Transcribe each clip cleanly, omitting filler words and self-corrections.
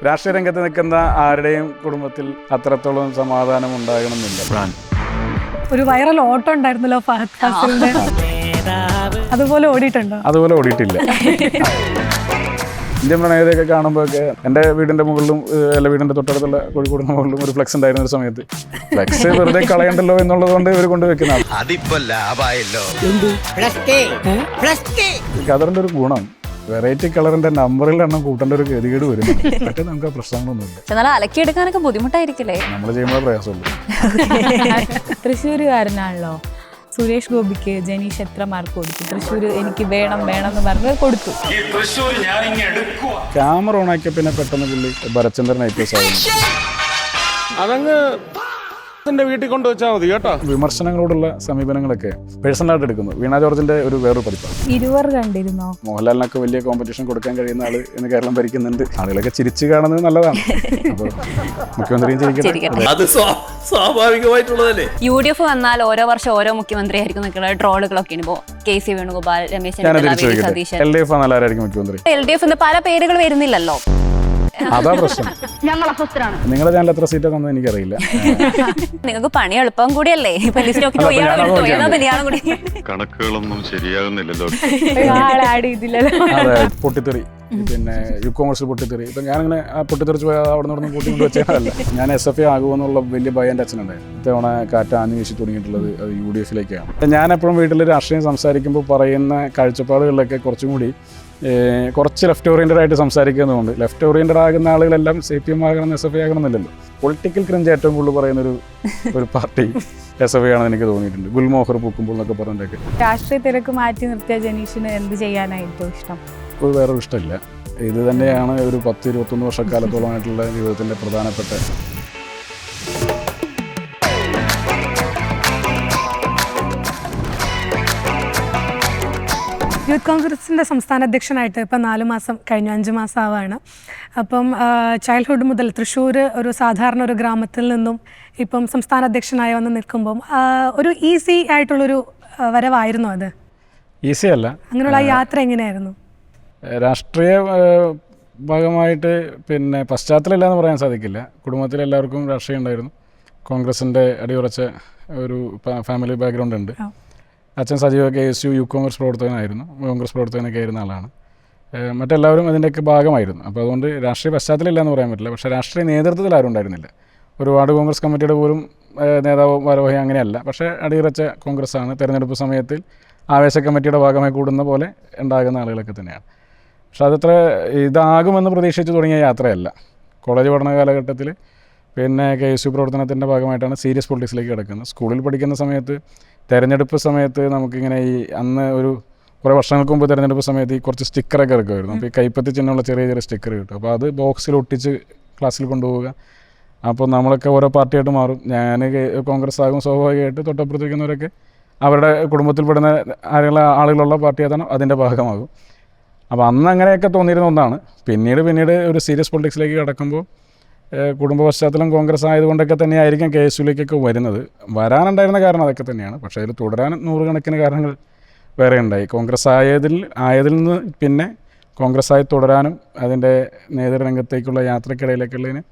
രാഷ്ട്രീയ രംഗത്ത് നിൽക്കുന്ന ആരുടെയും കുടുംബത്തിൽ അത്രത്തോളം സമാധാനം ഉണ്ടാകണമെന്നില്ല. ഒരു വൈറൽ ഓട്ടം ഉണ്ടായിരുന്നല്ലോ ഫഹദ് ഫാസിലിന്റെ, അതുപോലെ ഓടിയിട്ടുണ്ടോ? അതുപോലെ ഓടിയിട്ടില്ല. ഇന്ത്യൻ പ്രണയതയൊക്കെ കാണുമ്പോഴൊക്കെ എൻ്റെ വീടിൻ്റെ മുകളിലും അല്ല വീടിൻ്റെ തൊട്ടടുത്തുള്ള കോഴിക്കോടിൻ്റെ മുകളിലും ഒരു ഫ്ലെക്സ് ഉണ്ടായിരുന്ന ഒരു സമയത്ത് ഫ്ലെക്സ് വെറുതെ കളയണ്ടല്ലോ എന്നുള്ളത് കൊണ്ട് ഇവർ കൊണ്ടുവെക്കുന്നതാണ്. കളറിൻ്റെ ഒരു ഗുണം വെറൈറ്റി കളറിന്റെ നമ്പറിൽ എണ്ണം കൂട്ടേണ്ട ഒരു ഗതികേട് വരും. മറ്റേ നമുക്ക് പ്രശ്നങ്ങളൊന്നുമില്ല. അലക്കിയെടുക്കാനൊക്കെ ബുദ്ധിമുട്ടായിരിക്കില്ലേ? നമ്മൾ ചെയ്യുമ്പോൾ പ്രയാസമുള്ളൂ. തൃശ്ശൂരുകാരനാണല്ലോ സുരേഷ് ഗോപിക്ക് ജനീഷ് എത്ര മാർക്ക് കൊടുത്തു? തൃശ്ശൂർ എനിക്ക് വേണം വേണം എന്ന് പറഞ്ഞ് കൊടുത്തു. ക്യാമറ ഓണാക്കിയ പിന്നെ പെട്ടെന്ന് പുള്ളി ഭരചന്ദ്രൻ ഐപിഎസ് ആകുന്നു. അതങ്ങ് വീട്ടിൽ കൊണ്ടുവച്ചാൽ മതി കേട്ടോ. വിമർശനങ്ങളോടുള്ള സമീപനങ്ങളൊക്കെ പേഴ്സണലായിട്ട് എടുക്കുന്നു. വീണ ജോർജിന്റെ ഒരു വേറൊരു പതിപ്പാണ്. ഇരുവർ കണ്ടിരുന്നോ? മോഹൻലാലിനൊക്കെ വലിയ കോമ്പറ്റീഷൻ കൊടുക്കാൻ കഴിയുന്ന ആള് ഇന്ന് കേരളം ഭരിക്കുന്നുണ്ട്. ആളുകളൊക്കെ ചിരിച്ചു കാണുന്നത് നല്ലതാണ്. അപ്പോൾ മുഖ്യമന്ത്രിയും ചിരിക്കട്ടെ, അത് സ്വാഭാവികമായിട്ടുള്ളതല്ലേ. UDF വന്നാൽ ഓരോ വർഷം ഓരോ മുഖ്യമന്ത്രി ആയിരിക്കും നിൽക്കുന്ന ട്രോളുകളൊക്കെ ഇപ്പോൾ KC വേണുഗോപാൽ, രമേശ് ഞാൻ ചെന്നിത്തല, തിരിച്ചു വി. ചോദിക്കട്ടെ, സതീശൻ. LDF വന്നാൽ ആരായിരിക്കും മുഖ്യമന്ത്രി? LDF പല പേരുകൾ വരുന്നില്ലല്ലോ. അതാ പ്രശ്നം. നിങ്ങളുടെ ചാനൽ എത്ര സീറ്റ് തന്നത് എനിക്കറിയില്ല. നിങ്ങൾക്ക് പണി എളുപ്പം കൂടിയല്ലേ? ഇപ്പൊ ലിസ്റ്റ് കണക്കുകളൊന്നും ശരിയാകുന്നില്ലല്ലോ. ആഡ് ചെയ്തില്ലല്ലോ. അതെ, പൊട്ടിത്തെറി, പിന്നെ യുക്കോമേഴ്സിൽ പൊട്ടിത്തെറി. ഇപ്പം ഞാനിങ്ങനെ ആ പൊട്ടിത്തെറിച്ച് പോയാൽ അവിടെ നിന്ന് കൂട്ടിക്കൊണ്ട് വെച്ചാലല്ല. ഞാൻ SFA ആകുമെന്നുള്ള വലിയ ഭയം എൻ്റെ അച്ഛനുണ്ടായിരുന്നു. ഇത്തവണ കാറ്റ് ആഞ്ഞു വീശി തുടങ്ങിയിട്ടുള്ളത് അത് UDFിലേക്കാണ്. ഞാൻ എപ്പോഴും വീട്ടിൽ രാഷ്ട്രീയം സംസാരിക്കുമ്പോൾ പറയുന്ന കാഴ്ചപ്പാടുകളിലൊക്കെ കുറച്ചും കൂടി കുറച്ച് ലെഫ്റ്റ് ഓറിയൻറ്റഡ് ആയിട്ട് സംസാരിക്കുന്നതുകൊണ്ട് ലെഫ്റ്റ് ഓറിയൻറ്റഡ് ആകുന്ന ആളുകളെല്ലാം CPM ആകണം, SFA ആകണമെന്നില്ലല്ലോ. പൊളിറ്റിക്കൽ ക്രിഞ്ച് ഏറ്റവും കൂടുതൽ പറയുന്നൊരു പാർട്ടി SFA ആണെന്ന് എനിക്ക് തോന്നിയിട്ടുണ്ട്. ഗുൽമോഹർ പൂക്കുമ്പോൾ എന്നൊക്കെ പറഞ്ഞിട്ടൊക്കെ. രാഷ്ട്രീയ തിരക്ക് മാറ്റി നിർത്തിയ ജനീഷിന് എന്ത് ചെയ്യാനായിട്ടും ഇഷ്ടം? ഇപ്പോൾ വേറൊരു ഇഷ്ടമില്ല. ഇത് തന്നെയാണ് ഒരു 10-21 വർഷക്കാലത്തോളമായിട്ടുള്ള ജീവിതത്തിൻ്റെ പ്രധാനപ്പെട്ട യൂത്ത് കോൺഗ്രസിൻ്റെ സംസ്ഥാന അധ്യക്ഷനായിട്ട് ഇപ്പം 4 മാസം കഴിഞ്ഞു, 5 മാസം ആവാണ്. അപ്പം ചൈൽഡ്ഹുഡ് മുതൽ തൃശ്ശൂർ ഒരു സാധാരണ ഒരു ഗ്രാമത്തിൽ നിന്നും ഇപ്പം സംസ്ഥാന അധ്യക്ഷനായി വന്ന് നിൽക്കുമ്പം ഒരു ഈസി ആയിട്ടുള്ളൊരു വരവായിരുന്നു അത്? ഈസി അല്ല. അങ്ങനെയുള്ള യാത്ര എങ്ങനെയായിരുന്നു? രാഷ്ട്രീയ ഭാഗമായിട്ട് പിന്നെ പശ്ചാത്തലമില്ല എന്ന് പറയാൻ സാധിക്കില്ല. കുടുംബത്തിലെല്ലാവർക്കും രാഷ്ട്രീയം ഉണ്ടായിരുന്നു. കോൺഗ്രസിൻ്റെ അടിയുറച്ച ഒരു ഫാമിലി ബാക്ക്ഗ്രൗണ്ട് ഉണ്ട്. അച്ഛൻ സജീവ KSU യൂത്ത് കോൺഗ്രസ് പ്രവർത്തകനായിരുന്നു, കോൺഗ്രസ് പ്രവർത്തകനൊക്കെ ആയിരുന്ന ആളാണ്. മറ്റെല്ലാവരും അതിൻ്റെയൊക്കെ ഭാഗമായിരുന്നു. അപ്പോൾ അതുകൊണ്ട് രാഷ്ട്രീയ പശ്ചാത്തലമില്ല എന്ന് പറയാൻ പറ്റില്ല. പക്ഷേ രാഷ്ട്രീയ നേതൃത്വത്തിൽ ആരും ഉണ്ടായിരുന്നില്ല. ഒരു വാർഡ് കോൺഗ്രസ് കമ്മിറ്റിയുടെ പോലും നേതാവ് ഭാരവാഹി അങ്ങനെയല്ല. പക്ഷേ അടിയുറച്ച കോൺഗ്രസ്സാണ്. തെരഞ്ഞെടുപ്പ് സമയത്തിൽ ആവേശ കമ്മിറ്റിയുടെ ഭാഗമായി കൂടുന്ന പോലെ ഉണ്ടാകുന്ന ആളുകളൊക്കെ തന്നെയാണ്. പക്ഷെ അതത്ര ഇതാകുമെന്ന് പ്രതീക്ഷിച്ച് തുടങ്ങിയ യാത്രയല്ല. കോളേജ് പഠന കാലഘട്ടത്തിൽ പിന്നെ KSU പ്രവർത്തനത്തിൻ്റെ ഭാഗമായിട്ടാണ് സീരിയസ് പൊളിറ്റിക്സിലേക്ക് കിടക്കുന്നത്. സ്കൂളിൽ പഠിക്കുന്ന സമയത്ത് തെരഞ്ഞെടുപ്പ് സമയത്ത് നമുക്കിങ്ങനെ അന്ന് ഒരു കുറേ വർഷങ്ങൾക്ക് മുമ്പ് തെരഞ്ഞെടുപ്പ് സമയത്ത് കുറച്ച് സ്റ്റിക്കറൊക്കെ ഇറക്കുമായിരുന്നു. അപ്പോൾ ഈ കൈപ്പത്തി ചിഹ്നമുള്ള ചെറിയ ചെറിയ സ്റ്റിക്കർ കിട്ടും. അപ്പോൾ അത് ബോക്സിൽ ഒട്ടിച്ച് ക്ലാസ്സിൽ കൊണ്ടുപോവുക. അപ്പോൾ നമ്മളൊക്കെ ഓരോ പാർട്ടിയായിട്ട് മാറും. ഞാൻ കോൺഗ്രസ് ആകും സ്വാഭാവികമായിട്ട്. തൊട്ടപ്പുറത്തിരിക്കുന്നവരൊക്കെ അവരുടെ കുടുംബത്തിൽപ്പെടുന്ന ആളുകളുള്ള പാർട്ടി ഏതാണോ അതിൻ്റെ ഭാഗമാകും. അപ്പോൾ അന്ന് അങ്ങനെയൊക്കെ തോന്നിയിരുന്ന ഒന്നാണ്. പിന്നീട് ഒരു സീരിയസ് പൊളിറ്റിക്സിലേക്ക് കടക്കുമ്പോൾ കുടുംബ പശ്ചാത്തലം കോൺഗ്രസ് ആയതുകൊണ്ടൊക്കെ തന്നെയായിരിക്കും KSUവിലേക്കൊക്കെ വരുന്നത്. വരാനുണ്ടായിരുന്ന കാരണം അതൊക്കെ തന്നെയാണ്. പക്ഷേ അതിൽ തുടരാൻ 100 കണക്കിന് കാരണങ്ങൾ വേറെ ഉണ്ടായി. കോൺഗ്രസ് ആയതിൽ നിന്ന് പിന്നെ കോൺഗ്രസ് ആയി തുടരാനും അതിൻ്റെ നേതൃരംഗത്തേക്കുള്ള യാത്രക്കിടയിലേക്കുള്ളതിന്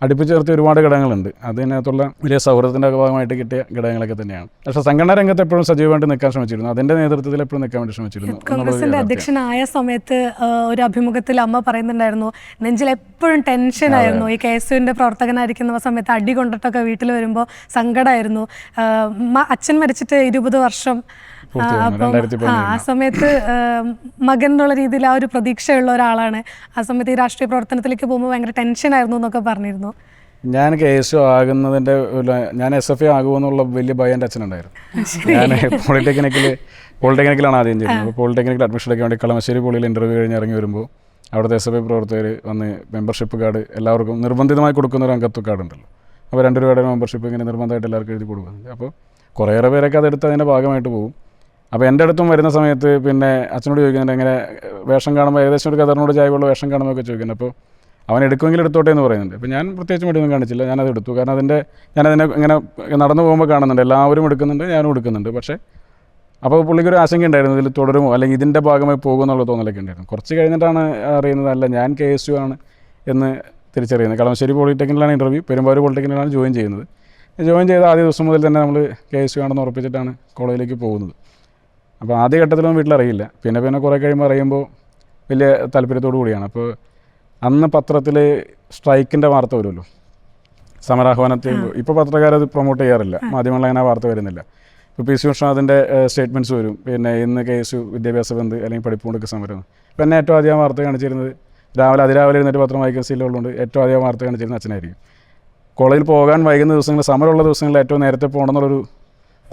അടുപ്പിച്ച് ചേർത്തിയ ഒരുപാട് ഘടകങ്ങളുണ്ട്. അതിനകത്തുള്ള വലിയ സൗഹൃദത്തിൻ്റെ ഭാഗമായിട്ട് കിട്ടിയ ഘടകങ്ങളൊക്കെ തന്നെയാണ്. പക്ഷേ സംഘടനാ രംഗത്ത് എപ്പോഴും സജീവമായിട്ട് നിൽക്കാൻ ശ്രമിച്ചിരുന്നു. അതിൻ്റെ നേതൃത്വത്തിൽ എപ്പോഴും നിൽക്കാൻ വേണ്ടി ശ്രമിച്ചിരുന്നു. കോൺഗ്രസിൻ്റെ അധ്യക്ഷനായ സമയത്ത് ഒരു അഭിമുഖത്തിൽ അമ്മ പറയുന്നുണ്ടായിരുന്നു, നെഞ്ചിൽ എപ്പോഴും ടെൻഷനായിരുന്നു. ഈ KSUവിൻ്റെ പ്രവർത്തകനായിരിക്കുന്ന സമയത്ത് അടി കൊണ്ടിട്ടൊക്കെ വീട്ടിൽ വരുമ്പോൾ സങ്കടമായിരുന്നു. അച്ഛൻ മരിച്ചിട്ട് 20 വർഷം. അപ്പം ആ സമയത്ത് മകൻ എന്നുള്ള രീതിയിൽ ആ ഒരു പ്രതീക്ഷയുള്ള ഒരാളാണ്. ആ സമയത്ത് ഈ രാഷ്ട്രീയ പ്രവർത്തനത്തിലേക്ക് പോകുമ്പോൾ ഭയങ്കര ടെൻഷനായിരുന്നു എന്നൊക്കെ പറഞ്ഞിരുന്നു. ഞാൻ KSU ആകുന്നതിൻ്റെ ഞാൻ SFA ആകുമെന്നുള്ള വലിയ ഭയം എൻ്റെ അച്ഛനുണ്ടായിരുന്നു. ഞാൻ പോളിടെക്നിക്കിലാണ് ആദ്യം ചെയ്യുന്നത്. അപ്പോൾ പോളിടെക്നിക്കിൽ അഡ്മിഷൻ എടുക്കാൻ വേണ്ടി കളമശ്ശേരി പോളിയിൽ ഇൻ്റർവ്യൂ കഴിഞ്ഞ് ഇറങ്ങി വരുമ്പോൾ അവിടുത്തെ SFA പ്രവർത്തകർ വന്ന് മെമ്പർഷിപ്പ് കാർഡ് എല്ലാവർക്കും നിർബന്ധിതമായി കൊടുക്കുന്ന ഒരു അംഗത്വ കാർഡ് ഉണ്ടല്ലോ. അപ്പോൾ 2 രൂപയുടെ മെമ്പർഷിപ്പ് ഇങ്ങനെ നിർബന്ധമായിട്ട് എല്ലാവർക്കും എഴുതി കൊടുക്കുന്നുണ്ട്. അപ്പോൾ കുറേയേറെ പേരൊക്കെ അതെടുത്ത് അതിൻ്റെ ഭാഗമായിട്ട് പോകും. അപ്പോൾ എൻ്റെ അടുത്തും വരുന്ന സമയത്ത് പിന്നെ അച്ഛനോട് ചോദിക്കുന്നുണ്ട്, ഇങ്ങനെ വേഷം കാണുമ്പോൾ ഏകദേശം ഒരു കഥറിനോട് ചായവുള്ള വേഷം കാണുമ്പോൾ ഒക്കെ ചോദിക്കുന്നത്. അപ്പോൾ അവൻ എടുക്കുമെങ്കിൽ എടുത്തോട്ടെ എന്ന് പറയുന്നുണ്ട്. അപ്പോൾ ഞാൻ പ്രത്യേകിച്ച് മടിയൊന്നും കാണിച്ചില്ല, ഞാനത് എടുത്തു. കാരണം ഞാനതിനെ ഇങ്ങനെ നടന്നു പോകുമ്പോൾ കാണുന്നുണ്ട് എല്ലാവരും എടുക്കുന്നുണ്ട്, ഞാനും എടുക്കുന്നുണ്ട്. പക്ഷേ അപ്പോൾ പുള്ളിക്കൊരു ആശങ്ക ഉണ്ടായിരുന്നു, ഇതിൽ തുടരുമോ അല്ലെങ്കിൽ ഇതിൻ്റെ ഭാഗമായി പോകുമെന്നുള്ള തോന്നലൊക്കെ ഉണ്ടായിരുന്നു. കുറച്ച് കഴിഞ്ഞിട്ടാണ് അറിയുന്നത്, അല്ല ഞാൻ KSU ആണ് എന്ന് തിരിച്ചറിയുന്നത്. കളമശ്ശേരി പോളിടെക്നിക്കിലാണ് ഇൻ്റർവ്യൂ, പെരുമ്പാവൂർ പോളിടെക്നിക്കിലാണ് ജോയിൻ ചെയ്യുന്നത്. ജോയിൻ ചെയ്ത ആദ്യ ദിവസം മുതൽ തന്നെ നമ്മൾ KSU ആണെന്ന് ഉറപ്പിച്ചിട്ടാണ് കോളേജിലേക്ക് പോകുന്നത്. അപ്പോൾ ആദ്യ ഘട്ടത്തിലൊന്നും വീട്ടിലറിയില്ല. പിന്നെ കുറേ കഴിയുമ്പോൾ അറിയുമ്പോൾ വലിയ താല്പര്യത്തോടു കൂടിയാണ്. അപ്പോൾ അന്ന് പത്രത്തിൽ സ്ട്രൈക്കിൻ്റെ വാർത്ത വരുമല്ലോ, സമരാഹ്വാനത്തിൽ. ഇപ്പോൾ പത്രക്കാരത് പ്രൊമോട്ട് ചെയ്യാറില്ല, മാധ്യമങ്ങളിൽ അങ്ങനെ വാർത്ത വരുന്നില്ല. ഇപ്പോൾ PC വിശ്വനാഥിൻ്റെ സ്റ്റേറ്റ്മെൻറ്റ്സ് വരും, പിന്നെ ഇന്ന് KSU വിദ്യാഭ്യാസ ബന്ദ് അല്ലെങ്കിൽ പഠിപ്പ് മുടക്ക് സമരം. ഇപ്പം എന്നെ ഏറ്റവും അധികം വാർത്ത കാണിച്ചിരുന്നത് അതിരാവിലെ ഇരുന്നിട്ട് പത്രം വായിക്കുന്ന ശീലമുള്ളതുകൊണ്ട് ഏറ്റവും അധികം വാർത്ത കാണിച്ചിരുന്നത് അച്ഛനായിരിക്കും. കോളേജിൽ പോകാൻ വൈകുന്ന ദിവസങ്ങളിൽ, സമരമുള്ള ദിവസങ്ങളിൽ ഏറ്റവും നേരത്തെ പോകണം എന്നുള്ളൊരു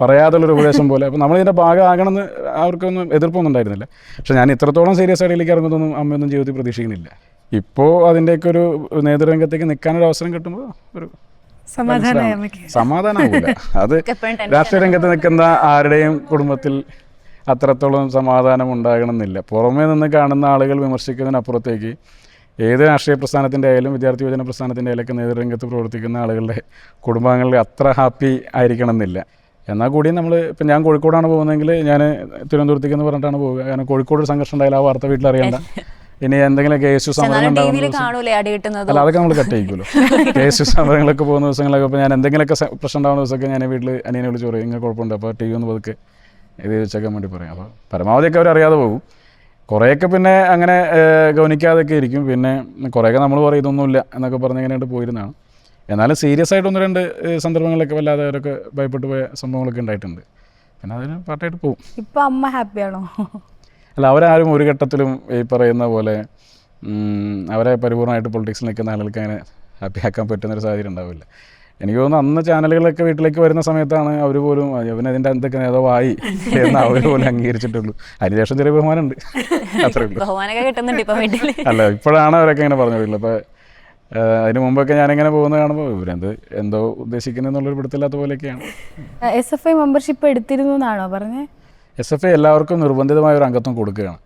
പറയാതുള്ളൊരു ഉപദേശം പോലെ. അപ്പോൾ നമ്മളിതിൻ്റെ ഭാഗമാകണമെന്ന് അവർക്കൊന്നും എതിർപ്പൊന്നും ഉണ്ടായിരുന്നില്ല. പക്ഷേ ഞാൻ ഇത്രത്തോളം സീരിയസ് ആയിട്ടിലേക്ക് ഇറങ്ങുന്നതൊന്നും അമ്മയൊന്നും ജീവിതത്തിൽ പ്രതീക്ഷിക്കുന്നില്ല. ഇപ്പോൾ അതിൻ്റെയൊക്കെ ഒരു നേതൃരംഗത്തേക്ക് നിൽക്കാനൊരു അവസരം കിട്ടുമ്പോൾ ഒരു സമാധാനമാവില്ല. അത് രാഷ്ട്രീയ രംഗത്ത് നിൽക്കുന്ന ആരുടെയും കുടുംബത്തിൽ അത്രത്തോളം സമാധാനം ഉണ്ടാകണമെന്നില്ല. പുറമേ നിന്ന് കാണുന്ന ആളുകൾ വിമർശിക്കുന്നതിനപ്പുറത്തേക്ക് ഏത് രാഷ്ട്രീയ പ്രസ്ഥാനത്തിൻ്റെ ആയാലും വിദ്യാർത്ഥി യുവജന പ്രസ്ഥാനത്തിൻ്റെ ആയാലൊക്കെ നേതൃരംഗത്ത് പ്രവർത്തിക്കുന്ന ആളുകളുടെ കുടുംബാംഗങ്ങളിൽ അത്ര ഹാപ്പി ആയിരിക്കണം എന്നില്ല. എന്നാൽ കൂടി ഇപ്പം ഞാൻ കോഴിക്കോടാണ് പോകുന്നതെങ്കിൽ ഞാൻ തിരുവനന്തപുരത്തേക്ക് എന്ന് പറഞ്ഞിട്ടാണ് പോവുക. കാരണം കോഴിക്കോട് ഒരു സംഘർഷം ഉണ്ടായാലും ആ വാർത്ത വീട്ടിലറിയണ്ട. ഇനി എന്തെങ്കിലും KSU സമരം ഉണ്ടാകുന്ന അല്ല, അതൊക്കെ നമ്മൾ കട്ട് ചെയ്യിക്കുമല്ലോ. KSU സമരങ്ങളൊക്കെ പോകുന്ന ദിവസങ്ങളൊക്കെ ഇപ്പോൾ ഞാൻ എന്തെങ്കിലുമൊക്കെ പ്രശ്നം ഉണ്ടാകുന്ന ദിവസമൊക്കെ ഞാൻ വീട്ടിൽ അനിയനെ വിളിച്ച് പറയും, ഇങ്ങനെ കുഴപ്പമുണ്ട്, അപ്പോൾ TV ഒന്ന് പതുക്കെ ഇത് വെച്ചേക്കാൻ വേണ്ടി പറയും. അപ്പോൾ പരമാവധിയൊക്കെ അവർ അറിയാതെ പോകും. കുറേയൊക്കെ പിന്നെ അങ്ങനെ ഗൗനിക്കാതൊക്കെ ഇരിക്കും. പിന്നെ കുറേയൊക്കെ നമ്മൾ പറയും ഇതൊന്നുമില്ല എന്നൊക്കെ പറഞ്ഞ് ഇങ്ങനെയായിട്ട് പോയിരുന്നതാണ്. എന്നാലും സീരിയസ് ആയിട്ട് 1-2 സന്ദർഭങ്ങളിലൊക്കെ വല്ലാതെ അവരൊക്കെ ഭയപ്പെട്ടു പോയ സംഭവങ്ങളൊക്കെ ഉണ്ടായിട്ടുണ്ട്. പിന്നെ അതിന് പാട്ടായിട്ട് പോകും. ഇപ്പം അമ്മ ഹാപ്പിയാണോ? അല്ല, അവരാരും ഒരു ഘട്ടത്തിലും ഈ പറയുന്ന പോലെ അവരെ പരിപൂർണ്ണമായിട്ട് പൊളിറ്റിക്സിൽ നിൽക്കുന്ന ആളുകൾക്ക് അങ്ങനെ ഹാപ്പി ആക്കാൻ പറ്റുന്നൊരു സാഹചര്യം ഉണ്ടാവില്ല. എനിക്ക് തോന്നുന്നു അന്ന് ചാനലുകളൊക്കെ വീട്ടിലേക്ക് വരുന്ന സമയത്താണ് അവർ പോലും അവനതിൻ്റെ എന്തൊക്കെ നേതാവായി എന്ന് അവർ പോലും അംഗീകരിച്ചിട്ടുള്ളൂ. അതിനുശേഷം ചെറിയ ബഹുമാനമുണ്ട്, അത്രേ ഉള്ളൂ. അല്ല, ഇപ്പോഴാണ് അവരൊക്കെ ഇങ്ങനെ പറഞ്ഞിട്ടുള്ളത്. അപ്പോൾ അതിന് മുമ്പൊക്കെ ഞാനിങ്ങനെ പോകുന്നത് കാണുമ്പോൾ ഇവരെന്ത് എന്തോ ഉദ്ദേശിക്കുന്നതെന്നുള്ളൊരു പിടുത്തില്ലാത്ത പോലെയൊക്കെയാണ്. SFI മെമ്പർഷിപ്പ് എടുത്തിരുന്നു എന്നാണോ പറഞ്ഞത്? SFI എല്ലാവർക്കും നിർബന്ധിതമായ ഒരു അംഗത്വം കൊടുക്കുകയാണ്.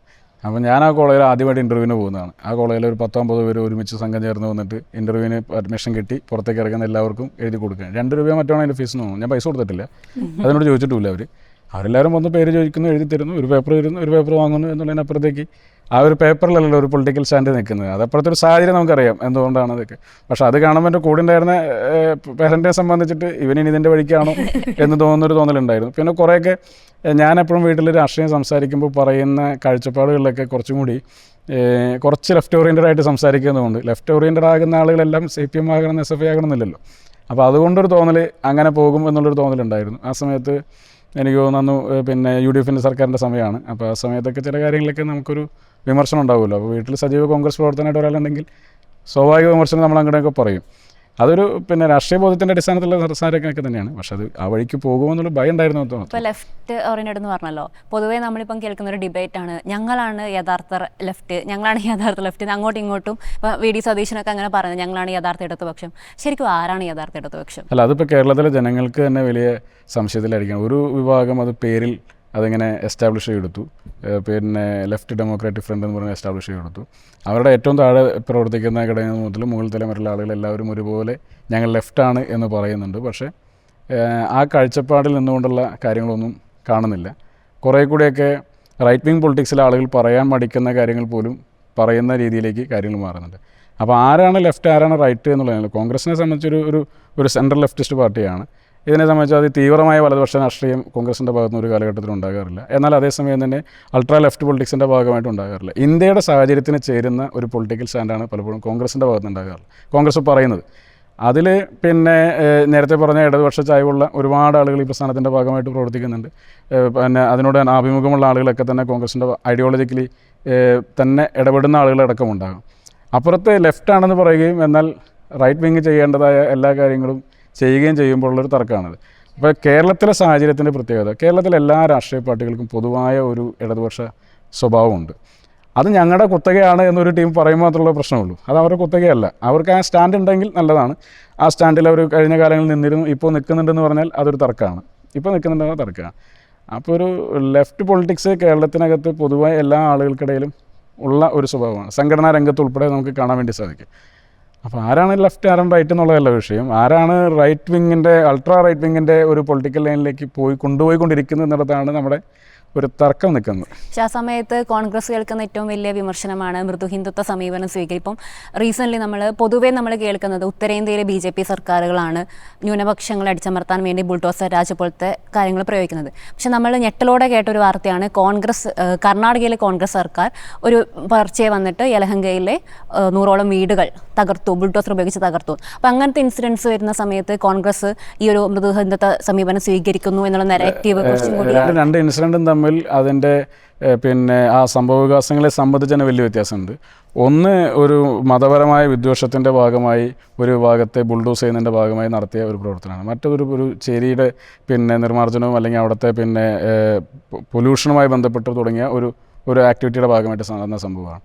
അപ്പോൾ ഞാൻ ആ കോളേജിൽ ആദ്യമായിട്ട് ഇൻ്റർവ്യൂവിന് പോകുന്നതാണ്. ആ കോളേജിൽ ഒരു 10-50 പേര് ഒരുമിച്ച് സംഘം ചേർന്ന് വന്നിട്ട് ഇൻ്റർവ്യൂവിന് അഡ്മിഷൻ കിട്ടി പുറത്തേക്ക് ഇറങ്ങുന്ന എല്ലാവർക്കും എഴുതി കൊടുക്കുകയാണ്. 2 രൂപയോ മറ്റാണ് അതിൻ്റെ ഫീസ് തോന്നുന്നു. ഞാൻ പൈസ കൊടുത്തിട്ടില്ല, അതിനോട് ചോദിച്ചിട്ടില്ല. അവരെല്ലാവരും വന്ന് പേര് ചോദിക്കുന്നു, എഴുതി തരുന്നു, ഒരു പേപ്പർ തരുന്നു, ഒരു പേപ്പർ വാങ്ങുന്നു എന്നുള്ളതിനപ്പുറത്തേക്ക് ആ ഒരു പേപ്പറിലല്ലോ ഒരു പൊളിറ്റിക്കൽ സ്റ്റാൻഡ് നിൽക്കുന്നത്. അതപ്പുറത്തെ ഒരു സാഹചര്യം നമുക്കറിയാം എന്തുകൊണ്ടാണ് അതൊക്കെ. പക്ഷേ അത് കാണുമ്പോൾ എൻ്റെ കൂടെ ഉണ്ടായിരുന്ന പേരൻറ്റിനെ സംബന്ധിച്ചിട്ട് ഇവനിനി ഇതിൻ്റെ വഴിക്കാണോ എന്ന് തോന്നുന്നൊരു തോന്നലുണ്ടായിരുന്നു. പിന്നെ കുറേയൊക്കെ ഞാനെപ്പോഴും വീട്ടിൽ രാഷ്ട്രീയം സംസാരിക്കുമ്പോൾ പറയുന്ന കാഴ്ചപ്പാടുകളിലൊക്കെ കുറച്ചും കൂടി കുറച്ച് ലെഫ്റ്റ് ഓറിയൻറ്റഡ് ആയിട്ട് സംസാരിക്കുന്നതുകൊണ്ട് ലെഫ്റ്റ് ഓറിയൻറ്റഡ് ആകുന്ന ആളുകളെല്ലാം CPM ആകണം, SFI ആകണമെന്നില്ലല്ലോ. അപ്പോൾ അതുകൊണ്ടൊരു തോന്നൽ അങ്ങനെ പോകും എന്നുള്ളൊരു തോന്നലുണ്ടായിരുന്നു. ആ സമയത്ത് എനിക്ക് തോന്നുന്നു പിന്നെ UDFൻ്റെ സർക്കാരിൻ്റെ സമയമാണ്. അപ്പോൾ ആ സമയത്തൊക്കെ ചില കാര്യങ്ങളൊക്കെ നമുക്കൊരു വിമർശനം ഉണ്ടാവുമല്ലോ. അപ്പോൾ വീട്ടിൽ സജീവ കോൺഗ്രസ് പ്രവർത്തനമായിട്ട് ഒരാളുണ്ടെങ്കിൽ സ്വാഭാവിക വിമർശനം നമ്മൾ അങ്ങനെയൊക്കെ പറയും. അതൊരു പിന്നെ രാഷ്ട്രീയ ബോധത്തിൻ്റെ അടിസ്ഥാനത്തിലുള്ള സംസാരമൊക്കെ തന്നെയാണ്. പക്ഷെ അത് ആ വഴിക്ക് പോകുമെന്നുള്ള ഭയം ഉണ്ടായിരുന്നു. ഇപ്പോൾ ലെഫ്റ്റ് ഓറിയൻറ്റഡ് എന്ന് പറഞ്ഞല്ലോ, പൊതുവേ നമ്മളിപ്പം കേൾക്കുന്ന ഒരു ഡിബേറ്റാണ്, ഞങ്ങളാണ് യഥാർത്ഥ ലെഫ്റ്റ്, ഞങ്ങളാണ് യഥാർത്ഥ ലെഫ്റ്റ്. അങ്ങോട്ടും ഇങ്ങോട്ടും ഇപ്പോൾ VD സതീശനൊക്കെ അങ്ങനെ പറയുന്നത്, ഞങ്ങളാണ് യഥാർത്ഥ ഇടതുപക്ഷം. ശരിക്കും ആരാണ് യഥാർത്ഥ ഇടതുപക്ഷം? അല്ല, അതിപ്പോൾ കേരളത്തിലെ ജനങ്ങൾക്ക് തന്നെ വലിയ സംശയത്തിലായിരിക്കണം. ഒരു വിഭാഗം അത് പേരിൽ അതിങ്ങനെ എസ്റ്റാബ്ലിഷ് ചെയ്തെടുത്തു. പിന്നെ ലെഫ്റ്റ് ഡെമോക്രാറ്റിക് ഫ്രണ്ട് എന്ന് പറഞ്ഞ് എസ്റ്റാബ്ലിഷ് ചെയ്തെടുത്തു. അവരുടെ ഏറ്റവും താഴെ പ്രവർത്തിക്കുന്ന ഘടകങ്ങൾ മുതൽ മുകൾ തലമുറയിലുള്ള ആളുകൾ എല്ലാവരും ഒരുപോലെ ഞങ്ങൾ ലെഫ്റ്റാണ് എന്ന് പറയുന്നുണ്ട്. പക്ഷേ ആ കാഴ്ചപ്പാടിൽ നിന്നുകൊണ്ടുള്ള കാര്യങ്ങളൊന്നും കാണുന്നില്ല. കുറേ കൂടിയൊക്കെ റൈറ്റ് വിങ് പൊളിറ്റിക്സിലെ ആളുകൾ പറയാൻ മടിക്കുന്ന കാര്യങ്ങൾ പോലും പറയുന്ന രീതിയിലേക്ക് കാര്യങ്ങൾ മാറുന്നുണ്ട്. അപ്പോൾ ആരാണ് ലെഫ്റ്റ്, ആരാണ് റൈറ്റ് എന്നുള്ളതാണ്. കോൺഗ്രസിനെ സംബന്ധിച്ചൊരു ഒരു സെൻട്രൽ ലെഫ്റ്റിസ്റ്റ് പാർട്ടിയാണ്. ഇതിനെ സംബന്ധിച്ച് അത് തീവ്രമായ വലതുപക്ഷ രാഷ്ട്രീയം കോൺഗ്രസിൻ്റെ ഭാഗത്തുനിന്ന് ഒരു കാലഘട്ടത്തിൽ ഉണ്ടാകാറില്ല. എന്നാൽ അതേസമയം തന്നെ അൾട്രാ ലെഫ്റ്റ് പൊളിറ്റിക്സിൻ്റെ ഭാഗമായിട്ട് ഉണ്ടാകാറില്ല. ഇന്ത്യയുടെ സാഹചര്യത്തിന് ചേരുന്ന ഒരു പൊളിറ്റിക്കൽ സ്റ്റാൻഡാണ് പലപ്പോഴും കോൺഗ്രസിൻ്റെ ഭാഗത്തുനിന്ന് ഉണ്ടാകാറില്ല. കോൺഗ്രസ് പറയുന്നത് അതിൽ പിന്നെ നേരത്തെ പറഞ്ഞ ഇടതുപക്ഷ ചായ്വുള്ള ഒരുപാട് ആളുകൾ ഈ പ്രസ്ഥാനത്തിൻ്റെ ഭാഗമായിട്ട് പ്രവർത്തിക്കുന്നുണ്ട്. പിന്നെ അതിനോട് ആഭിമുഖ്യമുള്ള ആളുകളൊക്കെ തന്നെ കോൺഗ്രസിൻ്റെ ഐഡിയോളജിക്കലി തന്നെ ഇടപെടുന്ന ആളുകളടക്കം ഉണ്ടാകും. അപ്പുറത്ത് ലെഫ്റ്റാണെന്ന് പറയുകയും എന്നാൽ റൈറ്റ് വിങ് ചെയ്യേണ്ടതായ എല്ലാ കാര്യങ്ങളും ചെയ്യുകയും ചെയ്യുമ്പോഴുള്ളൊരു തർക്കമാണത്. അപ്പോൾ കേരളത്തിലെ സാഹചര്യത്തിൻ്റെ പ്രത്യേകത, കേരളത്തിലെ എല്ലാ രാഷ്ട്രീയ പാർട്ടികൾക്കും പൊതുവായ ഒരു ഇടതുപക്ഷ സ്വഭാവമുണ്ട്. അത് ഞങ്ങളുടെ കുത്തകയാണ് എന്നൊരു ടീം പറയുമ്പോൾ മാത്രമുള്ള പ്രശ്നമുള്ളൂ. അത് അവരുടെ കുത്തകയല്ല. അവർക്ക് ആ സ്റ്റാൻഡ് ഉണ്ടെങ്കിൽ നല്ലതാണ്. ആ സ്റ്റാൻഡിൽ അവർ കഴിഞ്ഞ കാലങ്ങളിൽ നിന്നിരുന്നു, ഇപ്പോൾ നിൽക്കുന്നുണ്ടെന്ന് പറഞ്ഞാൽ അതൊരു തർക്കമാണ്. ഇപ്പോൾ നിൽക്കുന്നുണ്ടെന്ന് തർക്കമാണ്. അപ്പോൾ ഒരു ലെഫ്റ്റ് പൊളിറ്റിക്സ് കേരളത്തിനകത്ത് പൊതുവായ എല്ലാ ആളുകൾക്കിടയിലും ഉള്ള ഒരു സ്വഭാവമാണ്. സംഘടനാ രംഗത്ത് ഉൾപ്പെടെ നമുക്ക് കാണാൻ വേണ്ടി സാധിക്കും. അപ്പോൾ ആരാണ് ലെഫ്റ്റ്, ആരാണ് റൈറ്റ് എന്നുള്ളതല്ല വിഷയം. ആരാണ് റൈറ്റ് വിങ്ങിൻ്റെ, അൾട്രാ റൈറ്റ് വിങ്ങിൻ്റെ ഒരു പൊളിറ്റിക്കൽ ലൈനിലേക്ക് കൊണ്ടുപോയിക്കൊണ്ടിരിക്കുന്നത് എന്നുള്ളതാണ് നമ്മുടെ ഒരു തർക്കം നിൽക്കുന്നത്. പക്ഷേ ആ സമയത്ത് കോൺഗ്രസ് കേൾക്കുന്ന ഏറ്റവും വലിയ വിമർശനമാണ് മൃദു ഹിന്ദുത്വ സമീപനം സ്വീകരിക്കും. ഇപ്പം റീസെൻ്റ്ലി പൊതുവേ നമ്മൾ കേൾക്കുന്നത് ഉത്തരേന്ത്യയിലെ BJP സർക്കാരുകളാണ് ന്യൂനപക്ഷങ്ങളെ അടിച്ചമർത്താൻ വേണ്ടി ബുൾഡോസർ രാജ് പോലത്തെ കാര്യങ്ങൾ പ്രയോഗിക്കുന്നത്. പക്ഷെ നമ്മൾ ഞെട്ടലോടെ കേട്ടൊരു വാർത്തയാണ് കർണാടകയിലെ കോൺഗ്രസ് സർക്കാർ ഒരു പർച്ചയെ വന്നിട്ട് യലഹങ്കയിലെ 100ഓളം വീടുകൾ തകർത്തു, ബുൾഡോസർ ഉപയോഗിച്ച് തകർത്തു. അപ്പം അങ്ങനത്തെ ഇൻസിഡൻസ് വരുന്ന സമയത്ത് കോൺഗ്രസ് ഈ ഒരു മൃദു ഹിന്ദുത്വ സമീപനം സ്വീകരിക്കുന്നു എന്നുള്ള നെഗറ്റീവ് കുറച്ചും കൂടി രണ്ട് ഇൻസിഡൻറ്റും തമ്മിൽ അതിൻ്റെ ആ സംഭവവികാസങ്ങളെ സംബന്ധിച്ച് തന്നെ വലിയ വ്യത്യാസമുണ്ട്. ഒന്ന് ഒരു മതപരമായ വിദ്വേഷത്തിൻ്റെ ഭാഗമായി ഒരു വിഭാഗത്തെ ബുൾഡോസ് ചെയ്യുന്നതിൻ്റെ ഭാഗമായി നടത്തിയ ഒരു പ്രവർത്തനമാണ്. മറ്റൊരു ചേരിയുടെ നിർമ്മാർജ്ജനവും അല്ലെങ്കിൽ അവിടുത്തെ പൊല്യൂഷനുമായി ബന്ധപ്പെട്ട് തുടങ്ങിയ ഒരു ആക്ടിവിറ്റിയുടെ ഭാഗമായിട്ട് നടന്ന സംഭവമാണ്.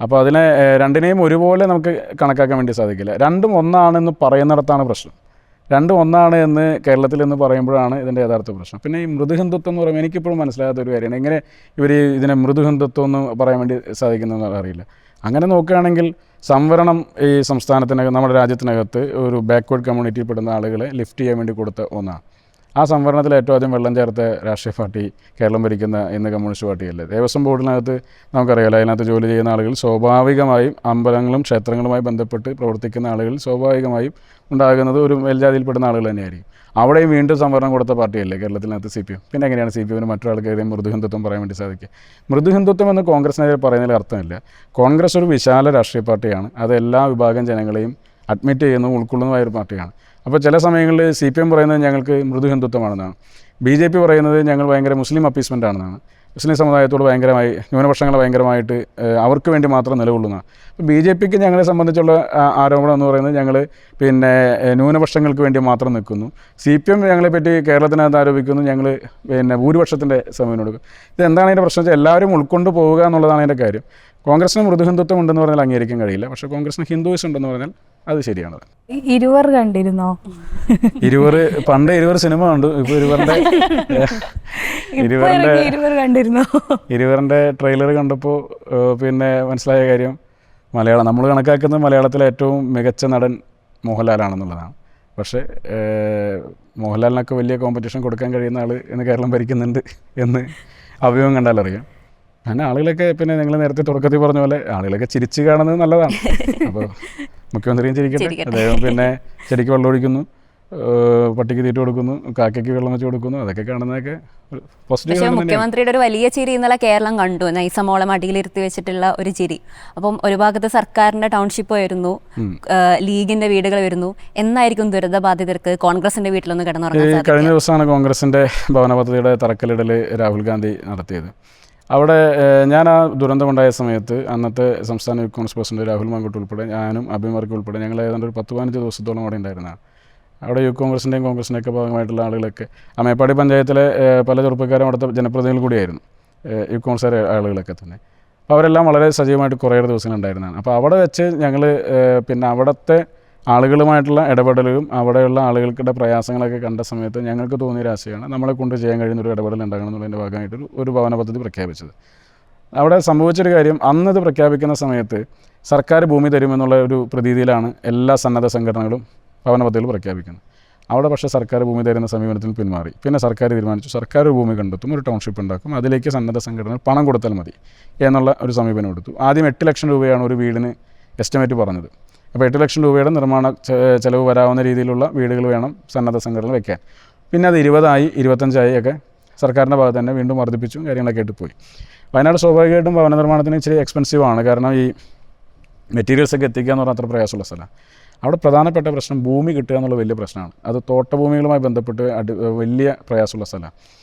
അപ്പോൾ അതിനെ രണ്ടിനെയും ഒരുപോലെ നമുക്ക് കണക്കാക്കാൻ വേണ്ടി സാധിക്കില്ല. രണ്ടും ഒന്നാണെന്ന് പറയുന്നിടത്താണ് പ്രശ്നം. രണ്ടും ഒന്നാണ് എന്ന് കേരളത്തിൽ എന്ന് പറയുമ്പോഴാണ് ഇതിൻ്റെ യഥാർത്ഥ പ്രശ്നം. പിന്നെ ഈ മൃദുഹിന്ദുത്വം എന്ന് പറയുമ്പോൾ എനിക്കിപ്പോഴും മനസ്സിലാകാത്ത ഒരു കാര്യമാണ്, എങ്ങനെ ഇവർ ഇതിനെ മൃദുഹിന്ദുത്വം എന്ന് പറയാൻ വേണ്ടി സാധിക്കുന്നതെന്ന് അറിയില്ല. അങ്ങനെ നോക്കുകയാണെങ്കിൽ സംവരണം ഈ സംസ്ഥാനത്തിനകത്ത്, നമ്മുടെ രാജ്യത്തിനകത്ത് ഒരു ബാക്ക്വേർഡ് കമ്മ്യൂണിറ്റിയിൽ പെടുന്ന ആളുകളെ ലിഫ്റ്റ് ചെയ്യാൻ വേണ്ടി കൊടുത്ത ഒന്നാണ്. ആ സംവരണത്തിൽ ഏറ്റവും ആദ്യം വെള്ളം ചേർത്ത രാഷ്ട്രീയ പാർട്ടി കേരളം ഭരിക്കുന്ന ഇന്ന് കമ്മ്യൂണിസ്റ്റ് പാർട്ടിയല്ലേ. ദേവസ്വം ബോർഡിനകത്ത് നമുക്കറിയാമല്ലോ, അതിനകത്ത് ജോലി ചെയ്യുന്ന ആളുകൾ സ്വാഭാവികമായും അമ്പലങ്ങളും ക്ഷേത്രങ്ങളുമായി ബന്ധപ്പെട്ട് പ്രവർത്തിക്കുന്ന ആളുകൾ സ്വാഭാവികമായും ഉണ്ടാകുന്നത് ഒരു മേൽജാതിയിൽപ്പെടുന്ന ആളുകൾ തന്നെയായിരിക്കും. അവിടെയും വീണ്ടും സംവരണം കൊടുത്ത പാർട്ടിയല്ലേ കേരളത്തിനകത്ത് CPM. പിന്നെ എങ്ങനെയാണ് CPMന് മറ്റൊരാൾക്കെതിരെ മൃദുഹിന്ദുത്വം പറയാൻ വേണ്ടി സാധിക്കുക? മൃദുഹിന്ദുത്വം എന്ന് കോൺഗ്രസിനെതിരെ പറയുന്നതിൽ അർത്ഥമില്ല. കോൺഗ്രസ് ഒരു വിശാല രാഷ്ട്രീയ പാർട്ടിയാണ്. അത് എല്ലാ വിഭാഗം ജനങ്ങളെയും അഡ്മിറ്റ് ചെയ്യുന്നതും ഉൾക്കൊള്ളുന്നതുമായ ഒരു പാർട്ടിയാണ്. അപ്പോൾ ചില സമയങ്ങളിൽ CPM പറയുന്നത് ഞങ്ങൾക്ക് മൃദുഹിന്ദുത്വമാണെന്നാണ്, BJP പറയുന്നത് ഞങ്ങൾ ഭയങ്കര മുസ്ലിം അപ്പീസ്മെൻ്റ് ആണെന്നാണ്, മുസ്ലിം സമുദായത്തോട് ഭയങ്കരമായി, ന്യൂനപക്ഷങ്ങളെ ഭയങ്കരമായിട്ട് അവർക്ക് വേണ്ടി മാത്രം നിലകൊള്ളുന്നതാണ്. അപ്പോൾ BJPക്ക് ഞങ്ങളെ സംബന്ധിച്ചുള്ള ആരോപണം എന്ന് പറയുന്നത് ഞങ്ങൾ ന്യൂനപക്ഷങ്ങൾക്ക് വേണ്ടി മാത്രം നിൽക്കുന്നു. CPM ഞങ്ങളെപ്പറ്റി കേരളത്തിനകത്ത് ആരോപിക്കുന്നു ഞങ്ങൾ ഭൂരിപക്ഷത്തിൻ്റെ സമയം കൊടുക്കും. ഇതെന്താണ് അതിൻ്റെ പ്രശ്നം വെച്ചാൽ എല്ലാവരും ഉൾക്കൊണ്ട് പോവുക എന്നുള്ളതാണ് അതിൻ്റെ കാര്യം. കോൺഗ്രസിന് മൃദുഹിന്ദുത്വം ഉണ്ടെന്ന് പറഞ്ഞാൽ അംഗീകരിക്കാൻ കഴിയില്ല, പക്ഷേ കോൺഗ്രസിന് ഹിന്ദുയിസം ഉണ്ടെന്ന് പറഞ്ഞാൽ അത് ശരിയാണ്. ഇരുവർ കണ്ടിരുന്നോ? പണ്ട് സിനിമ കണ്ടു. ഇപ്പോൾ ഇരുവറിൻ്റെ ട്രെയിലർ കണ്ടപ്പോൾ മനസ്സിലായ കാര്യം, നമ്മൾ കണക്കാക്കുന്നത് മലയാളത്തിലെ ഏറ്റവും മികച്ച നടൻ മോഹൻലാലാണെന്നുള്ളതാണ്. പക്ഷേ മോഹൻലാലിനൊക്കെ വലിയ കോമ്പറ്റീഷൻ കൊടുക്കാൻ കഴിയുന്ന ആൾ ഇന്ന് കേരളം ഭരിക്കുന്നുണ്ട് എന്ന് അഭിമുഖം കണ്ടാലറിയാം. അങ്ങനെ ആളുകളൊക്കെ നിങ്ങൾ നേരത്തെ തുടക്കത്തിൽ പറഞ്ഞ പോലെ ആളുകളൊക്കെ ചിരിച്ച് കാണുന്നത് നല്ലതാണ്. അപ്പോൾ മുഖ്യമന്ത്രിയും ചിരിക്കട്ടെ. അദ്ദേഹം ചെടിക്ക് വെള്ളം ഒഴിക്കുന്നു, പട്ടിക്ക് തീറ്റ കൊടുക്കുന്നു, കാക്കയ്ക്ക് വെള്ളം വെച്ച് കൊടുക്കുന്നു, അതൊക്കെ കാണുന്നതൊക്കെ പോസിറ്റീവ്. മുഖ്യമന്ത്രിയുടെ ഒരു വലിയ ചിരി ഇന്നലെ കേരളം കണ്ടു, നൈസമോളം അടിയിലിരുത്തി വെച്ചിട്ടുള്ള ഒരു ചിരി. അപ്പം ഒരു ഭാഗത്ത് സർക്കാരിന്റെ ടൗൺഷിപ്പ് വരുന്നു, ലീഗിന്റെ വീടുകൾ വരുന്നു. എന്നായിരിക്കും ദുരിതബാധിതർക്ക് കോൺഗ്രസിന്റെ വീട്ടിലൊന്ന് കിടന്നുറങ്ങാൻ? കഴിഞ്ഞ ദിവസമാണ് കോൺഗ്രസിന്റെ ഭവന പദ്ധതിയുടെ തറക്കല്ലിടൽ രാഹുൽ ഗാന്ധി നടത്തിയത്. അവിടെ ഞാൻ ആ ദുരന്തമുണ്ടായ സമയത്ത് അന്നത്തെ സംസ്ഥാന യൂത്ത് കോൺഗ്രസ് പ്രസിഡന്റ് രാഹുൽ മാങ്കൂട്ട് ഉൾപ്പെടെ ഞാനും അഭിമാർക്ക് ഉൾപ്പെടെ ഞങ്ങൾ ഏതാണ്ട് ഒരു 10-15 ദിവസത്തോളം അവിടെ ഉണ്ടായിരുന്നതാണ്. അവിടെ യൂത്ത് കോൺഗ്രസിൻ്റെയും കോൺഗ്രസിൻ്റെയൊക്കെ ഭാഗമായിട്ടുള്ള ആളുകളൊക്കെ, മേപ്പാടി പഞ്ചായത്തിലെ പല ചെറുപ്പക്കാരും അവിടുത്തെ ജനപ്രതിനിധികൾ കൂടിയായിരുന്നു, യൂത്ത് കോൺഗ്രസ് ആളുകളൊക്കെ തന്നെ. അപ്പോൾ അവരെല്ലാം വളരെ സജീവമായിട്ട് കുറേ ദിവസങ്ങളുണ്ടായിരുന്നതാണ്. അപ്പോൾ അവിടെ വെച്ച് ഞങ്ങൾ അവിടുത്തെ ആളുകളുമായിട്ടുള്ള ഇടപെടലും അവിടെയുള്ള ആളുകൾക്കിടെ പ്രയാസങ്ങളൊക്കെ കണ്ട സമയത്ത് ഞങ്ങൾക്ക് തോന്നിയ രാശിയാണ് നമ്മളെ കൊണ്ട് ചെയ്യാൻ കഴിയുന്ന ഒരു ഇടപെടൽ ഉണ്ടാകണം എന്നുള്ളതിൻ്റെ ഭാഗമായിട്ട് ഒരു ഭവന പദ്ധതി പ്രഖ്യാപിച്ചത്. അവിടെ സംഭവിച്ചൊരു കാര്യം, അന്നത് പ്രഖ്യാപിക്കുന്ന സമയത്ത് സർക്കാർ ഭൂമി തരുമെന്നുള്ള ഒരു പ്രതീതിയിലാണ് എല്ലാ സന്നദ്ധ സംഘടനകളും ഭവന പദ്ധതികൾ പ്രഖ്യാപിക്കുന്നത്. അവിടെ പക്ഷേ സർക്കാർ ഭൂമി തരുന്ന സമീപനത്തിൽ പിന്മാറി. പിന്നെ സർക്കാർ തീരുമാനിച്ചു സർക്കാർ ഒരു ഭൂമി കണ്ടെത്തും, ഒരു ടൗൺഷിപ്പ് ഉണ്ടാക്കും, അതിലേക്ക് സന്നദ്ധ സംഘടനകൾ പണം കൊടുത്താൽ മതി എന്നുള്ള ഒരു സമീപനം എടുത്തു. ആദ്യം 8 ലക്ഷം രൂപയാണ് ഒരു വീടിന് എസ്റ്റിമേറ്റ് പറഞ്ഞത്. അപ്പോൾ 8 ലക്ഷം രൂപയുടെ നിർമ്മാണ ചെലവ് വരാവുന്ന രീതിയിലുള്ള വീടുകൾ വേണം സന്നദ്ധ സംഘടന വയ്ക്കാൻ. പിന്നെ അത് 20 25 ഒക്കെ സർക്കാരിൻ്റെ ഭാഗത്ത് തന്നെ വീണ്ടും വർദ്ധിപ്പിച്ചു, കാര്യങ്ങളൊക്കെ ആയിട്ട് പോയി. വയനാട് സ്വാഭാവികമായിട്ടും ഭവന നിർമ്മാണത്തിന് ഇച്ചിരി എക്സ്പെൻസീവ് ആണ്. കാരണം ഈ മെറ്റീരിയൽസൊക്കെ എത്തിക്കുക എന്ന് പറഞ്ഞാൽ അത്ര പ്രയാസമുള്ള സ്ഥലമാണ്. അവിടെ പ്രധാനപ്പെട്ട പ്രശ്നം ഭൂമി കിട്ടുക എന്നുള്ള വലിയ പ്രശ്നമാണ്. അത് തോട്ടഭൂമികളുമായി ബന്ധപ്പെട്ട് വലിയ പ്രയാസമുള്ള സ്ഥലമാണ്.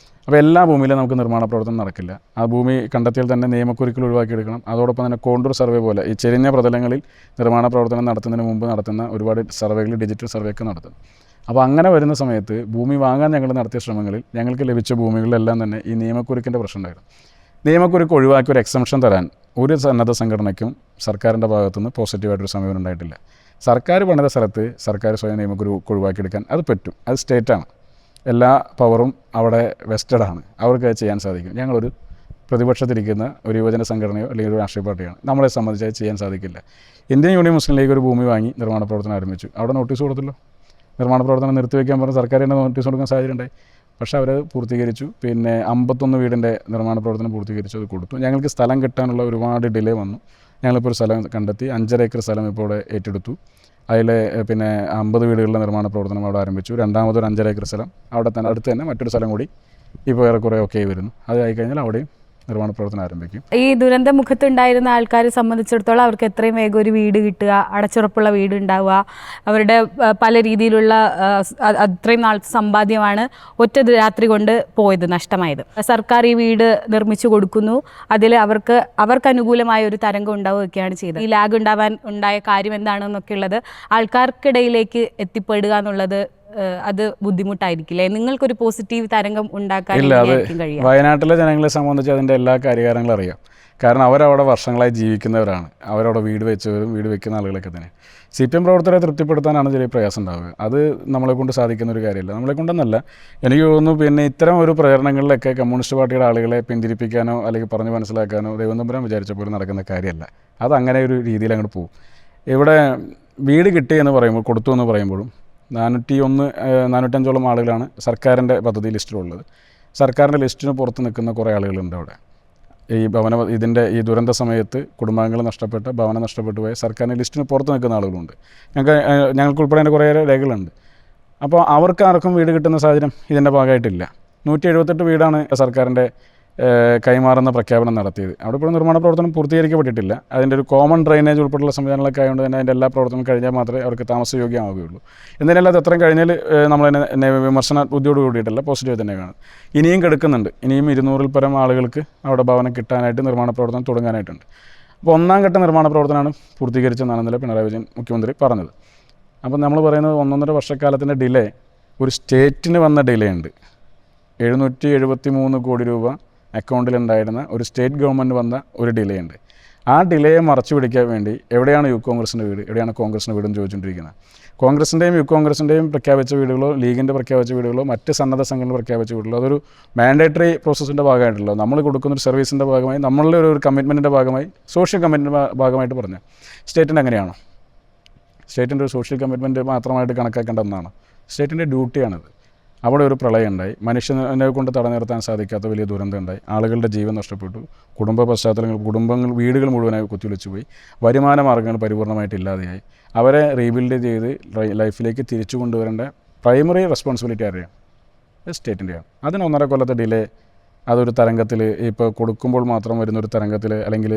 അപ്പോൾ എല്ലാ ഭൂമിയിലും നമുക്ക് നിർമ്മാണ പ്രവർത്തനം നടക്കില്ല. ആ ഭൂമി കണ്ടെത്തിയാൽ തന്നെ നിയമക്കുരുക്കൾ ഒഴിവാക്കിയെടുക്കണം. അതോടൊപ്പം തന്നെ കോണ്ടൂർ സർവേ പോലെ ഈ ചെരിഞ്ഞ പ്രതലങ്ങളിൽ നിർമ്മാണ പ്രവർത്തനം നടത്തുന്നതിന് മുമ്പ് നടത്തുന്ന ഒരുപാട് സർവേകൾ, ഡിജിറ്റൽ സർവേ ഒക്കെ നടത്തും. അപ്പോൾ അങ്ങനെ വരുന്ന സമയത്ത് ഭൂമി വാങ്ങാൻ ഞങ്ങൾ നടത്തിയ ശ്രമങ്ങളിൽ ഞങ്ങൾക്ക് ലഭിച്ച ഭൂമികളിലെല്ലാം തന്നെ ഈ നിയമക്കുരുക്കിൻ്റെ പ്രശ്നം ഉണ്ടായിരുന്നു. നിയമക്കുരുക്ക് ഒഴിവാക്കി ഒരു എക്സംഷൻ തരാൻ ഒരു സന്നദ്ധ സംഘടനയ്ക്കും സർക്കാരിൻ്റെ ഭാഗത്തുനിന്ന് പോസിറ്റീവായിട്ടൊരു സമീപനം ഉണ്ടായിട്ടില്ല. സർക്കാർ പണിത സ്ഥലത്ത് സർക്കാർ സ്വയം നിയമക്കുരുക്ക് ഒഴിവാക്കിയെടുക്കാൻ അത് പറ്റും. അത് സ്റ്റേറ്റാണ്, എല്ലാ പവറും അവിടെ വെസ്റ്റഡാണ്, അവർക്ക് അത് ചെയ്യാൻ സാധിക്കും. ഞങ്ങളൊരു പ്രതിപക്ഷത്തിരിക്കുന്ന ഒരു യുവജന സംഘടനയോ അല്ലെങ്കിൽ ഒരു രാഷ്ട്രീയ പാർട്ടിയാണ്, നമ്മളെ സംബന്ധിച്ച് അത് ചെയ്യാൻ സാധിക്കില്ല. ഇന്ത്യൻ യൂണിയൻ മുസ്ലിം ലീഗ് ഒരു ഭൂമി വാങ്ങി നിർമ്മാണ പ്രവർത്തനം ആരംഭിച്ചു. അവിടെ നോട്ടീസ് കൊടുത്തല്ലോ, നിർമ്മാണ പ്രവർത്തനം നിർത്തിവെക്കാൻ പറഞ്ഞ് സർക്കാർ തന്നെ നോട്ടീസ് കൊടുക്കാൻ സാഹചര്യം ഉണ്ടായി. പക്ഷേ അവർ പൂർത്തീകരിച്ചു. പിന്നെ 51 വീടിൻ്റെ നിർമ്മാണ പ്രവർത്തനം പൂർത്തീകരിച്ചു, അത് കൊടുത്തു. ഞങ്ങൾക്ക് സ്ഥലം കിട്ടാനുള്ള ഒരുപാട് ഡിലേ വന്നു. ഞങ്ങളിപ്പോൾ ഒരു സ്ഥലം കണ്ടെത്തി, 5.5 ഏക്കർ സ്ഥലം ഇപ്പോൾ ഇവിടെ ഏറ്റെടുത്തു. അതിൽ പിന്നെ 50 വീടുകളുടെ നിർമ്മാണ പ്രവർത്തനം അവിടെ ആരംഭിച്ചു. രണ്ടാമതൊരു 5.5 ഏക്കർ സ്ഥലം അവിടെ തന്നെ അടുത്ത് തന്നെ മറ്റൊരു സ്ഥലം കൂടി ഇപ്പോൾ ഏറെക്കുറെ ഓക്കെ വരുന്നു. അത് ആയിക്കഴിഞ്ഞാൽ അവിടെയും നിർമ്മാണ പ്രവർത്തനം ആരംഭിക്കും. ഈ ദുരന്തമുഖത്തുണ്ടായിരുന്ന ആൾക്കാരെ സംബന്ധിച്ചിടത്തോളം അവർക്ക് എത്രയും വേഗം ഒരു വീട് കിട്ടുക, അടച്ചുറപ്പുള്ള വീട് ഉണ്ടാവുക, അവരുടെ പല രീതിയിലുള്ള അത്രയും നാളത്തെ സമ്പാദ്യമാണ് ഒറ്റ രാത്രി കൊണ്ട് പോയത്, നഷ്ടമായത്. സർക്കാർ ഈ വീട് നിർമ്മിച്ചു കൊടുക്കുന്നു, അതിൽ അവർക്ക് അനുകൂലമായ ഒരു തരംഗം ഉണ്ടാവുകയൊക്കെയാണ് ചെയ്തത്. ഈ ലാഗ് ഉണ്ടാവാൻ ഉണ്ടായ കാര്യം എന്താണെന്നൊക്കെ ഉള്ളത് ആൾക്കാർക്കിടയിലേക്ക് എത്തിപ്പെടുക എന്നുള്ളത് അത് ബുദ്ധിമുട്ടായിരിക്കില്ലേ? നിങ്ങൾക്കൊരു പോസിറ്റീവ് തരംഗം ഉണ്ടാക്കാൻ കഴിയും? വയനാട്ടിലെ ജനങ്ങളെ സംബന്ധിച്ച് അതിൻ്റെ എല്ലാ കാര്യകാരങ്ങളും അറിയാം. കാരണം അവരവിടെ വർഷങ്ങളായി ജീവിക്കുന്നവരാണ്, അവരവിടെ വീട് വെച്ചവരും വീട് വെക്കുന്ന ആളുകളൊക്കെ തന്നെ. CPM പ്രവർത്തകരെ തൃപ്തിപ്പെടുത്താനാണ് ചെറിയ പ്രയാസം ഉണ്ടാവുക. അത് നമ്മളെ കൊണ്ട് സാധിക്കുന്ന ഒരു കാര്യമല്ല. നമ്മളെ കൊണ്ടൊന്നല്ല, എനിക്ക് തോന്നുന്നു. പിന്നെ ഇത്തരം ഒരു പ്രചരണങ്ങളിലൊക്കെ കമ്മ്യൂണിസ്റ്റ് പാർട്ടിയുടെ ആളുകളെ പിന്തിരിപ്പിക്കാനോ അല്ലെങ്കിൽ പറഞ്ഞ് മനസ്സിലാക്കാനോ ദൈവം തമ്പുരാൻ വിചാരിച്ച പോലെ നടക്കുന്ന കാര്യമല്ല. അത് അങ്ങനെ ഒരു രീതിയിൽ അങ്ങോട്ട് പോകും. ഇവിടെ വീട് കിട്ടി എന്ന് പറയുമ്പോൾ, കൊടുത്തു എന്ന് പറയുമ്പോഴും 405ഓളം ആളുകളാണ് സർക്കാരിൻ്റെ പദ്ധതി ലിസ്റ്റിലുള്ളത്. സർക്കാരിൻ്റെ ലിസ്റ്റിന് പുറത്ത് നിൽക്കുന്ന കുറേ ആളുകളുണ്ട് അവിടെ. ഈ ദുരന്ത സമയത്ത് കുടുംബാംഗങ്ങൾ നഷ്ടപ്പെട്ട, ഭവനം നഷ്ടപ്പെട്ടു പോയ സർക്കാരിൻ്റെ ലിസ്റ്റിന് പുറത്ത് നിൽക്കുന്ന ആളുകളുണ്ട്. ഞങ്ങൾക്ക് ഉൾപ്പെടെ കുറേ രേഖകളുണ്ട്. അപ്പോൾ ആർക്കും വീട് കിട്ടുന്ന സാഹചര്യം ഇതിൻ്റെ ഭാഗമായിട്ടില്ല. 178 വീടാണ് സർക്കാരിൻ്റെ കൈമാറുന്ന പ്രഖ്യാപനം നടത്തിയത്. അവിടെ ഇപ്പോൾ നിർമ്മാണ പ്രവർത്തനം പൂർത്തീകരിക്കപ്പെട്ടിട്ടില്ല. അതിൻ്റെ ഒരു കോമൺ ഡ്രെയിനേജ് ഉൾപ്പെടെയുള്ള സംവിധാനങ്ങളൊക്കെ ആയതുകൊണ്ട് തന്നെ അതിൻ്റെ എല്ലാ പ്രവർത്തനവും കഴിഞ്ഞാൽ മാത്രമേ അവർക്ക് താമസയോഗ്യമാവുകയുള്ളൂ. എന്നതിനല്ലാതെ അത്രയും കഴിഞ്ഞാൽ നമ്മളതിനെ വിമർശന ബുദ്ധിയോട് കൂടിയിട്ടല്ല, പോസിറ്റീവ് തന്നെ കാണും. ഇനിയും കിടക്കുന്നുണ്ട്. ഇനിയും 200-ൽ പരം ആളുകൾക്ക് അവിടെ ഭവനം കിട്ടാനായിട്ട് നിർമ്മാണ പ്രവർത്തനം തുടങ്ങാനായിട്ടുണ്ട്. അപ്പോൾ 1-ാം ഘട്ട നിർമ്മാണ പ്രവർത്തനമാണ് പൂർത്തീകരിച്ചെന്നാണ് ഇന്നലെ പിണറായി വിജയൻ മുഖ്യമന്ത്രി പറഞ്ഞത്. അപ്പോൾ നമ്മൾ പറയുന്നത് 1.5 വർഷക്കാലത്തിൻ്റെ ഡിലേ ഒരു സ്റ്റേറ്റിന് വന്ന ഡിലേ ഉണ്ട്. 773 കോടി രൂപ അക്കൗണ്ടിലുണ്ടായിരുന്ന ഒരു സ്റ്റേറ്റ് ഗവൺമെൻറ് വന്ന ഒരു ഡിലേ ഉണ്ട്. ആ ഡിലേയെ മറച്ചു പിടിക്കാൻ വേണ്ടി എവിടെയാണ് യൂത്ത് കോൺഗ്രസിൻ്റെ വീട്, എവിടെയാണ് കോൺഗ്രസിൻ്റെ വീടെന്ന് ചോദിച്ചുകൊണ്ടിരിക്കുന്നത്. കോൺഗ്രസിൻ്റെയും യൂത്ത് കോൺഗ്രസിൻ്റെയും പ്രഖ്യാപിച്ച വീടുകളോ ലീഗിൻ്റെ പ്രഖ്യാപിച്ച വീടുകളോ മറ്റ് സന്നദ്ധ സംഘടന പ്രഖ്യാപിച്ച വീടുകളോ അതൊരു മാൻഡേറ്ററി പ്രോസസ്സിൻ്റെ ഭാഗമായിട്ടുള്ളൂ. നമ്മൾ കൊടുക്കുന്നൊരു സർവീസിൻ്റെ ഭാഗമായി, നമ്മളുടെ ഒരു കമ്മിറ്റ്മെൻറ്റിൻ്റെ ഭാഗമായി, സോഷ്യൽ കമ്മിറ്റ്മെൻറ്റിൻ്റെ ഭാഗമായിട്ട് പറഞ്ഞു. സ്റ്റേറ്റിൻ്റെ അങ്ങനെയാണോ? സ്റ്റേറ്റിൻ്റെ ഒരു സോഷ്യൽ കമ്മിറ്റ്മെൻറ്റ് മാത്രമായിട്ട് കണക്കാക്കേണ്ട ഒന്നാണ്. സ്റ്റേറ്റിൻ്റെ ഡ്യൂട്ടിയാണിത്. അവിടെ ഒരു പ്രളയം ഉണ്ടായി, മനുഷ്യനെ കൊണ്ട് തടഞ്ഞു നിർത്താൻ സാധിക്കാത്ത വലിയ ദുരന്തം ഉണ്ടായി, ആളുകളുടെ ജീവൻ നഷ്ടപ്പെട്ടു, കുടുംബ പശ്ചാത്തലങ്ങൾ, വീടുകൾ മുഴുവനായി കുത്തിയൊലിച്ചു പോയി, വരുമാന മാർഗ്ഗങ്ങൾ പരിപൂർണമായിട്ട് ഇല്ലാതെയായി. അവരെ റീബിൽഡ് ചെയ്ത് ലൈഫിലേക്ക് തിരിച്ചു കൊണ്ടുവരേണ്ട പ്രൈമറി റെസ്പോൺസിബിലിറ്റി ആരെയാണ്? സ്റ്റേറ്റിൻ്റെയാണ്. അതിന് 1.5 കൊല്ലത്തെ ഡിലേ അതൊരു തരംഗത്തിൽ, ഇപ്പോൾ കൊടുക്കുമ്പോൾ മാത്രം വരുന്നൊരു തരംഗത്തിൽ, അല്ലെങ്കിൽ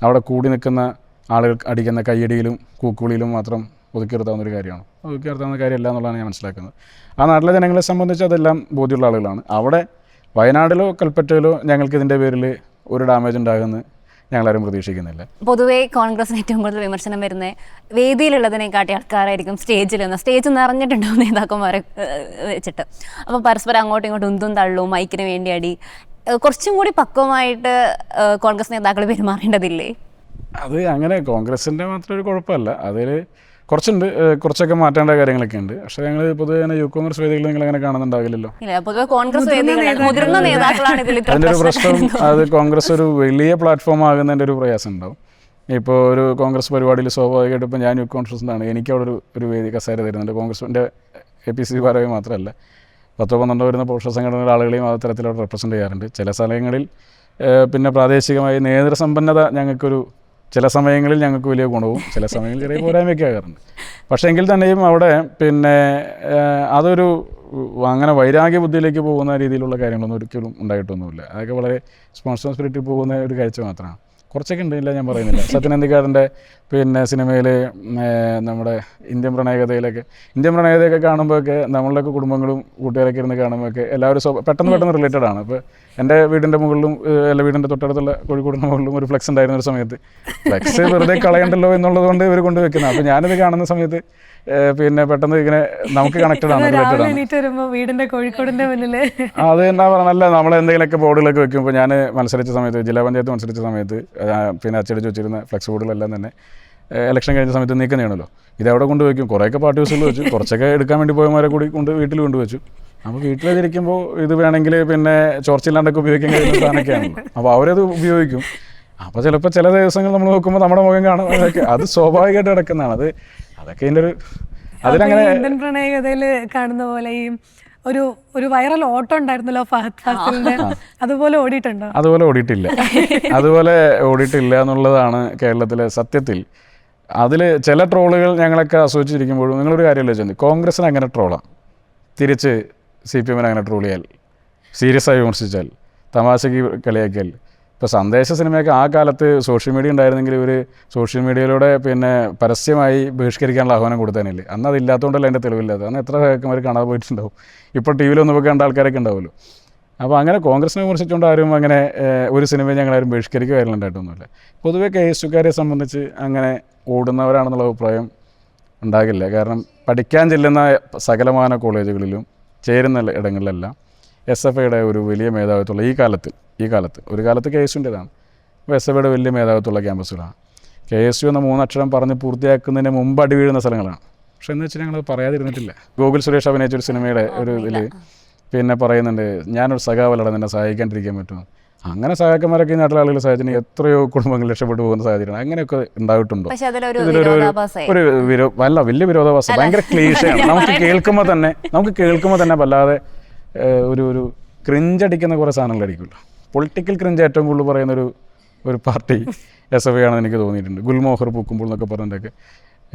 അവിടെ കൂടി നിൽക്കുന്ന ആളുകൾ അടിക്കുന്ന കയ്യടിയിലും കൂക്കുവിളിയിലും മാത്രം ഒതുക്കി നിർത്താവുന്നൊരു കാര്യമാണ്. ഒതുക്കി നിർത്താവുന്ന കാര്യമല്ല എന്നുള്ളതാണ് ഞാൻ മനസ്സിലാക്കുന്നത്. ആ നാട്ടിലെ ജനങ്ങളെ സംബന്ധിച്ച് അതെല്ലാം ബോധ്യമുള്ള ആളുകളാണ്. അവിടെ വയനാട്ടിലോ കൽപ്പറ്റയിലോ ഞങ്ങൾക്ക് ഇതിൻ്റെ പേരിൽ ഒരു ഡാമേജ് ഉണ്ടാകുമെന്ന് ഞങ്ങളാരും പ്രതീക്ഷിക്കുന്നില്ല. പൊതുവേ കോൺഗ്രസിന് ഏറ്റവും കൂടുതൽ വിമർശനം വരുന്നത് വേദിയിലുള്ളതിനെക്കാട്ടി ആൾക്കാരായിരിക്കും സ്റ്റേജിൽ നിന്ന്. സ്റ്റേജ് നിറഞ്ഞിട്ടുണ്ടാവും നേതാക്കന്മാരെ വെച്ചിട്ട്. അപ്പോൾ പരസ്പരം അങ്ങോട്ടും ഇങ്ങോട്ടും ഉന്തും തള്ളും, മൈക്കിന് വേണ്ടി അടി. കുറച്ചും കൂടി പക്വമായിട്ട് കോൺഗ്രസ് നേതാക്കൾ പെരുമാറേണ്ടതില്ലേ? അത് അങ്ങനെ കോൺഗ്രസിൻ്റെ മാത്രം ഒരു കുഴപ്പമല്ല, അതിൽ കുറച്ചൊക്കെ മാറ്റേണ്ട കാര്യങ്ങളൊക്കെ ഉണ്ട്. പക്ഷേ ഞങ്ങൾ പൊതുവെ യൂത്ത് കോൺഗ്രസ് വേദികളിൽ നിങ്ങൾ അങ്ങനെ കാണുന്നുണ്ടാവില്ലല്ലോ. അതിൻ്റെ ഒരു പ്രശ്നം, അത് കോൺഗ്രസ് ഒരു വലിയ പ്ലാറ്റ്ഫോം ആകുന്നതിൻ്റെ ഒരു പ്രയാസം ഉണ്ടാവും. ഇപ്പോൾ ഒരു കോൺഗ്രസ് പരിപാടിയിൽ സ്വാഭാവികമായിട്ട് ഇപ്പോൾ ഞാൻ യൂത്ത് കോൺഗ്രസിനാണ്, എനിക്ക് അവിടെ ഒരു വേദി കസേര തരുന്നുണ്ട്. കോൺഗ്രസിൻ്റെ APC ഭാരവാഹി മാത്രമല്ല, 10-12 വരുന്ന പോഷക സംഘടനകളുടെ ആളുകളെയും ആ തരത്തിലവിടെ റെപ്രസെൻ്റ് ചെയ്യാറുണ്ട്. ചില സ്ഥലങ്ങളിൽ പിന്നെ പ്രാദേശികമായി നേതൃസമ്പന്നത ചില സമയങ്ങളിൽ ഞങ്ങൾക്ക് വലിയ ഗുണവും ചില സമയങ്ങളിൽ ചെറിയ പോരായ്മയൊക്കെ ആകാറുണ്ട്. പക്ഷേ എങ്കിൽ തന്നെയും അവിടെ പിന്നെ അതൊരു അങ്ങനെ വൈരാഗ്യ ബുദ്ധിയിലേക്ക് പോകുന്ന രീതിയിലുള്ള കാര്യങ്ങളൊന്നും ഒരിക്കലും ഉണ്ടായിട്ടൊന്നുമില്ല. അതൊക്കെ വളരെ സ്പോൺസർ സ്പിരിറ്റിൽ പോകുന്ന ഒരു കാഴ്ച മാത്രമാണ്. കുറച്ചൊക്കെ ഉണ്ട്, ഇല്ല ഞാൻ പറയുന്നില്ല. സത്യൻ അന്തിക്കാടിൻ്റെ പിന്നെ സിനിമയിൽ നമ്മുടെ ഇന്ത്യൻ പ്രണയകഥയൊക്കെ കാണുമ്പോഴൊക്കെ നമ്മളുടെയൊക്കെ കുടുംബങ്ങളും കൂട്ടുകാരൊക്കെ ഇരുന്ന് കാണുമ്പോഴൊക്കെ എല്ലാവരും പെട്ടെന്ന് റിലേറ്റഡ് ആണ്. ഇപ്പോൾ എൻ്റെ വീടിൻ്റെ മുകളിലും വീടിൻ്റെ തൊട്ടടുത്തുള്ള കോഴിക്കോടിൻ്റെ മുകളിലും ഒരു ഫ്ലെക്സ് ഉണ്ടായിരുന്ന ഒരു സമയത്ത് ഫ്ലെക്സ് വെറുതെ കളയണ്ടല്ലോ എന്നുള്ളത് കൊണ്ട് ഇവർ കൊണ്ടുവെക്കുന്നത്. അപ്പോൾ ഞാനിത് കാണുന്ന സമയത്ത് പിന്നെ പെട്ടെന്ന് ഇങ്ങനെ നമുക്ക് കണക്റ്റഡ് ആണ്, റിലേറ്റഡ് ആണ്. വീടിൻ്റെ കോഴിക്കോടിൻ്റെ മുന്നിൽ അത് എന്നാ പറഞ്ഞല്ല, നമ്മളെന്തെങ്കിലുമൊക്കെ ബോർഡുകളൊക്കെ വെക്കുമ്പോൾ ഞാൻ മത്സരിച്ച സമയത്ത്, ജില്ലാ പഞ്ചായത്ത് മത്സരിച്ച സമയത്ത് പിന്നെ അച്ചടിച്ച് വെച്ചിരുന്ന ഫ്ലെക്സ് ബോർഡുകളെല്ലാം തന്നെ ഇലക്ഷൻ കഴിഞ്ഞ സമയത്ത് നീക്കം ചെയ്യണമല്ലോ. ഇതവിടെ കൊണ്ടുവയ്ക്കും. കുറേയൊക്കെ പാർട്ടി ഹൗസുകൾ വെച്ചു, കുറച്ചൊക്കെ എടുക്കാൻ വേണ്ടി പോയമാരെ കൂടി വീട്ടിൽ കൊണ്ടുവച്ചു. അപ്പോൾ വീട്ടിലിരിക്കുമ്പോൾ ഇത് വേണമെങ്കിൽ പിന്നെ ചോർച്ചില്ലാണ്ടൊക്കെ ഉപയോഗിക്കാൻ കഴിയുന്ന സാധനമൊക്കെയാണല്ലോ. അപ്പോൾ അവരത് ഉപയോഗിക്കും. അപ്പോൾ ചിലപ്പോൾ ചില ദിവസങ്ങൾ നമ്മൾ നോക്കുമ്പോൾ നമ്മുടെ മുഖം കാണും, അത് സ്വാഭാവികമായിട്ട് കിടക്കുന്നതാണ്. അതൊക്കെ ഇതിൻ്റെ ഒരു അതിലങ്ങനെ ഇന്ത്യൻ പ്രണയകഥയിൽ കാണുന്ന പോലെ ഈ ഒരു വൈറൽ ഓട്ടം ഉണ്ടായിരുന്നല്ലോ ഫഹദ് ഫാസിലിന്റെ, അതുപോലെ ഓടിയിട്ടുണ്ടോ? അതുപോലെ ഓടിയിട്ടില്ല എന്നുള്ളതാണ് കേരളത്തിലെ സത്യത്തിൽ. അതിൽ ചില ട്രോളുകൾ ഞങ്ങളൊക്കെ ആസ്വദിച്ചിരിക്കുമ്പോഴും നിങ്ങളൊരു കാര്യമല്ലേ ചോദിച്ചത്, കോൺഗ്രസിന് അങ്ങനെ ട്രോളാം, തിരിച്ച് CPM അങ്ങനെ ട്രോൾ ചെയ്യാൽ, സീരിയസ് ആയി വിമർശിച്ചാൽ, തമാശയ്ക്ക് കളിയാക്കിയാൽ. ഇപ്പോൾ സന്ദേശ സിനിമയൊക്കെ ആ കാലത്ത് സോഷ്യൽ മീഡിയ ഉണ്ടായിരുന്നെങ്കിൽ ഇവർ സോഷ്യൽ മീഡിയയിലൂടെ പിന്നെ പരസ്യമായി ബഹിഷ്കരിക്കാനുള്ള ആഹ്വാനം കൊടുത്താനില്ലേ. അന്ന് അതില്ലാത്തതുകൊണ്ടല്ല എൻ്റെ തെളിവില്ലാത്തത്. അന്ന് എത്ര കേൾക്കുമാർ കാണാതെ പോയിട്ടുണ്ടാവും. ഇപ്പോൾ TV ഒന്നും കണ്ട ആൾക്കാരൊക്കെ ഉണ്ടാവുമല്ലോ. അപ്പോൾ അങ്ങനെ കോൺഗ്രസിനെ വിമർശിച്ചുകൊണ്ട് ആരും അങ്ങനെ ഒരു സിനിമയും ഞങ്ങളാരും ബഹിഷ്കരിക്കുക കാര്യങ്ങളുണ്ടായിട്ടൊന്നുമില്ല. പൊതുവെ KSUക്കാരെ സംബന്ധിച്ച് അങ്ങനെ ഓടുന്നവരാണെന്നുള്ള അഭിപ്രായം ഉണ്ടാകില്ല. കാരണം പഠിക്കാൻ ചെല്ലുന്ന സകലമാന കോളേജുകളിലും ചേരുന്ന ഇടങ്ങളിലെല്ലാം SFIയുടെ ഒരു വലിയ മേധാവിത്വമുള്ള ഈ കാലത്ത് ഒരു കാലത്ത് KSUൻ്റേതാണ്. അപ്പോൾ SFIയുടെ വലിയ മേധാവിത്വമുള്ള ക്യാമ്പസുകളാണ്. KSU എന്ന 3 അക്ഷരം പറഞ്ഞ് പൂർത്തിയാക്കുന്നതിന് മുമ്പ് അടി വീഴുന്ന സ്ഥലങ്ങളാണ്. പക്ഷേ എന്ന് വെച്ചാൽ ഞങ്ങളത് പറയാതിരുന്നിട്ടില്ല. ഗോകുൽ സുരേഷ് അഭിനയിച്ചൊരു സിനിമയുടെ ഒരു ഇതിൽ പിന്നെ പറയുന്നുണ്ട്, ഞാനൊരു സഖാവല്ലട നിന്നെ സഹായിക്കാണ്ടിരിക്കാൻ പറ്റുമോ. അങ്ങനെ സഹാക്കന്മാരൊക്കെ ഈ നാട്ടിലെ ആളുകൾ സഹായിച്ചിട്ട് എത്രയോ കുടുംബങ്ങൾ രക്ഷപ്പെട്ടു പോകുന്ന സാഹചര്യമാണ്. അങ്ങനെയൊക്കെ ഉണ്ടായിട്ടുണ്ടോ? വലിയ വിരോധാഭാസം, ഭയങ്കര ക്ലീശയാണ്. നമുക്ക് കേൾക്കുമ്പോൾ തന്നെ വല്ലാതെ ഒരു ക്രിഞ്ചടിക്കുന്ന കുറേ സാധനങ്ങളായിരിക്കുമല്ലോ. പൊളിറ്റിക്കൽ ക്രിഞ്ച് ഏറ്റവും കൂടുതൽ പറയുന്ന ഒരു പാർട്ടി SFI ആണെന്ന് എനിക്ക് തോന്നിയിട്ടുണ്ട്. ഗുൽമോഹർ പൂക്കുമ്പോൾ എന്നൊക്കെ പറഞ്ഞിട്ടൊക്കെ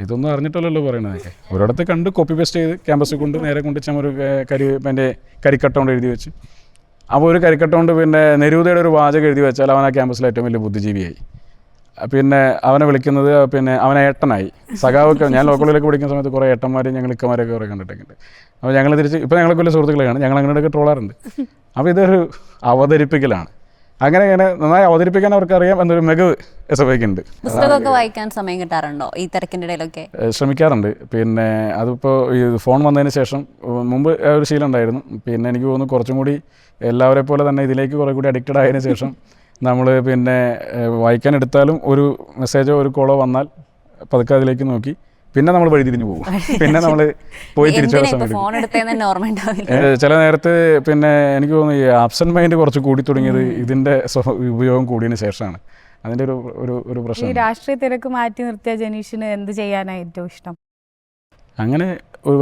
ഇതൊന്നും അറിഞ്ഞിട്ടല്ലോ പറയണതൊക്കെ. ഒരിടത്ത് കണ്ട് കോപ്പി പേസ്റ്റ് ചെയ്ത് ക്യാമ്പസിൽ കൊണ്ട് നേരെ കൊണ്ട് ഒരു എൻ്റെ കരിക്കട്ട കൊണ്ട് എഴുതി വെച്ച്, അപ്പോൾ ഒരു കരിക്കട്ട കൊണ്ട് പിന്നെ നെരൂദയുടെ ഒരു വാചകം എഴുതി വെച്ചാൽ അവൻ ആ ക്യാമ്പസിലെ ഏറ്റവും വലിയ ബുദ്ധിജീവിയായി. പിന്നെ അവനെ വിളിക്കുന്നത് പിന്നെ അവനെ ഏട്ടനായി. സഖാവൊക്കെ ഞാൻ ലോക്കലിലൊക്കെ പഠിക്കുന്ന സമയത്ത് കുറേ ഏട്ടന്മാരെയും ഞങ്ങൾ ഇക്കന്മാരെയൊക്കെ കുറേ കണ്ടിട്ടൊക്കെ. അപ്പോൾ ഞങ്ങൾ തിരിച്ച് ഇപ്പോൾ ഞങ്ങളൊക്കെ വലിയ സുഹൃത്തുക്കളെയാണ്, ഞങ്ങൾ അങ്ങനെയൊക്കെ ട്രോളാറുണ്ട്. അപ്പോൾ ഇതൊരു അവതരിപ്പിക്കലാണ്. അങ്ങനെ നന്നായി അവതരിപ്പിക്കാൻ അവർക്കറിയാം എന്നൊരു മികവ് SFIക്ക് ഉണ്ട്. പുസ്തകമൊക്കെ വായിക്കാൻ സമയം കിട്ടാറുണ്ടോ ഈ തിരക്കിൻ്റെ ഇടയിലൊക്കെ? ശ്രമിക്കാറുണ്ട്. പിന്നെ അതിപ്പോൾ ഈ ഫോൺ വന്നതിന് ശേഷം, മുമ്പ് ഒരു ശീലം ഉണ്ടായിരുന്നു. പിന്നെ എനിക്ക് തോന്നുന്നു കുറച്ചും കൂടി എല്ലാവരെ പോലെ തന്നെ ഇതിലേക്ക് കുറേ കൂടി അഡിക്റ്റഡ് ആയതിനു ശേഷം നമ്മൾ പിന്നെ വായിക്കാൻ എടുത്താലും ഒരു മെസ്സേജോ ഒരു കോളോ വന്നാൽ പതുക്കെ അതിലേക്ക് നോക്കി പിന്നെ നമ്മൾ വഴിതിരിഞ്ഞു പോകും. പിന്നെ നമ്മൾ പോയി തിരിച്ചു വരാൻ സമയം. ചില നേരത്ത് പിന്നെ എനിക്ക് തോന്നുന്നു ഈ ആബ്സെന്റ് മൈൻഡ് കുറച്ച് കൂടി തുടങ്ങിയത് ഇതിൻ്റെ ഉപയോഗം കൂടിയതിന് ശേഷമാണ്. അതിൻ്റെ ഒരു പ്രശ്നം. ഈ രാഷ്ട്രീയ തിരക്ക് മാറ്റി നിർത്തിയ ജനീഷിന് എന്ത് ചെയ്യാനാണ് ഏറ്റവും ഇഷ്ടം? അങ്ങനെ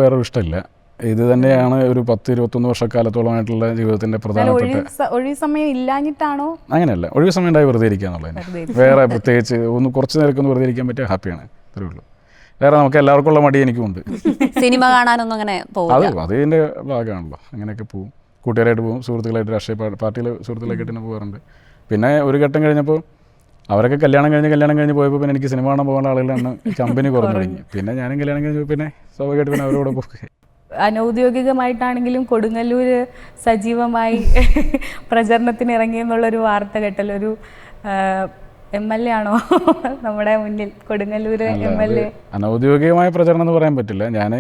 വേറൊരു ഇഷ്ടമില്ല. ഇത് തന്നെയാണ് ഒരു 10-21 വർഷക്കാലത്തോളമായിട്ടുള്ള ജീവിതത്തിൻ്റെ പ്രധാനപ്പെട്ട. ഒഴിവ് സമയം ഇല്ലാഞ്ഞിട്ടാണോ? അങ്ങനെയല്ല, ഒഴിവ് സമയം ഉണ്ടായി വെറുതെ ഇരിക്കുക എന്നുള്ളത്. വേറെ പ്രത്യേകിച്ച് കുറച്ച് നേരമൊന്ന് വെറുതെ ഇരിക്കാൻ പറ്റിയ ഹാപ്പിയാണ്, അത്രേ ഉള്ളൂ. വേറെ നമുക്ക് എല്ലാവർക്കും ഉള്ള മടി എനിക്കുമുണ്ട്. സിനിമ കാണാനൊന്നും അങ്ങനെ അത് ഇതിൻ്റെ ഭാഗമാണല്ലോ. അങ്ങനെയൊക്കെ പോകും, കൂട്ടുകാരായിട്ട് പോകും, സുഹൃത്തുക്കളായിട്ട് രാഷ്ട്രീയ പാർട്ടിയിലെ സുഹൃത്തുക്കളായിട്ട് തന്നെ പോകാറുണ്ട്. പിന്നെ ഒരു ഘട്ടം കഴിഞ്ഞപ്പോൾ അവരൊക്കെ കല്യാണം കഴിഞ്ഞ് പോയപ്പോൾ പിന്നെ എനിക്ക് സിനിമ കാണാൻ പോകുന്ന ആളുകളാണ് കമ്പനി കുറഞ്ഞു തുടങ്ങി. പിന്നെ ഞാനും കല്യാണം കഴിഞ്ഞപ്പോൾ പിന്നെ സ്വാഭാവികമായിട്ട് പിന്നെ അവരോട് പോകുക. അനൗദ്യോഗികമായിട്ടാണെങ്കിലും കൊടുങ്ങല്ലൂർ സജീവമായി പ്രചരണത്തിന് ഇറങ്ങിയെന്നുള്ളൊരു വാർത്ത കേട്ടല്ലോ. ഒരു MLA ആണോ നമ്മുടെ മുന്നിൽ? കൊടുങ്ങല്ലൂർ MLA. അനൗദ്യോഗികമായ പ്രചരണം എന്ന് പറയാൻ പറ്റില്ല. ഞാൻ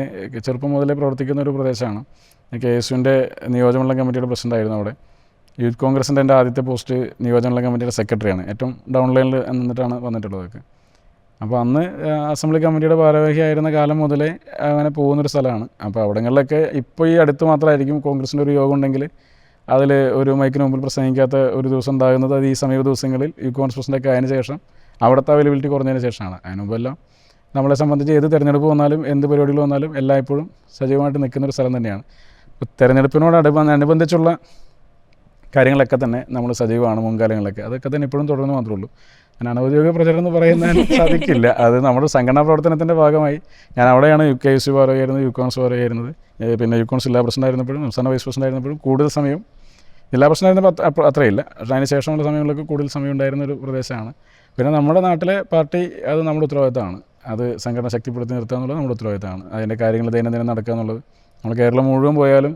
ചെറുപ്പം മുതലേ പ്രവർത്തിക്കുന്ന ഒരു പ്രദേശമാണ്. KSUവിൻ്റെ നിയോജകമണ്ഡലം കമ്മിറ്റിയുടെ പ്രസിഡന്റ് ആയിരുന്നു അവിടെ. യൂത്ത് കോൺഗ്രസിൻ്റെ എൻ്റെ ആദ്യത്തെ പോസ്റ്റ് നിയോജകമണ്ഡലം കമ്മിറ്റിയുടെ സെക്രട്ടറിയാണ്. ഏറ്റവും ഡൗൺലൈനിൽ നിന്നിട്ടാണ് വന്നിട്ടുള്ളതൊക്കെ. അപ്പോൾ അന്ന് അസംബ്ലി കമ്മിറ്റിയുടെ ഭാരവാഹിയായിരുന്ന കാലം മുതലേ അങ്ങനെ പോകുന്നൊരു സ്ഥലമാണ്. അപ്പോൾ അവിടങ്ങളിലൊക്കെ ഇപ്പോൾ ഈ അടുത്ത് മാത്രമായിരിക്കും കോൺഗ്രസിൻ്റെ ഒരു യോഗം ഉണ്ടെങ്കിൽ അതിൽ ഒരു മൈക്കിന് മുമ്പിൽ പ്രസംഗിക്കാത്ത ഒരു ദിവസം ഉണ്ടാകുന്നത് അത് ഈ സമീപ ദിവസങ്ങളിൽ യൂത്ത് കോൺഗ്രസ് പ്രസിഡൻ്റൊക്കെ ആയതിനു ശേഷം അവിടുത്തെ അവൈലബിലിറ്റി കുറഞ്ഞതിന് ശേഷമാണ്. അതിന് മുമ്പെല്ലാം നമ്മളെ സംബന്ധിച്ച് ഏത് തെരഞ്ഞെടുപ്പ് വന്നാലും എന്ത് പരിപാടികൾ വന്നാലും എല്ലായ്പ്പോഴും സജീവമായിട്ട് നിൽക്കുന്നൊരു സ്ഥലം തന്നെയാണ്. ഇപ്പോൾ തെരഞ്ഞെടുപ്പിനോട് അനുബന്ധിച്ചുള്ള കാര്യങ്ങളൊക്കെ തന്നെ നമ്മൾ സജീവമാണ് മുൻകാലങ്ങളിലൊക്കെ. അതൊക്കെ തന്നെ ഇപ്പോഴും തുടർന്ന് മാത്രമേ ഉള്ളൂ. ഞാൻ അനൗദ്യോഗിക പ്രചരണം എന്ന് പറയുന്നതിന് സാധിക്കില്ല. അത് നമ്മുടെ സംഘടനാ പ്രവർത്തനത്തിൻ്റെ ഭാഗമായി ഞാൻ അവിടെയാണ് KSU ഭാരവാഹിയായിരുന്നത്, യൂത്ത് കോൺഗ്രസ് ഭാരവാഹിയായിരുന്നത്. പിന്നെ യൂത്ത് കോൺഗ്രസ് ജില്ലാ പ്രസിഡന്റ് ആയിരുന്നപ്പോഴും സംസ്ഥാന വൈസ് പ്രസിഡന്റ് ആയിരുന്നപ്പോഴും കൂടുതൽ സമയം ജില്ലാ പ്രസിഡന്റ് ആയിരുന്നപ്പോൾ അത്രയില്ല. പക്ഷേ അതിന് ശേഷമുള്ള സമയങ്ങളിലൊക്കെ കൂടുതൽ സമയം ഉണ്ടായിരുന്നൊരു പ്രദേശമാണ്. പിന്നെ നമ്മുടെ നാട്ടിലെ പാർട്ടി അത് നമ്മുടെ ഉത്തരവാദിത്തമാണ്. അത് സംഘടന ശക്തിപ്പെടുത്തി നിർത്തുക എന്നുള്ളത് നമ്മുടെ ഉത്തരവാദിത്തമാണ്. അതിൻ്റെ കാര്യങ്ങൾ ദൈനംദിനം നടക്കുക എന്നുള്ളത് നമ്മൾ കേരളം മുഴുവൻ പോയാലും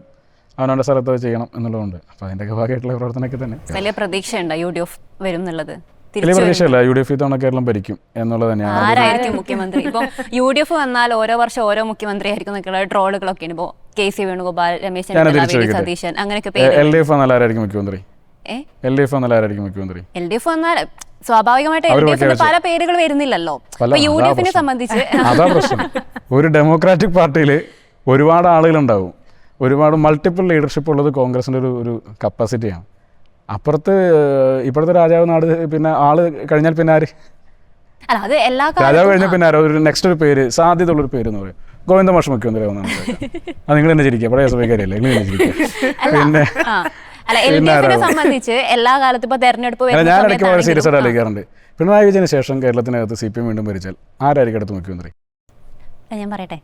അവനവൻ്റെ സ്ഥലത്ത് അത് ചെയ്യണം എന്നുള്ളതുകൊണ്ട്. അപ്പോൾ അതിൻ്റെയൊക്കെ ഭാഗമായിട്ടുള്ള പ്രവർത്തനമൊക്കെ തന്നെ. വലിയ പ്രതീക്ഷയുണ്ടോ UDF വരും എന്നുള്ളത്? വലിയ പ്രതീക്ഷയല്ല. UDF ഇത്തവണ കേരളം ഭരിക്കും എന്നുള്ളത് തന്നെയാണ്. ആരായിരിക്കും മുഖ്യമന്ത്രി? ഇപ്പം UDF വന്നാൽ ഓരോ വർഷം ഓരോ മുഖ്യമന്ത്രി ആയിരിക്കും എന്നൊക്കെയുള്ള ട്രോളുകളൊക്കെയാണ്. ഇപ്പോൾ KC വേണുഗോപാൽ, രമേശ് ചെന്നിത്തല, സതീശൻ, അങ്ങനെയൊക്കെ പേര്. LDF വന്നാൽ ആരായിരിക്കും മുഖ്യമന്ത്രി? LDF വന്നാൽ ആരായിരിക്കും മുഖ്യമന്ത്രി? LDF വന്നാൽ സ്വാഭാവികമായിട്ട് LDF പല പേരുകൾ വരുന്നില്ലല്ലോ. UDFനെ സംബന്ധിച്ച് അതാ പ്രശ്നം. ഒരു ഡെമോക്രാറ്റിക് പാർട്ടിയിൽ ഒരുപാട് ആളുകളുണ്ടാവും. ഒരുപാട് മൾട്ടിപ്പിൾ ലീഡർഷിപ്പ് ഉള്ളത് കോൺഗ്രസിൻ്റെ ഒരു കപ്പാസിറ്റിയാണ്. അപ്പുറത്ത് ഇപ്പോഴത്തെ രാജാവ് നാട് പിന്നെ ആള് കഴിഞ്ഞാൽ പിന്നെ ആര്? അല്ല, അത് എല്ലാ രാജാവ് കഴിഞ്ഞാൽ പിന്നെ ആരോ ഒരു നെക്സ്റ്റ് ഒരു പേര് സാധ്യതയുള്ളൊരു പേര് എന്ന് പറയും. ഗോവിന്ദ മാഷ് മുഖ്യമന്ത്രിയാവുന്ന അത് നിങ്ങൾ തന്നെ ചിരിക്കുക, പഴയ സഭക്കാരിയല്ലേ, നിങ്ങൾ തന്നെ ചിരിക്കുക. പിന്നെ അല്ല, LDF-നെ സംബന്ധിച്ച് എല്ലാ കാലത്തും ഇപ്പൊ തെരഞ്ഞെടുപ്പ് വരുന്ന ഞാൻ ഇടയ്ക്ക് വളരെ സീരിയസ് ആയിട്ട് സമയത്താണെങ്കിലും ആലോചിക്കാറുണ്ട്, പിണറായി വിജയന് ശേഷം കേരളത്തിനകത്ത് CPM വീണ്ടും ഭരിച്ചാൽ ആരായിരിക്കും അടുത്ത മുഖ്യമന്ത്രി? ഞാൻ പറയട്ടെ.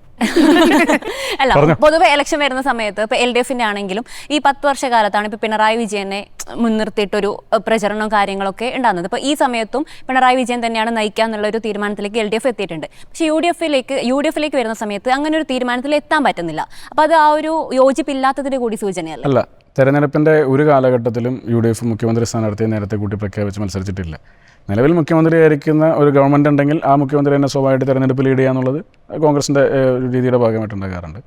അല്ല, പൊതുവെ ഇലക്ഷൻ വരുന്ന സമയത്ത് ഇപ്പൊ LDF-ന്റെ ആണെങ്കിലും ഈ 10 വർഷക്കാലത്താണ് ഇപ്പൊ പിണറായി വിജയനെ മുൻനിർത്തിയിട്ടൊരു പ്രചരണവും കാര്യങ്ങളൊക്കെ ഉണ്ടാകുന്നത്. ഇപ്പോൾ ഈ സമയത്തും പിണറായി വിജയൻ തന്നെയാണ് നയിക്കുക എന്നുള്ള ഒരു തീരുമാനത്തിലേക്ക് LDF എത്തിയിട്ടുണ്ട്. പക്ഷേ യു ഡി എഫിലേക്ക് വരുന്ന സമയത്ത് അങ്ങനെ ഒരു തീരുമാനത്തിൽ എത്താൻ പറ്റുന്നില്ല. അപ്പോൾ അത് ആ ഒരു യോജിപ്പില്ലാത്തതിൻ്റെ കൂടി സൂചനയല്ല? അല്ല, തെരഞ്ഞെടുപ്പിൻ്റെ ഒരു കാലഘട്ടത്തിലും UDF മുഖ്യമന്ത്രി സ്ഥാനാർത്ഥിയെ നേരത്തെ കൂട്ടി പ്രഖ്യാപിച്ച് മത്സരിച്ചിട്ടില്ല. നിലവിൽ മുഖ്യമന്ത്രിയായിരിക്കുന്ന ഒരു ഗവൺമെൻറ് ഉണ്ടെങ്കിൽ ആ മുഖ്യമന്ത്രി തന്നെ സ്വാഭാവികമായിട്ട് തെരഞ്ഞെടുപ്പ് ലീഡ് ചെയ്യുക എന്നുള്ളത് കോൺഗ്രസിൻ്റെ ഒരു രീതിയുടെ ഭാഗമായിട്ടുണ്ടാകാറുണ്ട്.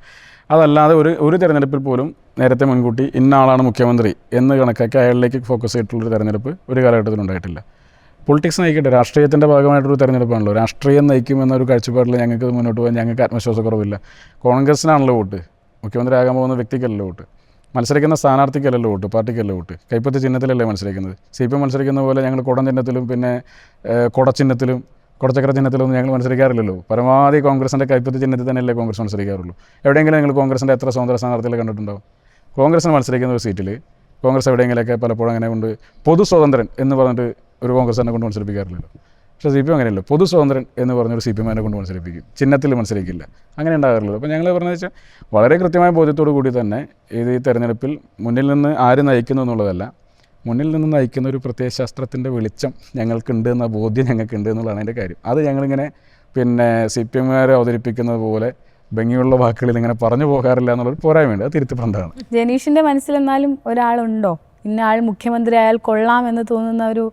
അതല്ലാതെ ഒരു തെരഞ്ഞെടുപ്പിൽ പോലും നേരത്തെ മുൻകൂട്ടി ഇന്ന ആളാണ് മുഖ്യമന്ത്രി എന്ന് കണക്കാക്കി അയാളിലേക്ക് ഫോക്കസ് ചെയ്തിട്ടുള്ളൊരു തെരഞ്ഞെടുപ്പ് ഒരു കാലഘട്ടത്തിൽ ഉണ്ടായിട്ടില്ല. പൊളിറ്റിക്സ് നയിക്കട്ടെ, രാഷ്ട്രീയത്തിൻ്റെ ഭാഗമായിട്ടൊരു തെരഞ്ഞെടുപ്പാണല്ലോ. രാഷ്ട്രീയം നയിക്കും എന്നൊരു കാഴ്ചപ്പാടിൽ ഞങ്ങൾക്ക് മുന്നോട്ട് പോകാൻ ഞങ്ങൾക്ക് ആത്മവിശ്വാസക്കുറവില്ല. കോൺഗ്രസിനാണല്ലോ വോട്ട്, മുഖ്യമന്ത്രി ആകാൻ പോകുന്ന വ്യക്തിക്കല്ലല്ലോ വോട്ട്, മത്സരിക്കുന്ന സ്ഥാനാർത്ഥിക്കല്ലല്ലോ വോട്ട്, പാർട്ടിക്കല്ല വോട്ട്. കൈപ്പത്തി ചിഹ്നത്തിലല്ലേ മത്സരിക്കുന്നത്. CPM മത്സരിക്കുന്ന പോലെ ഞങ്ങൾ കുടം ചിഹ്നത്തിലും പിന്നെ കുടച്ചിഹ്നത്തിലും കുടച്ചക്ര ചിഹ്നത്തിലൊന്നും ഞങ്ങൾ മത്സരിക്കാറില്ലല്ലോ. പരമാവധി കോൺഗ്രസിൻ്റെ കൈപ്പത്തി ചിഹ്നത്തിൽ തന്നെയല്ലേ കോൺഗ്രസ് മത്സരിക്കാറുള്ളൂ. എവിടെയെങ്കിലും നിങ്ങൾ കോൺഗ്രസിൻ്റെ എത്ര സ്വതന്ത്ര സ്ഥാനാർത്ഥികളെ കണ്ടിട്ടുണ്ടാവും? കോൺഗ്രസിന് മത്സരിക്കുന്ന ഒരു സീറ്റിൽ കോൺഗ്രസ് എവിടെയെങ്കിലൊക്കെ പലപ്പോഴും അങ്ങനെ കൊണ്ട് പൊതു സ്വതന്ത്രൻ എന്ന് പറഞ്ഞിട്ട് ഒരു കോൺഗ്രസ് തന്നെ കൊണ്ട് മത്സരിപ്പിക്കാറില്ലല്ലോ. പക്ഷേ CPM അങ്ങനെയല്ലോ, പൊതു സ്വതന്ത്രൻ എന്ന് പറഞ്ഞൊരു CPM കൊണ്ട് മത്സരിപ്പിക്കും, ചിഹ്നത്തിൽ മത്സരിക്കില്ല, അങ്ങനെ ഉണ്ടാകാറുള്ളത്. അപ്പോൾ ഞങ്ങൾ പറഞ്ഞതെന്ന് വെച്ചാൽ വളരെ കൃത്യമായ ബോധ്യത്തോടു കൂടി തന്നെ ഇത് ഈ തെരഞ്ഞെടുപ്പിൽ മുന്നിൽ നിന്ന് ആര് നയിക്കുന്നു എന്നുള്ളതല്ല, മുന്നിൽ നിന്ന് നയിക്കുന്ന ഒരു പ്രത്യയശാസ്ത്രത്തിൻ്റെ വെളിച്ചം ഞങ്ങൾക്കുണ്ട് എന്ന ബോധ്യം ഞങ്ങൾക്കുണ്ട് എന്നുള്ളതാണ് അതിൻ്റെ കാര്യം. അത് ഞങ്ങളിങ്ങനെ പിന്നെ CPM-കാരെ അവതരിപ്പിക്കുന്നത് പോലെ ഭംഗിയുള്ള വാക്കുകളിൽ ഇങ്ങനെ പറഞ്ഞു പോകാറില്ല എന്നുള്ളൊരു പോരായ്മയുണ്ട്. അത് തിരുത്തിപ്പണ്ടാണ്. ജനീഷിൻ്റെ മനസ്സിലെന്നാലും ഒരാളുണ്ടോ ഇന്ന ആൾ മുഖ്യമന്ത്രി ആയാൽ കൊള്ളാമെന്ന് തോന്നുന്ന ഒരു?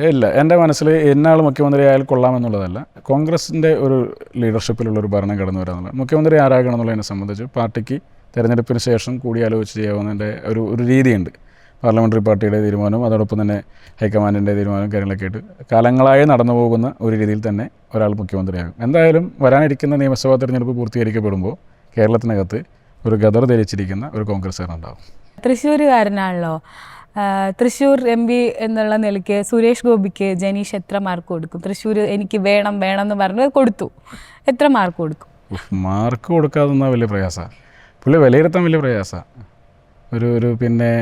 ഇല്ല, എൻ്റെ മനസ്സിൽ ഇന്ന ആൾ മുഖ്യമന്ത്രി ആയാൽ കൊള്ളാമെന്നുള്ളതല്ല, കോൺഗ്രസിൻ്റെ ഒരു ലീഡർഷിപ്പിലുള്ളൊരു ഭരണം കടന്നു വരാമെന്നുള്ളത്. മുഖ്യമന്ത്രി ആരാകണം എന്നുള്ളതിനെ സംബന്ധിച്ച് പാർട്ടിക്ക് തെരഞ്ഞെടുപ്പിന് ശേഷം കൂടിയാലോചിച്ച് ചെയ്യാവുന്നതിൻ്റെ ഒരു രീതിയുണ്ട്. പാർലമെൻ്ററി പാർട്ടിയുടെ തീരുമാനവും അതോടൊപ്പം തന്നെ ഹൈക്കമാൻഡിൻ്റെ തീരുമാനവും കാര്യങ്ങളൊക്കെ ആയിട്ട് കാലങ്ങളായി നടന്നു പോകുന്ന ഒരു രീതിയിൽ തന്നെ ഒരാൾ മുഖ്യമന്ത്രിയാകും. എന്തായാലും വരാനിരിക്കുന്ന നിയമസഭാ തെരഞ്ഞെടുപ്പ് പൂർത്തീകരിക്കപ്പെടുമ്പോൾ കേരളത്തിനകത്ത് ഒരു ഗദർ ധരിച്ചിരിക്കുന്ന ഒരു കോൺഗ്രസ്സുകാരുണ്ടാവും. തൃശ്ശൂരുകാരനാണല്ലോ. തൃശ്ശൂർ MP എന്നുള്ള നിലയ്ക്ക് സുരേഷ് ഗോപിക്ക് ജനീഷ് എത്ര മാർക്ക് കൊടുക്കും? തൃശ്ശൂർ എനിക്ക് വേണം എന്ന് പറഞ്ഞ് കൊടുത്തു, എത്ര മാർക്ക് കൊടുക്കും? മാർക്ക് കൊടുക്കാതെന്നാൽ വലിയ പ്രയാസമാണ്, പുള്ളി വിലയിരുത്താൻ വലിയ പ്രയാസമാണ്. ഒരു പിന്നെ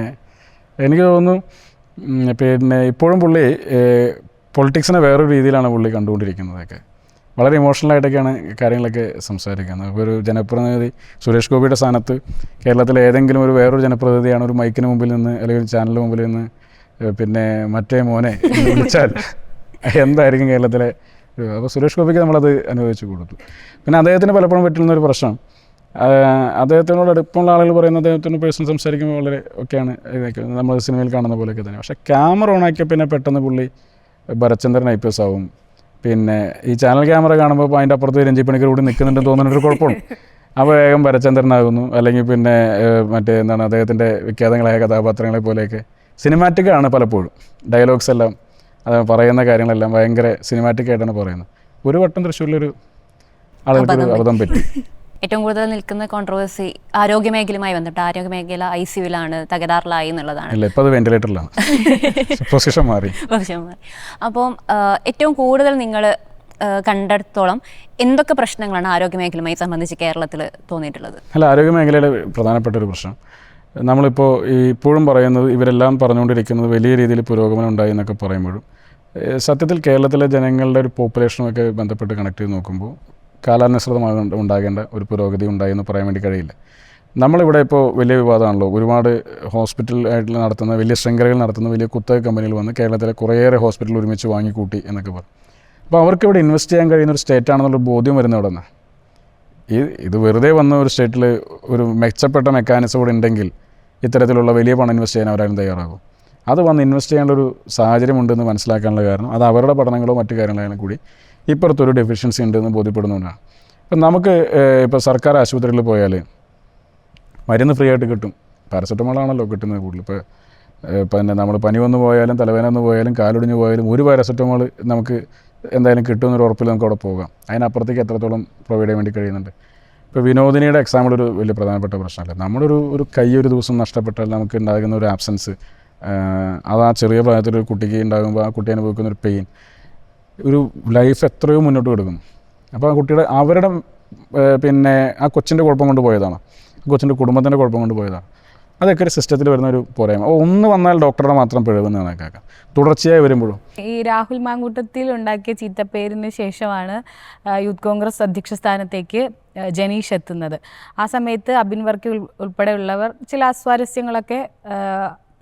എനിക്ക് തോന്നുന്നു പിന്നെ ഇപ്പോഴും പുള്ളി പൊളിറ്റിക്സിനെ വേറൊരു രീതിയിലാണ് പുള്ളി കണ്ടുകൊണ്ടിരിക്കുന്നതൊക്കെ. വളരെ ഇമോഷണലായിട്ടൊക്കെയാണ് കാര്യങ്ങളൊക്കെ സംസാരിക്കുന്നത്. അപ്പോൾ ഒരു ജനപ്രതിനിധി സുരേഷ് ഗോപിയുടെ സ്ഥാനത്ത് കേരളത്തിലെ ഏതെങ്കിലും ഒരു വേറൊരു ജനപ്രതിനിധിയാണ് ഒരു മൈക്കിന് മുമ്പിൽ നിന്ന് അല്ലെങ്കിൽ ഒരു ചാനലിന് മുമ്പിൽ നിന്ന് പിന്നെ മറ്റേ മോനെ വിളിച്ചാൽ എന്തായിരിക്കും കേരളത്തിലെ? അപ്പോൾ സുരേഷ് ഗോപിക്ക് നമ്മളത് അനുഭവിച്ചു കൊടുത്തു. പിന്നെ അദ്ദേഹത്തിന് പലപ്പോഴും പറ്റുന്നൊരു പ്രശ്നം, അദ്ദേഹത്തിനോട് അടുപ്പമുള്ള ആളുകൾ പറയുന്നത് അദ്ദേഹത്തിന് പേഴ്സണൽ സംസാരിക്കുമ്പോൾ വളരെ ഒക്കെയാണ് ഇതൊക്കെ നമ്മൾ സിനിമയിൽ കാണുന്ന പോലെയൊക്കെ തന്നെ. പക്ഷേ ക്യാമറ ഓണാക്കിയ പിന്നെ പെട്ടെന്ന് പുള്ളി ഭരത്ചന്ദ്രൻ IPS ആവും. പിന്നെ ഈ ചാനൽ ക്യാമറ കാണുമ്പോൾ അതിൻ്റെ അപ്പുറത്ത് രഞ്ജിത്ത് പണിക്കർ കൂടി നിൽക്കുന്നുണ്ടെന്ന് തോന്നുന്നൊരു കുഴപ്പമാണ്. അപ്പോൾ വേഗം ഭരത്ചന്ദ്രനാകുന്നു, അല്ലെങ്കിൽ പിന്നെ മറ്റേ എന്താണ് അദ്ദേഹത്തിൻ്റെ വിഖ്യാതങ്ങളായ കഥാപാത്രങ്ങളെ പോലെയൊക്കെ സിനിമാറ്റിക്കാണ് പലപ്പോഴും. ഡയലോഗ്സ് എല്ലാം പറയുന്ന കാര്യങ്ങളെല്ലാം ഭയങ്കര സിനിമാറ്റിക് ആയിട്ടാണ് പറയുന്നത്. ഒരു വട്ടം തൃശ്ശൂരിലൊരു ആളുകൾക്കൊരു അബദ്ധം പറ്റി. ഏറ്റവും കൂടുതൽ നിൽക്കുന്ന കോൺട്രവേഴ്സി ആരോഗ്യമേഖലയുമായി ബന്ധപ്പെട്ട് ആരോഗ്യമേഖല ICU-ലാണ്, തകരാറിലായി എന്നുള്ളതാണ്. ഇല്ല, ഇപ്പോൾ അത് വെന്റിലേറ്ററിലാണ്, പൊസിഷൻ മാറി. അപ്പം ഏറ്റവും കൂടുതൽ നിങ്ങൾ കണ്ടെടുത്തോളം എന്തൊക്കെ പ്രശ്നങ്ങളാണ് ആരോഗ്യമേഖലയുമായി സംബന്ധിച്ച് കേരളത്തിൽ തോന്നിയിട്ടുള്ളത്? അല്ല, ആരോഗ്യമേഖലയുടെ പ്രധാനപ്പെട്ട ഒരു പ്രശ്നം നമ്മളിപ്പോൾ ഇപ്പോഴും പറയുന്നത്, ഇവരെല്ലാം പറഞ്ഞുകൊണ്ടിരിക്കുന്നത് വലിയ രീതിയിൽ പുരോഗമനം ഉണ്ടായി എന്നൊക്കെ പറയുമ്പോഴും സത്യത്തിൽ കേരളത്തിലെ ജനങ്ങളുടെ ഒരു പോപ്പുലേഷനുമൊക്കെ ബന്ധപ്പെട്ട് കണക്ട് ചെയ്ത് നോക്കുമ്പോൾ കാലാനുസൃതമായി ഉണ്ടാകേണ്ട ഒരു പുരോഗതി ഉണ്ടായി എന്ന് പറയാൻ വേണ്ടി കഴിയില്ല. നമ്മളിവിടെ ഇപ്പോൾ വലിയ വിവാദമാണല്ലോ, ഒരുപാട് ഹോസ്പിറ്റലായിട്ട് നടത്തുന്ന വലിയ ശൃംഖലകൾ നടത്തുന്ന വലിയ കുത്തക കമ്പനികൾ വന്ന് കേരളത്തിലെ കുറേയേറെ ഹോസ്പിറ്റൽ ഒരുമിച്ച് വാങ്ങിക്കൂട്ടി എന്നൊക്കെ പറയും. അപ്പോൾ അവർക്ക് ഇവിടെ ഇൻവെസ്റ്റ് ചെയ്യാൻ കഴിയുന്ന ഒരു സ്റ്റേറ്റ് ആണെന്നുള്ള ബോധ്യം വരുന്ന അവിടെ നിന്നാണ്. ഇത് വെറുതെ വന്ന ഒരു സ്റ്റേറ്റിൽ ഒരു മെച്ചപ്പെട്ട മെക്കാനിസം കൂടെ ഉണ്ടെങ്കിൽ ഇത്തരത്തിലുള്ള വലിയ പണം ഇൻവെസ്റ്റ് ചെയ്യാൻ അവരാരും തയ്യാറാകും. അത് വന്ന് ഇൻവെസ്റ്റ് ചെയ്യാനുള്ളൊരു സാഹചര്യമുണ്ടെന്ന് മനസ്സിലാക്കാനുള്ള കാരണം അത് അവരുടെ പഠനങ്ങളോ മറ്റു കാര്യങ്ങളായാലും കൂടി ഇപ്പുറത്തൊരു ഡെഫിഷ്യൻസി ഉണ്ടെന്ന് ബോധ്യപ്പെടുന്നതുകൊണ്ടാണ്. ഇപ്പം നമുക്ക് ഇപ്പോൾ സർക്കാർ ആശുപത്രികളിൽ പോയാൽ മരുന്ന് ഫ്രീ ആയിട്ട് കിട്ടും. പാരസെറ്റമോളാണല്ലോ കിട്ടുന്നത് കൂടുതൽ. ഇപ്പോൾ പിന്നെ നമ്മൾ പനി വന്നു പോയാലും തലവേദന വന്നു പോയാലും കാലൊടിഞ്ഞ് പോയാലും ഒരു പാരസെറ്റമോൾ നമുക്ക് എന്തായാലും കിട്ടുമെന്നൊരു ഉറപ്പിൽ നമുക്ക് അവിടെ പോകാം. അതിനപ്പുറത്തേക്ക് എത്രത്തോളം പ്രൊവൈഡ് ചെയ്യാൻ വേണ്ടി കഴിയുന്നുണ്ട്. ഇപ്പോൾ വിനോദിനിയുടെ എക്സാമ്പിളൊരു വലിയ പ്രധാനപ്പെട്ട പ്രശ്നമല്ല. നമ്മളൊരു കൈ ഒരു ദിവസം നഷ്ടപ്പെട്ടാൽ നമുക്ക് ഉണ്ടാകുന്ന ഒരു ആബ്സെൻസ്, അത് ആ ചെറിയ പ്രായത്തിലൊരു കുട്ടിക്ക് ഉണ്ടാകുമ്പോൾ ആ കുട്ടി അനുഭവിക്കുന്നൊരു പെയിൻ, ഒരു ലൈഫ് എത്രയോ മുന്നോട്ട് കൊടുക്കുന്നു. അപ്പോൾ ആ കുട്ടിയുടെ അവരുടെ പിന്നെ ആ കൊച്ചിൻ്റെ കുഴപ്പം കൊണ്ട് പോയതാണോ, ആ കൊച്ചിൻ്റെ കുടുംബത്തിൻ്റെ കുഴപ്പം കൊണ്ട് പോയതാണ്? അതൊക്കെ ഒരു സിസ്റ്റത്തിൽ വരുന്ന ഒരു പോരായ്മ. ഒന്ന് വന്നാൽ ഡോക്ടറുടെ മാത്രം പിഴവെന്ന് കണക്കാക്കാം, തുടർച്ചയായി വരുമ്പോഴും. ഈ രാഹുൽ മാങ്കൂട്ടത്തിൽ ഉണ്ടാക്കിയ ചീത്തപ്പേരിന് ശേഷമാണ് യൂത്ത് കോൺഗ്രസ് അധ്യക്ഷ സ്ഥാനത്തേക്ക് ജനീഷ് എത്തുന്നത്. ആ സമയത്ത് അബിൻ വർക്കി ഉൾപ്പെടെയുള്ളവർ ചില അസ്വാരസ്യങ്ങളൊക്കെ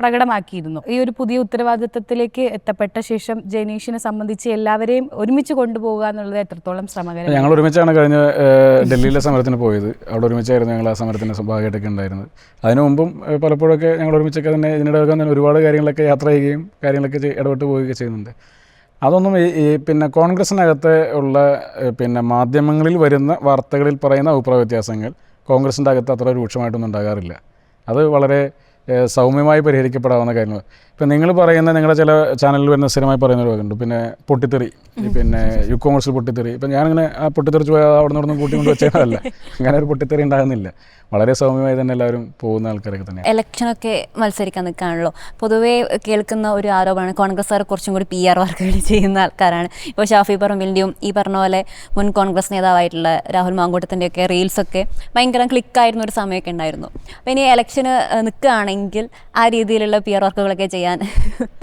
പ്രകടമാക്കിയിരുന്നു. ഈ ഒരു പുതിയ ഉത്തരവാദിത്വത്തിലേക്ക് എത്തപ്പെട്ട ശേഷം ജനീഷിനെ സംബന്ധിച്ച് എല്ലാവരെയും ഒരുമിച്ച് കൊണ്ടുപോകുക എന്നുള്ളത് എത്രത്തോളം ശ്രമകരം? ഞങ്ങൾ ഒരുമിച്ചാണ് കഴിഞ്ഞ ഡൽഹിയിലെ സമരത്തിന് പോയത്. അവിടെ ഒരുമിച്ചായിരുന്നു ഞങ്ങൾ ആ സമരത്തിൻ്റെ ഭാഗമായിട്ടൊക്കെ ഉണ്ടായിരുന്നത്. അതിനു മുമ്പും പലപ്പോഴൊക്കെ ഞങ്ങൾ ഒരുമിച്ചൊക്കെ തന്നെ ഇതിനിടയിൽ തന്നെ ഒരുപാട് കാര്യങ്ങളൊക്കെ യാത്ര ചെയ്യുകയും കാര്യങ്ങളൊക്കെ ഇടപെട്ട് പോവുകയൊക്കെ ചെയ്യുന്നുണ്ട്. അതൊന്നും ഈ പിന്നെ കോൺഗ്രസിനകത്ത് ഉള്ള പിന്നെ മാധ്യമങ്ങളിൽ വരുന്ന വാർത്തകളിൽ പറയുന്ന അഭിപ്രായ വ്യത്യാസങ്ങൾ കോൺഗ്രസിൻ്റെ അകത്ത് അത്ര രൂക്ഷമായിട്ടൊന്നും ഉണ്ടാകാറില്ല. അത് വളരെ സൗമ്യമായി പരിഹരിക്കപ്പെടാവുന്ന കാര്യങ്ങൾ. ഇപ്പം നിങ്ങൾ പറയുന്ന നിങ്ങളുടെ ചില ചാനലിൽ വരുന്ന സ്ഥിരമായി പറയുന്ന ഒരു വകുണ്ട്, പിന്നെ പൊട്ടിത്തെറി, പിന്നെ യൂത്ത് കോൺഗ്രസിൽ പൊട്ടിത്തെറി. ഇപ്പം ഞാനിങ്ങനെ ആ പൊട്ടിത്തെറിച്ച് പോയാൽ അവിടെ നിന്ന് കൂട്ടിക്കൊണ്ട് വെച്ചതല്ല, അങ്ങനെ ഒരു പൊട്ടിത്തെറി ഉണ്ടാകുന്നില്ല. വളരെ സൗമ്യമായി തന്നെ എല്ലാവരും പോകുന്ന ആൾക്കാരൊക്കെ തന്നെയാണ്. ഇലക്ഷനൊക്കെ മത്സരിക്കാൻ നിൽക്കുകയാണല്ലോ. പൊതുവേ കേൾക്കുന്ന ഒരു ആരോപണമാണ് കോൺഗ്രസ്സുകാർ കുറച്ചും കൂടി PR വർക്കുകൾ ചെയ്യുന്ന ആൾക്കാരാണ്. ഇപ്പോൾ ഷാഫി പറമ്പിലിൻ്റെയും ഈ പറഞ്ഞ പോലെ മുൻ കോൺഗ്രസ് നേതാവായിട്ടുള്ള രാഹുൽ മാങ്കൂട്ടത്തിൻ്റെയൊക്കെ റീൽസൊക്കെ ഭയങ്കര ക്ലിക്കായിരുന്ന ഒരു സമയമൊക്കെ ഉണ്ടായിരുന്നു. അപ്പോൾ ഇനി ഇലക്ഷന് നിൽക്കുകയാണെങ്കിൽ ആ രീതിയിലുള്ള PR വർക്കുകളൊക്കെ ചെയ്യാൻ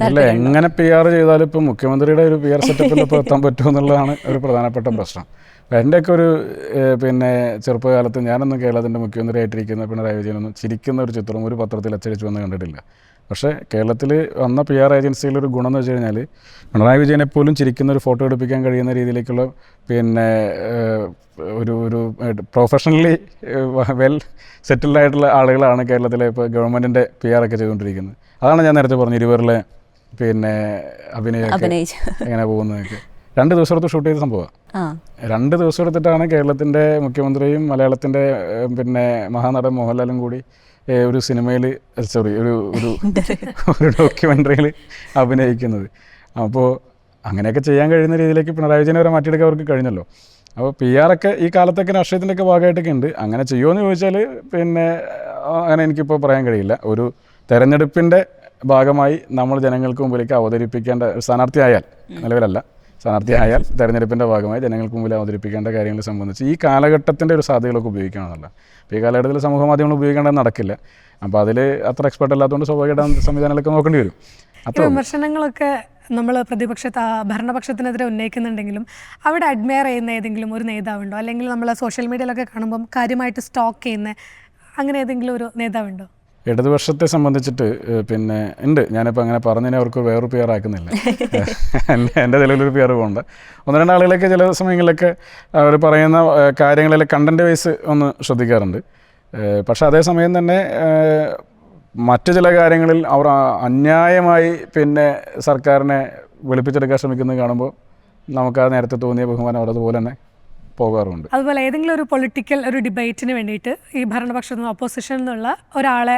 അല്ല, എങ്ങനെ PR ചെയ്താലും ഇപ്പം മുഖ്യമന്ത്രിയുടെ ഒരു PR സെറ്റപ്പിൽ ഇപ്പോൾ എത്താൻ പറ്റുമെന്നുള്ളതാണ് ഒരു പ്രധാനപ്പെട്ട പ്രശ്നം. എൻ്റെയൊക്കെ ഒരു പിന്നെ ചെറുപ്പകാലത്ത് ഞാനൊന്നും കേരളത്തിൻ്റെ മുഖ്യമന്ത്രി ആയിട്ടിരിക്കുന്ന പിണറായി വിജയനൊന്നും ചിരിക്കുന്ന ഒരു ചിത്രം ഒരു പത്രത്തിൽ അച്ചടിച്ചു വന്ന് കണ്ടിട്ടില്ല. പക്ഷേ കേരളത്തിൽ വന്ന PR ഏജൻസികളുടെ ഒരു ഗുണം എന്ന് വെച്ച് കഴിഞ്ഞാൽ പിണറായി വിജയനെ പോലും ചിരിക്കുന്ന ഒരു ഫോട്ടോ എടുപ്പിക്കാൻ കഴിയുന്ന രീതിയിലേക്കുള്ള പിന്നെ ഒരു പ്രൊഫഷണലി വെൽ സെറ്റിൽഡ് ആയിട്ടുള്ള ആളുകളാണ് കേരളത്തിലെ ഇപ്പോൾ ഗവൺമെൻറ്റിൻ്റെ PR ഒക്കെ ചെയ്തുകൊണ്ടിരിക്കുന്നത്. അതാണ് ഞാൻ നേരത്തെ പറഞ്ഞു ഇരുവരിലെ പിന്നെ അഭിനയമൊക്കെ എങ്ങനെ പോകുന്നതൊക്കെ 2 ദിവസം എടുത്ത് ഷൂട്ട് ചെയ്ത സംഭവമാണ്. 2 ദിവസം എടുത്തിട്ടാണ് കേരളത്തിൻ്റെ മുഖ്യമന്ത്രിയും മലയാളത്തിൻ്റെ പിന്നെ മഹാനടൻ മോഹൻലാലും കൂടി ഒരു സിനിമയിൽ ഒരു ഡോക്യുമെൻ്ററിയിൽ അഭിനയിക്കുന്നത്. അപ്പോൾ അങ്ങനെയൊക്കെ ചെയ്യാൻ കഴിയുന്ന രീതിയിലേക്ക് പിണറായി വിജയനെ വരെ മാറ്റിയെടുക്കാൻ അവർക്ക് കഴിഞ്ഞല്ലോ. അപ്പോൾ PR ഒക്കെ ഈ കാലത്തൊക്കെ രാഷ്ട്രീയത്തിൻ്റെയൊക്കെ ഭാഗമായിട്ടൊക്കെ ഉണ്ട്. അങ്ങനെ ചെയ്യുമോ എന്ന് ചോദിച്ചാൽ പിന്നെ അങ്ങനെ എനിക്കിപ്പോൾ പറയാൻ കഴിയില്ല. ഒരു തെരഞ്ഞെടുപ്പിൻ്റെ ഭാഗമായി നമ്മൾ ജനങ്ങൾക്ക് മുമ്പിലേക്ക് അവതരിപ്പിക്കേണ്ട സ്ഥാനാർത്ഥിയായാൽ, നിലവിലല്ല, സ്ഥാനാർത്ഥിയായാൽ തെരഞ്ഞെടുപ്പിൻ്റെ ഭാഗമായി ജനങ്ങൾക്ക് മുമ്പിൽ അവതരിപ്പിക്കേണ്ട കാര്യങ്ങളെ സംബന്ധിച്ച് ഈ കാലഘട്ടത്തിൻ്റെ ഒരു സാധ്യതകളൊക്കെ ഉപയോഗിക്കണമെന്നല്ല. അപ്പോൾ ഈ കാലഘട്ടത്തിൽ സമൂഹ മാധ്യമങ്ങൾ ഉപയോഗിക്കേണ്ടത് നടക്കില്ല. അപ്പോൾ അതിൽ അത്ര എക്സ്പെർട്ട് അല്ലാത്തതുകൊണ്ട് സ്വാഭാവികമായിട്ട് സംവിധാനങ്ങളൊക്കെ നോക്കേണ്ടി വരും. ഈ വിമർശനങ്ങളൊക്കെ നമ്മൾ ഭരണപക്ഷത്തിനെതിരെ ഉന്നയിക്കുന്നുണ്ടെങ്കിലും അവിടെ അഡ്മയർ ചെയ്യുന്ന ഏതെങ്കിലും ഒരു നേതാവുണ്ടോ? അല്ലെങ്കിൽ നമ്മൾ സോഷ്യൽ മീഡിയയിലൊക്കെ കാണുമ്പം കാര്യമായിട്ട് സ്റ്റോക്ക് ചെയ്യുന്ന അങ്ങനെ ഏതെങ്കിലും ഒരു നേതാവുണ്ടോ? ഇടതുപക്ഷത്തെ സംബന്ധിച്ചിട്ട് പിന്നെ ഉണ്ട്. ഞാനിപ്പോൾ അങ്ങനെ പറഞ്ഞതിനെ അവർക്ക് വേറൊരു PR ആക്കുന്നില്ല. എൻ്റെ നിലവിലൊരു PR പോകണ്ട. 1-2 ആളുകളൊക്കെ ചില സമയങ്ങളിലൊക്കെ അവർ പറയുന്ന കാര്യങ്ങളിലെ കണ്ടൻറ്റ് വൈസ് ഒന്ന് ശ്രദ്ധിക്കാറുണ്ട്. പക്ഷേ അതേസമയം തന്നെ മറ്റു ചില കാര്യങ്ങളിൽ അവർ അന്യായമായി പിന്നെ സർക്കാരിനെ വെളുപ്പിച്ചെടുക്കാൻ ശ്രമിക്കുന്നത് കാണുമ്പോൾ നമുക്ക് ആ നേരത്തെ തോന്നിയ ബഹുമാനം അവിടെ അതുപോലെ തന്നെ പോകാറുണ്ട്. അതുപോലെ ഏതെങ്കിലും ഒരു പൊളിറ്റിക്കൽ ഒരു ഡിബേറ്റിന് വേണ്ടിയിട്ട് ഈ ഭരണപക്ഷത്തു നിന്ന് ഓപ്പോസിഷനിൽ നിന്നുള്ള ഒരാളെ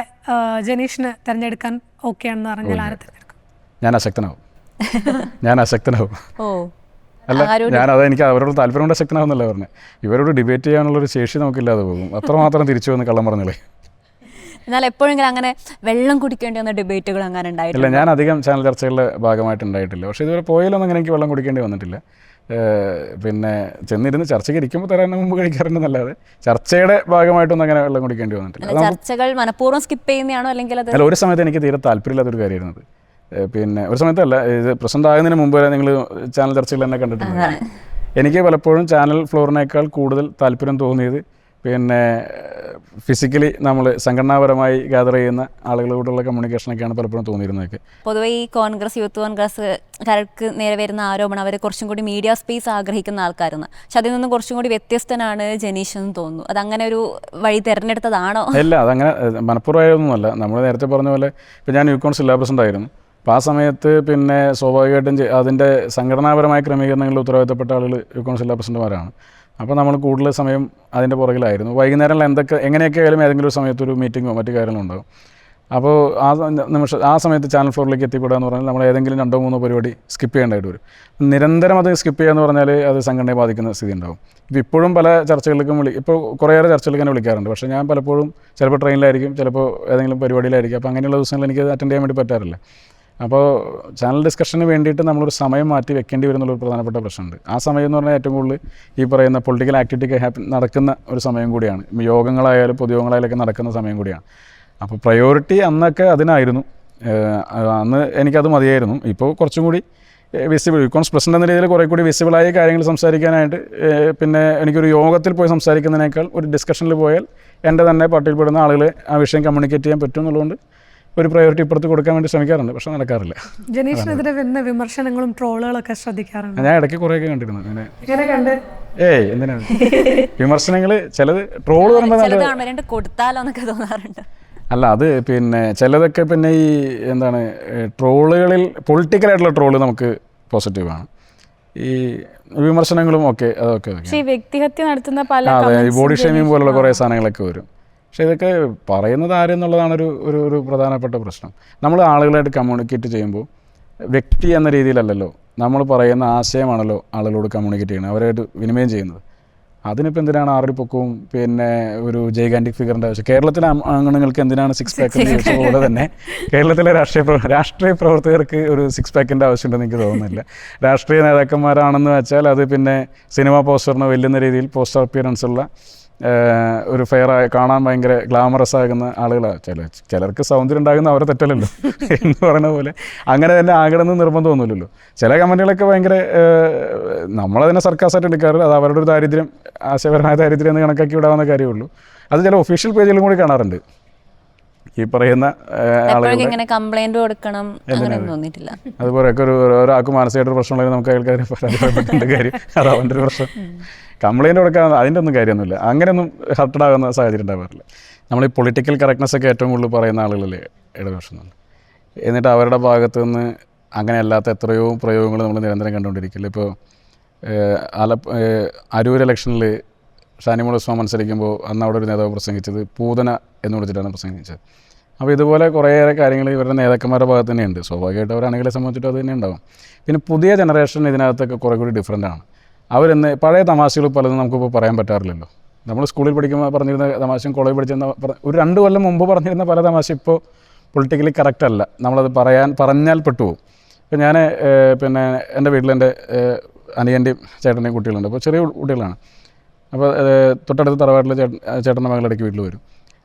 ജനീഷിന് തിരഞ്ഞെടുക്കാൻ ഓക്കെ ആണെന്ന് പറഞ്ഞാൽ ആരെ തിരഞ്ഞെടുക്കും? ഞാൻ അശക്തനാവും. അല്ല, എനിക്ക് അവരോട് താല്പര്യം കൊണ്ട് അശക്തനാവുന്നല്ല പറഞ്ഞത്. ഇവരോട് ഡിബേറ്റ് ചെയ്യാനുള്ളൊരു ശേഷി നമുക്കില്ലാതെ പോകും. അത്രമാത്രം തിരിച്ചു വന്ന് കള്ളം പറഞ്ഞല്ലേ. എന്നാൽ എപ്പോഴെങ്കിലും അങ്ങനെ വെള്ളം കുടിക്കേണ്ടി വന്ന ഡിബേറ്റുകൾ അങ്ങനെ ഉണ്ടായിട്ടില്ല? ഞാൻ അധികം ചാനൽ ചർച്ചകളുടെ ഭാഗമായിട്ടുണ്ടായിട്ടില്ല. പക്ഷേ ഇതുവരെ പോയാലൊന്നും അങ്ങനെ എനിക്ക് വെള്ളം കുടിക്കേണ്ടി വന്നിട്ടില്ല. പിന്നെ ചെന്നിരുന്ന് ചർച്ചയ്ക്ക് ഇരിക്കുമ്പോൾ തരാൻ മുമ്പ് കഴിക്കാറുണ്ടെന്നല്ലാതെ ചർച്ചയുടെ ഭാഗമായിട്ടൊന്നും അങ്ങനെ വെള്ളം കുടിക്കേണ്ടി വന്നിട്ടില്ല. ചർച്ചകൾ മനഃപൂർവ്വം സ്കിപ്പ് ചെയ്യുന്നതാണോ അല്ലെങ്കിൽ അല്ല, ഒരു സമയത്ത് എനിക്ക് തീരെ താല്പര്യമില്ലാത്തൊരു കാര്യമായിരുന്നത്. പിന്നെ ഒരു സമയത്തല്ല, ഇത് പ്രസന്റ് ആകുന്നതിന് മുമ്പ് വരെ നിങ്ങൾ ചാനൽ ചർച്ചകൾ തന്നെ കണ്ടിട്ടുണ്ട്. എനിക്ക് പലപ്പോഴും ചാനൽ ഫ്ലോറിനേക്കാൾ കൂടുതൽ താല്പര്യം തോന്നിയത് പിന്നെ ഫിസിക്കലി നമ്മൾ സംഘടനാപരമായി ഗ്യാദർ ചെയ്യുന്ന ആളുകളോടുള്ള കമ്മ്യൂണിക്കേഷനൊക്കെയാണ് പലപ്പോഴും തോന്നിയിരുന്നതൊക്കെ. പൊതുവെ ഈ യൂത്ത് കോൺഗ്രസ്സുകാർക്ക് നേരെ വരുന്ന ആരോപണം അവർ കുറച്ചും കൂടി മീഡിയ സ്പേസ് ആഗ്രഹിക്കുന്ന ആൾക്കാരെന്ന്. പക്ഷെ അതിൽ നിന്നും കുറച്ചും കൂടി വ്യത്യസ്തനാണ് ജനീഷ് എന്ന് തോന്നുന്നു. അതങ്ങനെ ഒരു വഴി തിരഞ്ഞെടുത്തതാണോ? അല്ല, അതങ്ങനെ മനഃപൂർവ്വമായൊന്നുമല്ല. നമ്മൾ നേരത്തെ പറഞ്ഞ പോലെ ഇപ്പോൾ ഞാൻ യൂത്ത് കോൺഗ്രസ് ജില്ലാ പ്രസിഡന്റ് ആയിരുന്നു. അപ്പോൾ ആ സമയത്ത് പിന്നെ സ്വാഭാവികമായിട്ടും അതിൻ്റെ സംഘടനാപരമായ ക്രമീകരണങ്ങളിൽ ഉത്തരവാദിത്തപ്പെട്ട ആളുകൾ യൂത്ത് കോൺഗ്രസ് ജില്ലാ പ്രസിഡന്റുമാരാണ്. അപ്പോൾ നമ്മൾ കൂടുതൽ സമയം അതിൻ്റെ പുറകിലായിരുന്നു. വൈകുന്നേരം എങ്ങനെയൊക്കെ ആയാലും ഏതെങ്കിലും ഒരു സമയത്തൊരു മീറ്റിങ്ങോ മറ്റു കാര്യങ്ങളോ ഉണ്ടാകും. അപ്പോൾ ആ സമയത്ത് ചാനൽ ഫ്ലോറിലേക്ക് എത്തിപ്പെടുക എന്ന് പറഞ്ഞാൽ നമ്മൾ ഏതെങ്കിലും 2-3 പരിപാടി സ്കിപ്പ് ചെയ്യേണ്ടതായിട്ട് വരും. നിരന്തരം അത് സ്കിപ്പ് ചെയ്യുക എന്ന് പറഞ്ഞാൽ അത് സംഘടനയെ ബാധിക്കുന്ന സ്ഥിതി ഉണ്ടാകും. ഇപ്പോൾ ഇപ്പോഴും പല ചർച്ചകൾക്കും ഇപ്പോൾ കുറേയേറെ ചർച്ചകൾക്ക് തന്നെ വിളിക്കാറുണ്ട്. പക്ഷേ ഞാൻ പലപ്പോഴും ചിലപ്പോൾ ട്രെയിനിലായിരിക്കും, ചിലപ്പോൾ ഏതെങ്കിലും പരിപാടിയിലായിരിക്കും. അപ്പോൾ അങ്ങനെയുള്ള ദിവസങ്ങളിൽ എനിക്ക് അറ്റൻഡ് ചെയ്യാൻ വേണ്ടി പറ്റാറില്ല. അപ്പോൾ ചാനൽ ഡിസ്കഷന് വേണ്ടിയിട്ട് നമ്മളൊരു സമയം മാറ്റി വെക്കേണ്ടി വരുന്നുള്ളൊരു പ്രധാനപ്പെട്ട പ്രശ്നമുണ്ട്. ആ സമയം എന്ന് പറഞ്ഞാൽ ഏറ്റവും കൂടുതൽ ഈ പറയുന്ന പൊളിറ്റിക്കൽ ആക്ടിവിറ്റി ഒക്കെ നടക്കുന്ന ഒരു സമയം കൂടിയാണ്. യോഗങ്ങളായാലും പൊതുയോഗങ്ങളായാലൊക്കെ നടക്കുന്ന സമയം കൂടിയാണ്. അപ്പോൾ പ്രയോറിറ്റി അന്നൊക്കെ അതിനായിരുന്നു. അന്ന് എനിക്കത് മതിയായിരുന്നു. ഇപ്പോൾ കുറച്ചും കൂടി വിസിബിൾ, ഇക്കോൺസ് പ്രസിഡന്റ് എന്ന രീതിയിൽ കുറേ കൂടി വിസിബിളായ കാര്യങ്ങൾ സംസാരിക്കാനായിട്ട് പിന്നെ എനിക്കൊരു യോഗത്തിൽ പോയി സംസാരിക്കുന്നതിനേക്കാൾ ഒരു ഡിസ്കഷനിൽ പോയാൽ എൻ്റെ തന്നെ പാർട്ടിയിൽപ്പെടുന്ന ആളുകൾ ആ വിഷയം കമ്മ്യൂണിക്കേറ്റ് ചെയ്യാൻ പറ്റും എന്നുള്ളതുകൊണ്ട് ഒരു പ്രയോറിറ്റി ഇപ്പുറത്ത് കൊടുക്കാൻ വേണ്ടി ശ്രമിക്കാറുണ്ട്. പക്ഷെ നടക്കാറില്ല. ജനീഷിനെതിരെ വരുന്ന വിമർശനങ്ങളും ട്രോളുകളൊക്കെ ശ്രദ്ധിക്കാറുണ്ട്. ഞാൻ ഇടയ്ക്ക് കുറേയൊക്കെ കണ്ടിരുന്നു. അങ്ങനെ ഇങ്ങനെ കണ്ട് എന്തിനാണ് വിമർശനങ്ങൾ, ചിലത് ട്രോള് പറയുമ്പോൾ കൊടുത്താലോ എന്നൊക്കെ തോന്നാറുണ്ട്. അല്ല, അത് പിന്നെ ചിലതൊക്കെ പിന്നെ ഈ എന്താണ് ട്രോളുകളിൽ പൊളിറ്റിക്കലായിട്ടുള്ള ട്രോള് നമുക്ക് പോസിറ്റീവാണ്. ഈ വിമർശനങ്ങളും ഒക്കെ അതൊക്കെ പക്ഷേ ഈ വ്യക്തിഹത്യ നടത്തുന്ന പല അതെ, ഈ ബോഡി ഷേമിങ് പോലുള്ള കുറേ സാധനങ്ങളൊക്കെ വരും. പക്ഷേ ഇതൊക്കെ പറയുന്നത് ആരെന്നുള്ളതാണ് ഒരു പ്രധാനപ്പെട്ട പ്രശ്നം. നമ്മൾ ആളുകളായിട്ട് കമ്മ്യൂണിക്കേറ്റ് ചെയ്യുമ്പോൾ വ്യക്തി എന്ന രീതിയിലല്ലല്ലോ, നമ്മൾ പറയുന്ന ആശയമാണല്ലോ ആളുകളോട് കമ്മ്യൂണിക്കേറ്റ് ചെയ്യുന്നത്, അവരായിട്ട് വിനിമയം ചെയ്യുന്നത്. അതിനിപ്പോൾ എന്തിനാണ് ആറടിപ്പൊക്കവും പിന്നെ ഒരു ജൈഗാൻറ്റിക് ഫിഗറിൻ്റെ ആവശ്യം? കേരളത്തിലെ അംഗങ്ങൾക്ക് എന്തിനാണ് സിക്സ് പാക്ക് എന്ന് ചോദിച്ച പോലെ തന്നെ കേരളത്തിലെ രാഷ്ട്രീയ പ്രവർത്തകർക്ക് ഒരു സിക്സ് പാക്കിൻ്റെ ആവശ്യമുണ്ടെന്ന് എനിക്ക് തോന്നുന്നില്ല. രാഷ്ട്രീയ നേതാക്കന്മാരാണെന്ന് വെച്ചാൽ അത് പിന്നെ സിനിമാ പോസ്റ്ററിന് വെല്ലുന്ന രീതിയിൽ പോസ്റ്റർ അപ്പിയറൻസ് ഉള്ള ഒരു ഫെയറായി കാണാൻ ഭയങ്കര ഗ്ലാമറസ് ആകുന്ന ആളുകളാണ്. ചിലർക്ക് സൗന്ദര്യം ഉണ്ടാകുന്ന അവരെ തെറ്റല്ലല്ലോ എന്ന് പറയുന്ന പോലെ അങ്ങനെ തന്നെ ആകണമെന്ന് നിർബന്ധമൊന്നുമില്ലല്ലോ. ചില കമൻറ്റുകളൊക്കെ ഭയങ്കര നമ്മളതിനെ സർക്കാസായിട്ട് എടുക്കാറില്ല. അത് അവരുടെ ഒരു ദാരിദ്ര്യം, ആശയപരമായ ദാരിദ്ര്യം എന്ന് കണക്കാക്കി വിടാവുന്ന കാര്യമുള്ളൂ. അത് ചില ഒഫീഷ്യൽ പേജിലും കൂടി കാണാറുണ്ട്. ഈ പറയുന്ന ഇങ്ങനെ കംപ്ലൈന്റ് കൊടുക്കണം തോന്നിയിട്ടില്ല. അതുപോലെയൊക്കെ ഒരാൾക്ക് മാനസികമായിട്ടൊരു പ്രശ്നമുണ്ടെങ്കിൽ നമുക്ക് അയാൾക്കാരെ പരാതിപ്പെട്ട കാര്യം അത് അവൻ്റെ ഒരു പ്രശ്നം. കംപ്ലയിൻ്റ് കൊടുക്കാൻ അതിൻ്റെ ഒന്നും കാര്യമൊന്നുമില്ല. അങ്ങനെയൊന്നും ഹർട്ടഡ് ആകുന്ന സാഹചര്യം ഉണ്ടാവാറില്ല. നമ്മൾ ഈ പൊളിറ്റിക്കൽ കറക്റ്റ്നെസ് ഒക്കെ ഏറ്റവും കൂടുതൽ പറയുന്ന ആളുകളല്ലേ ഇടതുപക്ഷം. എന്നിട്ട് അവരുടെ ഭാഗത്തു നിന്ന് അങ്ങനെ അല്ലാത്ത എത്രയോ പ്രയോഗങ്ങൾ നമ്മൾ നിരന്തരം കണ്ടുകൊണ്ടിരിക്കില്ല. ഇപ്പോൾ അരൂർ ഇലക്ഷനിൽ ഷാനിമോൾ ഉസ്മാൻ മത്സരിക്കുമ്പോൾ അന്ന് അവിടെ ഒരു നേതാവ് പ്രസംഗിച്ചത് പൂതന എന്ന് വിളിച്ചിട്ടാണ് പ്രസംഗിച്ചത്. അപ്പോൾ ഇതുപോലെ കുറേയേറെ കാര്യങ്ങൾ ഇവരുടെ നേതാക്കന്മാരുടെ ഭാഗത്ത് തന്നെയുണ്ട്. സ്വാഭാവികമായിട്ട് അവർ അണികളെ സംബന്ധിച്ചിട്ട് അത് തന്നെ ഉണ്ടാവും. പിന്നെ പുതിയ ജനറേഷൻ ഇതിനകത്തൊക്കെ കുറേ കൂടി ഡിഫറൻ്റ് ആണ്. അവരെന്ന് പഴയ തമാശകൾ പലതും നമുക്കിപ്പോൾ പറയാൻ പറ്റാറില്ലല്ലോ. നമ്മൾ സ്കൂളിൽ പഠിക്കുമ്പോൾ പറഞ്ഞിരുന്ന തമാശയും കോളേജ് പഠിച്ചിരുന്ന ഒരു 2 കൊല്ലം മുമ്പ് പറഞ്ഞിരുന്ന പല തമാശ ഇപ്പോൾ പൊളിറ്റിക്കലി കറക്റ്റ് അല്ല. നമ്മളത് പറഞ്ഞാൽ പെട്ടുപോകും. ഇപ്പോൾ ഞാൻ പിന്നെ എൻ്റെ വീട്ടിലെൻ്റെ അനിയൻ്റെയും ചേട്ടൻ്റെയും കുട്ടികളുണ്ട്. അപ്പോൾ ചെറിയ കുട്ടികളാണ്. അപ്പോൾ തൊട്ടടുത്ത് തറവാട്ടിൽ ചേട്ടൻ്റെ മകളിടയ്ക്ക് വീട്ടിൽ വരും.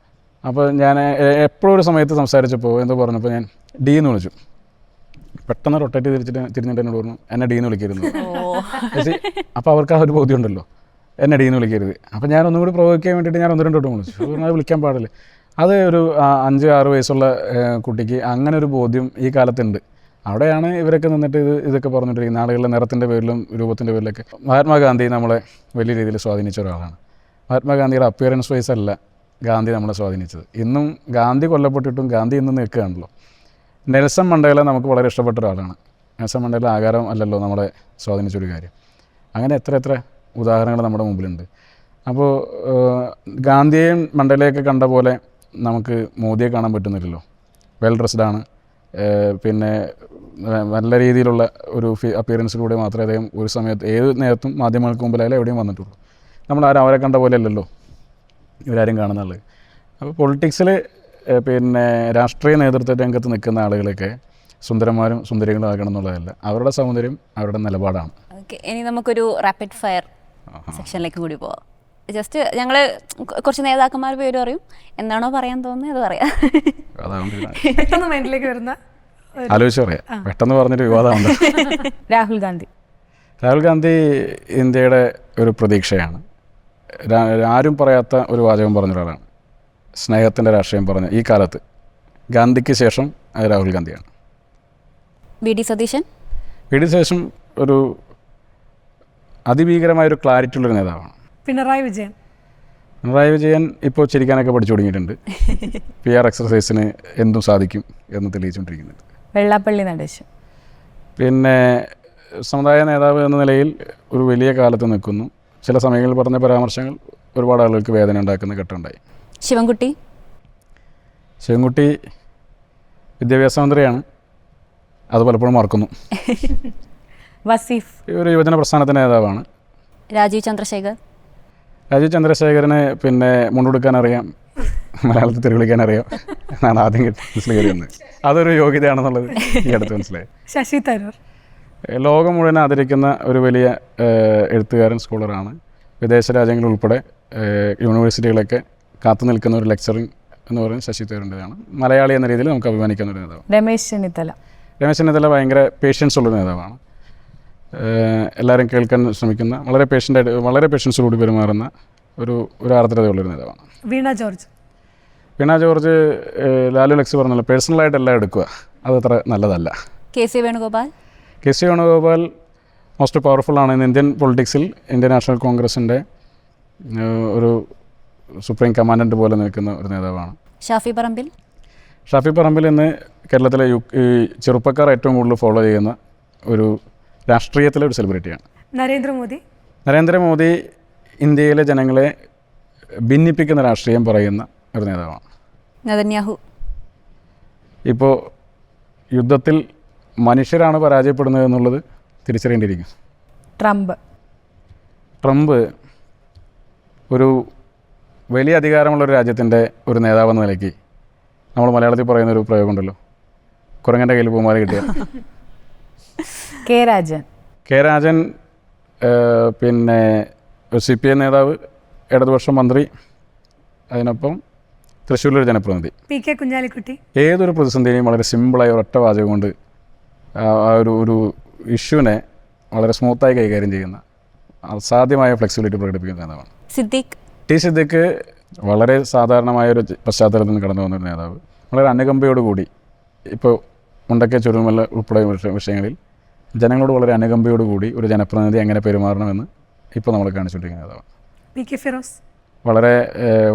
അപ്പോൾ ഞാൻ എപ്പോഴും ഒരു സമയത്ത് സംസാരിച്ചപ്പോൾ എന്തോ പറഞ്ഞപ്പോൾ ഞാൻ ഡി എന്ന് വിളിച്ചു. പെട്ടെന്ന് റൊട്ടേറ്റ് തിരിഞ്ഞിട്ട് എന്നോട് പറഞ്ഞു എന്നെ ഡി എന്ന് വിളിക്കരുത്. അപ്പോൾ അവർക്ക് ആ ഒരു ബോധ്യം ഉണ്ടല്ലോ, എന്നെ ഡി എന്ന് വിളിക്കരുത്. അപ്പോൾ ഞാൻ ഒന്നും കൂടി പ്രവോക്കാൻ വേണ്ടിയിട്ട് ഞാൻ 1-2 വട്ടം വിളിച്ചു. അത് വിളിക്കാൻ പാടില്ല. അത് ഒരു 5-6 വയസ്സുള്ള കുട്ടിക്ക് അങ്ങനെ ഒരു ബോധ്യം ഈ കാലത്തുണ്ട്. അവിടെയാണ് ഇവരൊക്കെ നിന്നിട്ട് ഇതൊക്കെ പറഞ്ഞുകൊണ്ടിരിക്കുന്നത്. ആളുകളുടെ നിറത്തിൻ്റെ പേരിലും രൂപത്തിൻ്റെ പേരിലൊക്കെ. മഹാത്മാഗാന്ധി നമ്മളെ വലിയ രീതിയിൽ സ്വാധീനിച്ച ഒരാളാണ്. മഹാത്മാഗാന്ധിയുടെ അപ്പിയറൻസ് വൈസ് അല്ല ഗാന്ധി നമ്മളെ സ്വാധീനിച്ചത്. ഇന്നും ഗാന്ധി കൊല്ലപ്പെട്ടിട്ടും ഗാന്ധി ഇന്നും നിൽക്കുകയാണല്ലോ. നെൽസൺ മണ്ടേല നമുക്ക് വളരെ ഇഷ്ടപ്പെട്ട ഒരാളാണ്. നെൽസൺ മണ്ടേല ആകാരം അല്ലല്ലോ നമ്മളെ സ്വാധീനിച്ചൊരു കാര്യം. അങ്ങനെ എത്ര ഉദാഹരണങ്ങൾ നമ്മുടെ മുമ്പിലുണ്ട്. അപ്പോൾ ഗാന്ധിയെയും മണ്ടേലയൊക്കെ കണ്ട പോലെ നമുക്ക് മോദിയെ കാണാൻ പറ്റുന്നില്ലല്ലോ. വെൽ ഡ്രസ്ഡാണ്, പിന്നെ നല്ല രീതിയിലുള്ള ഒരു അപ്പിയറൻസിലൂടെ മാത്രമേ അദ്ദേഹം ഒരു സമയത്ത് ഏത് നേരത്തും മാധ്യമങ്ങൾക്ക് മുമ്പിലായാലും എവിടെയും വന്നിട്ടുള്ളൂ. നമ്മളാരും അവരെ കണ്ട പോലെ അല്ലല്ലോ ഇവരാരും കാണുന്നുള്ളത്. അപ്പോൾ പൊളിറ്റിക്സിൽ പിന്നെ രാഷ്ട്രീയ നേതൃത്വ രംഗത്ത് നിൽക്കുന്ന ആളുകളൊക്കെ സുന്ദരന്മാരും സുന്ദരികളും ആകണം എന്നുള്ളതല്ല, അവരുടെ സൗന്ദര്യം അവരുടെ നിലപാടാണ്. ഓക്കെ, ഇനി നമുക്കൊരു റാപ്പിഡ് ഫയർ സെക്ഷനിലേക്ക് കൂടി പോവാം. ജസ്റ്റ് ഞങ്ങൾ കുറച്ച് നേതാക്കന്മാർ പേര് പറയും, എന്താണോ പറയാൻ തോന്നുന്നത് അത് പറയാം. പെട്ടെന്ന് മൈൻഡിലേക്ക് വരുന്ന ആലോചിച്ച് പറയാം, പെട്ടെന്ന് പറഞ്ഞൊരു വിവാദമുണ്ട്. രാഹുൽ ഗാന്ധി. രാഹുൽ ഗാന്ധി ഇന്ത്യയുടെ ഒരു പ്രതീക്ഷയാണ്. ആരും പറയാത്ത ഒരു വാചകം പറഞ്ഞൊരാളാണ്. സ്നേഹത്തിൻ്റെ രാഷ്ട്രീയം പറഞ്ഞ ഈ കാലത്ത് ഗാന്ധിക്ക് ശേഷം അത് രാഹുൽ ഗാന്ധിയാണ്. V D Satheesan. V D Satheesan ഒരു അതിഭീകരമായൊരു ക്ലാരിറ്റി ഉള്ളൊരു നേതാവാണ്. പിണറായി വിജയൻ. പിണറായി വിജയൻ ഇപ്പോൾ ചിരിക്കാനൊക്കെ പഠിച്ചു തുടങ്ങിയിട്ടുണ്ട്. PR എക്സർസൈസിന് എന്തും സാധിക്കും എന്ന് തെളിയിച്ചുകൊണ്ടിരിക്കുന്നുണ്ട്. വെള്ളാപ്പള്ളി നടേശൻ. പിന്നെ സമുദായ നേതാവ് എന്ന നിലയിൽ ഒരു വലിയ കാലത്ത് നിൽക്കുന്നു. ചില സമയങ്ങളിൽ പറഞ്ഞ പരാമർശങ്ങൾ ഒരുപാട് ആളുകൾക്ക് വേദന ഉണ്ടാക്കുന്ന ഘട്ടമുണ്ടായി. ശിവൻകുട്ടി. ശിവൻകുട്ടി വിദ്യാഭ്യാസ മന്ത്രിയാണ്, അത് പലപ്പോഴും മറക്കുന്നു. വസീഫ്. ഒരു യുവജന പ്രസ്ഥാനത്തിൻ്റെ നേതാവാണ്. രാജീവ് ചന്ദ്രശേഖർ. രാജീവ് ചന്ദ്രശേഖരന് പിന്നെ മുണ്ടെടുക്കാൻ അറിയാം, മലയാളത്തിൽ തെറി വിളിക്കാൻ അറിയാം എന്നാണ് ആദ്യം മനസ്സിൽ കയറി വന്നത്. അതൊരു യോഗ്യതയാണെന്നുള്ളത് ഈ അടുത്ത് മനസ്സിലായി. ശശി തരൂർ ലോകം മുഴുവൻ ആദരിക്കുന്ന ഒരു വലിയ എഴുത്തുകാരൻ, സ്കോളറാണ്. വിദേശ രാജ്യങ്ങൾ ഉൾപ്പെടെ യൂണിവേഴ്സിറ്റികളൊക്കെ കാത്തു നിൽക്കുന്ന ഒരു ലെക്ചറിങ് എന്ന് പറയുന്നത് ശശി തരൂരിൻ്റെതാണ്. മലയാളി എന്ന രീതിയിൽ നമുക്ക് അഭിമാനിക്കുന്ന ഒരു നേതാവ്. രമേശ് ചെന്നിത്തല ഭയങ്കര പേഷ്യൻസ് ഉള്ള നേതാവാണ്. എല്ലാവരും കേൾക്കാൻ ശ്രമിക്കുന്ന, വളരെ പേഷ്യൻസോടുകൂടി പെരുമാറുന്ന ഒരു ആർദ്രതയുള്ളൊരു നേതാവാണ്. വീണ ജോർജ് ലാലു ലക്സ് പറഞ്ഞല്ലോ, പേഴ്സണലായിട്ട് എല്ലാം എടുക്കുക, അതത്ര നല്ലതല്ല. കെ.സി. വേണുഗോപാൽ മോസ്റ്റ് പവർഫുള്ളാണ് ഇന്ന് ഇന്ത്യൻ പൊളിറ്റിക്സിൽ. ഇന്ത്യൻ നാഷണൽ കോൺഗ്രസിൻ്റെ ഒരു സുപ്രീം കമാൻഡൻറ്റ് പോലെ നിൽക്കുന്ന ഒരു നേതാവാണ്. ഷാഫി പറമ്പിൽ ഇന്ന് കേരളത്തിലെ ചെറുപ്പക്കാർ ഏറ്റവും കൂടുതൽ ഫോളോ ചെയ്യുന്ന ഒരു രാഷ്ട്രീയത്തിലെ ഒരു സെലിബ്രിറ്റിയാണ്. നരേന്ദ്രമോദി ഇന്ത്യയിലെ ജനങ്ങളെ ഭിന്നിപ്പിക്കുന്ന രാഷ്ട്രീയം പറയുന്ന ഒരു നേതാവാണ്. ഇപ്പോൾ യുദ്ധത്തിൽ മനുഷ്യരാണ് പരാജയപ്പെടുന്നത് എന്നുള്ളത് തിരിച്ചറിയേണ്ടിയിരിക്കും. ട്രംപ് ഒരു വലിയ അധികാരമുള്ളൊരു രാജ്യത്തിൻ്റെ ഒരു നേതാവെന്ന നിലയ്ക്ക് നമ്മൾ മലയാളത്തിൽ പറയുന്നൊരു പ്രയോഗമുണ്ടല്ലോ, കുരങ്ങൻ്റെ കയ്യിൽ പൂമാല കിട്ടിയ. കെ രാജൻ പിന്നെ ഒരു CPI നേതാവ്, ഇടതുപക്ഷ മന്ത്രി, അതിനൊപ്പം തൃശ്ശൂരിലൊരു ജനപ്രതിനിധി. ഏതൊരു പ്രതിസന്ധിയെയും വളരെ സിമ്പിളായ ഒരൊറ്റ വാചകം കൊണ്ട് ആ ഒരു ഇഷ്യൂവിനെ വളരെ സ്മൂത്തായി കൈകാര്യം ചെയ്യുന്ന, അസാധ്യമായ ഫ്ലെക്സിബിലിറ്റി പ്രകടിപ്പിക്കുന്ന നേതാവാണ്. സിദ്ദിഖ് വളരെ സാധാരണമായൊരു പശ്ചാത്തലത്തിൽ നിന്ന് കടന്നു വന്നൊരു നേതാവ്. വളരെ അനുകമ്പയോടുകൂടി, ഇപ്പോൾ മുണ്ടക്കെ ചുരുമല ഉൾപ്പെടെ വിഷയങ്ങളിൽ ജനങ്ങളോട് വളരെ അനുകമ്പയോടുകൂടി ഒരു ജനപ്രതിനിധി എങ്ങനെ പെരുമാറണമെന്ന് ഇപ്പോൾ നമ്മൾ കാണിച്ചുകൊണ്ടിരിക്കുന്ന നേതാവാണ്.